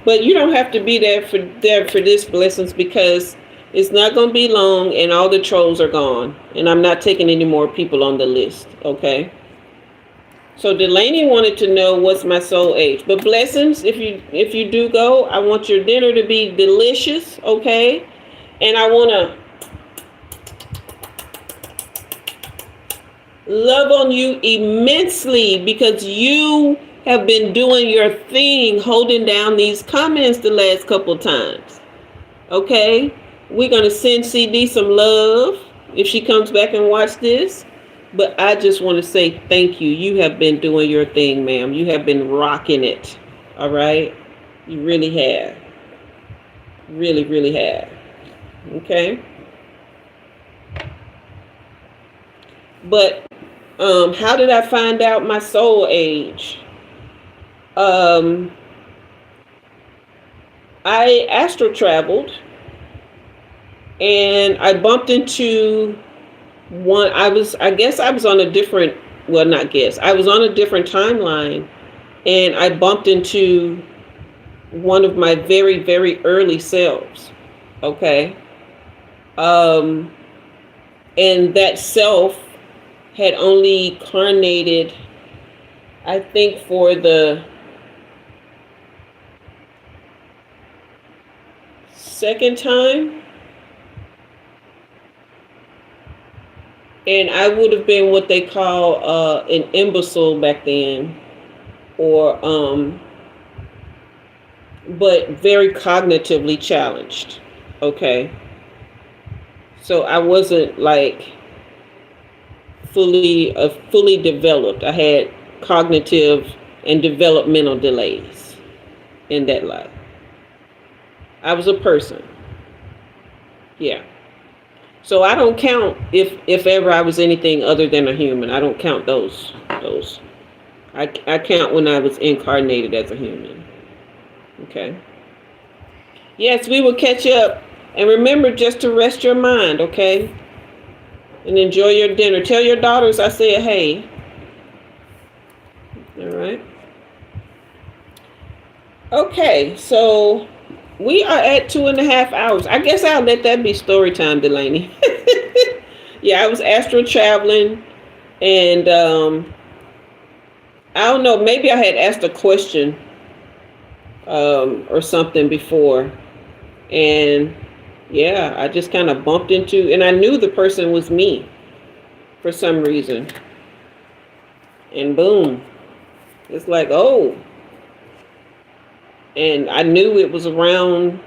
but you don't have to be there for this blessings, because it's not going to be long and all the trolls are gone, and I'm not taking any more people on the list. Okay. So Delaney wanted to know what's my soul age, but blessings, if you do go, I want your dinner to be delicious. Okay, and I want to love on you immensely because you have been doing your thing, holding down these comments the last couple times. Okay? We're going to send CD some love if she comes back and watch this. But I just want to say thank you. You have been doing your thing, ma'am. You have been rocking it. All right? You really have. Really, really have. Okay? But how did I find out my soul age? I astral traveled and I bumped into one. I was on a different, I was on a different timeline, and I bumped into one of my very, very early selves. Okay. And that self had only carnated, I think, for the second time. And I would have been what they call an imbecile back then, or but very cognitively challenged. Okay. So I wasn't like fully developed. I had cognitive and developmental delays in that life. I was a person. Yeah. So I don't count if ever I was anything other than a human. I don't count those. I count when I was incarnated as a human. Okay. Yes, we will catch up. And remember just to rest your mind, okay? And enjoy your dinner. Tell your daughters I said hey. All right. Okay, so we are at 2.5 hours. I guess I'll let that be story time, Delaney. Yeah, I was astral traveling, and I don't know, maybe I had asked a question or something before, and yeah, I just kind of bumped into, and I knew the person was me for some reason, and boom, it's like, oh. And I knew it was around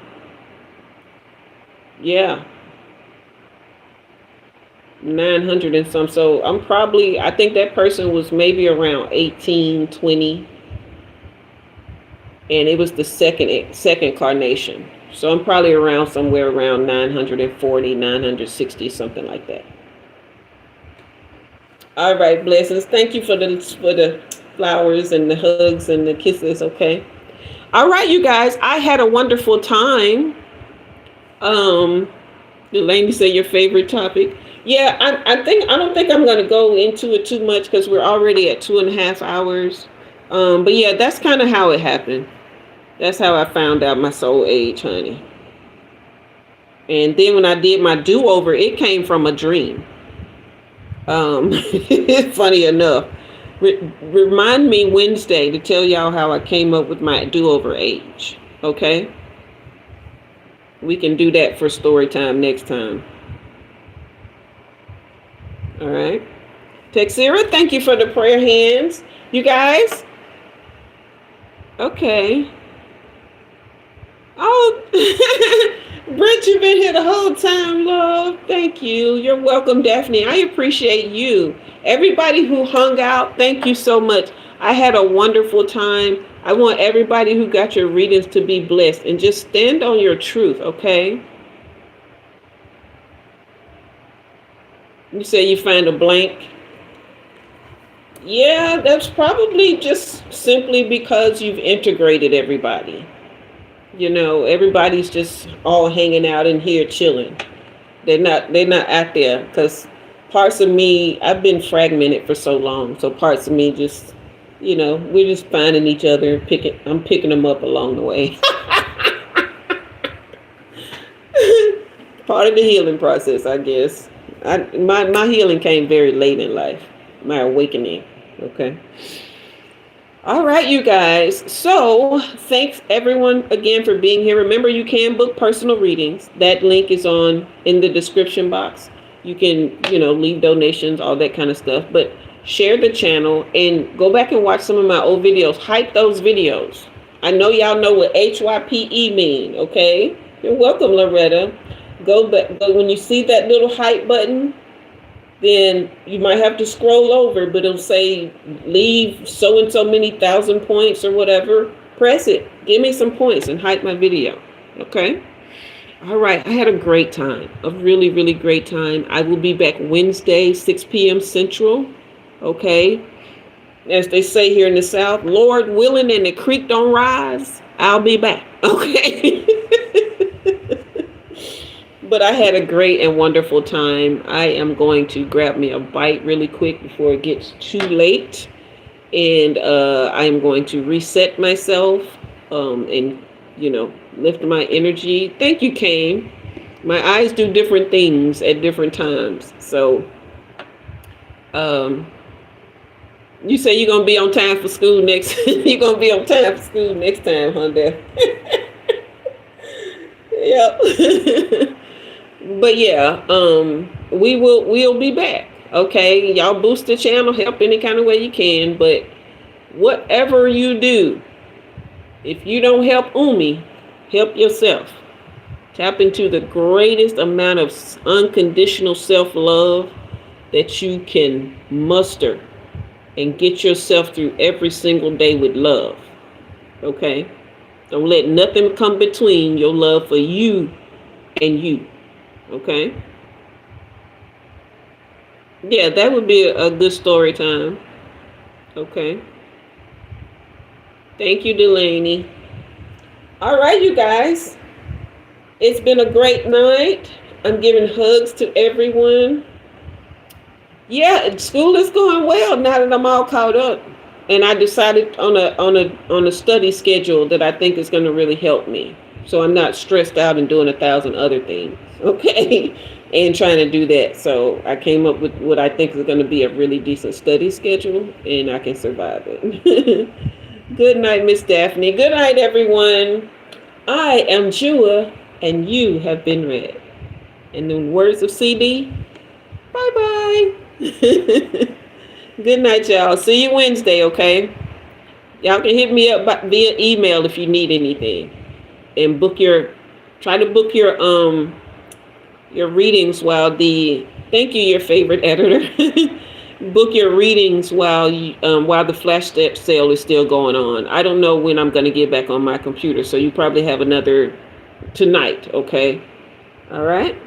Yeah. 900 and some. So I think that person was maybe around 18, 20, and it was the second carnation. So I'm probably around somewhere around 940, 960, something like that. All right, blessings. Thank you for the flowers and the hugs and the kisses, okay? All right, you guys, I had a wonderful time. Um Elaine, you say your favorite topic. Yeah, I don't think I'm gonna go into it too much because we're already at 2.5 hours. But yeah, that's kind of how it happened. That's how I found out my soul age, honey. And then when I did my do-over, it came from a dream. Funny enough. Remind me Wednesday to tell y'all how I came up with my do-over age. Okay? We can do that for story time next time. All right. Texira, thank you for the prayer hands. You guys? Okay. Oh, Brent, you've been here the whole time, love. Thank you. You're welcome, Daphne. I appreciate you. Everybody who hung out, thank you so much. I had a wonderful time. I want everybody who got your readings to be blessed and just stand on your truth, okay? You say you find a blank. Yeah, that's probably just simply because you've integrated everybody. You know, everybody's just all hanging out in here chilling. They're not out there because parts of me, I've been fragmented for so long. So parts of me just, we're just finding each other and I'm picking them up along the way. Part of the healing process, I guess. My healing came very late in life. My awakening. Okay. All right, you guys. So thanks everyone again for being here. Remember, you can book personal readings. That link is in the description box. You can, leave donations, all that kind of stuff. But share the channel and go back and watch some of my old videos. Hype those videos. I know y'all know what HYPE mean, okay? You're welcome, Loretta. Go back. But when you see that little hype button, then you might have to scroll over, but it'll say leave so and so many thousand points or whatever. Press it. Give me some points and hype my video. Okay? All right. I had a great time. A really, really great time. I will be back Wednesday, 6 p.m. Central. Okay? As they say here in the South, Lord willing and the creek don't rise, I'll be back. Okay? But I had a great and wonderful time. I am going to grab me a bite really quick before it gets too late. And I am going to reset myself and, lift my energy. Thank you, Kane. My eyes do different things at different times. So you say you're going to be on time for school next. You're going to be on time for school next time, huh, Dad? Yep. But yeah, we'll be back. Okay, y'all boost the channel, help any kind of way you can. But whatever you do, if you don't help Umi, help yourself. Tap into the greatest amount of unconditional self-love that you can muster and get yourself through every single day with love. Okay? Don't let nothing come between your love for you and you. Okay? Yeah, that would be a good story time. Okay. Thank you, Delaney. All right, you guys. It's been a great night. I'm giving hugs to everyone. Yeah, school is going well now that I'm all caught up. And I decided on a study schedule that I think is going to really help me. So I'm not stressed out and doing 1,000 other things. Okay. And trying to do that. So I came up with what I think is going to be a really decent study schedule, and I can survive it. Good night, Miss Daphne. Good night, everyone. I am Jua, and you have been read. In the words of CD, bye-bye. Good night, y'all. See you Wednesday, okay? Y'all can hit me up via email if you need anything. And try to book your your readings while thank you, your favorite editor. Book your readings while the flash sale is still going on. I don't know when I'm going to get back on my computer, so you probably have another tonight, okay? All right?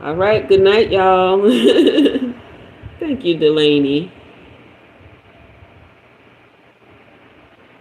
All right, good night, y'all. Thank you, Delaney.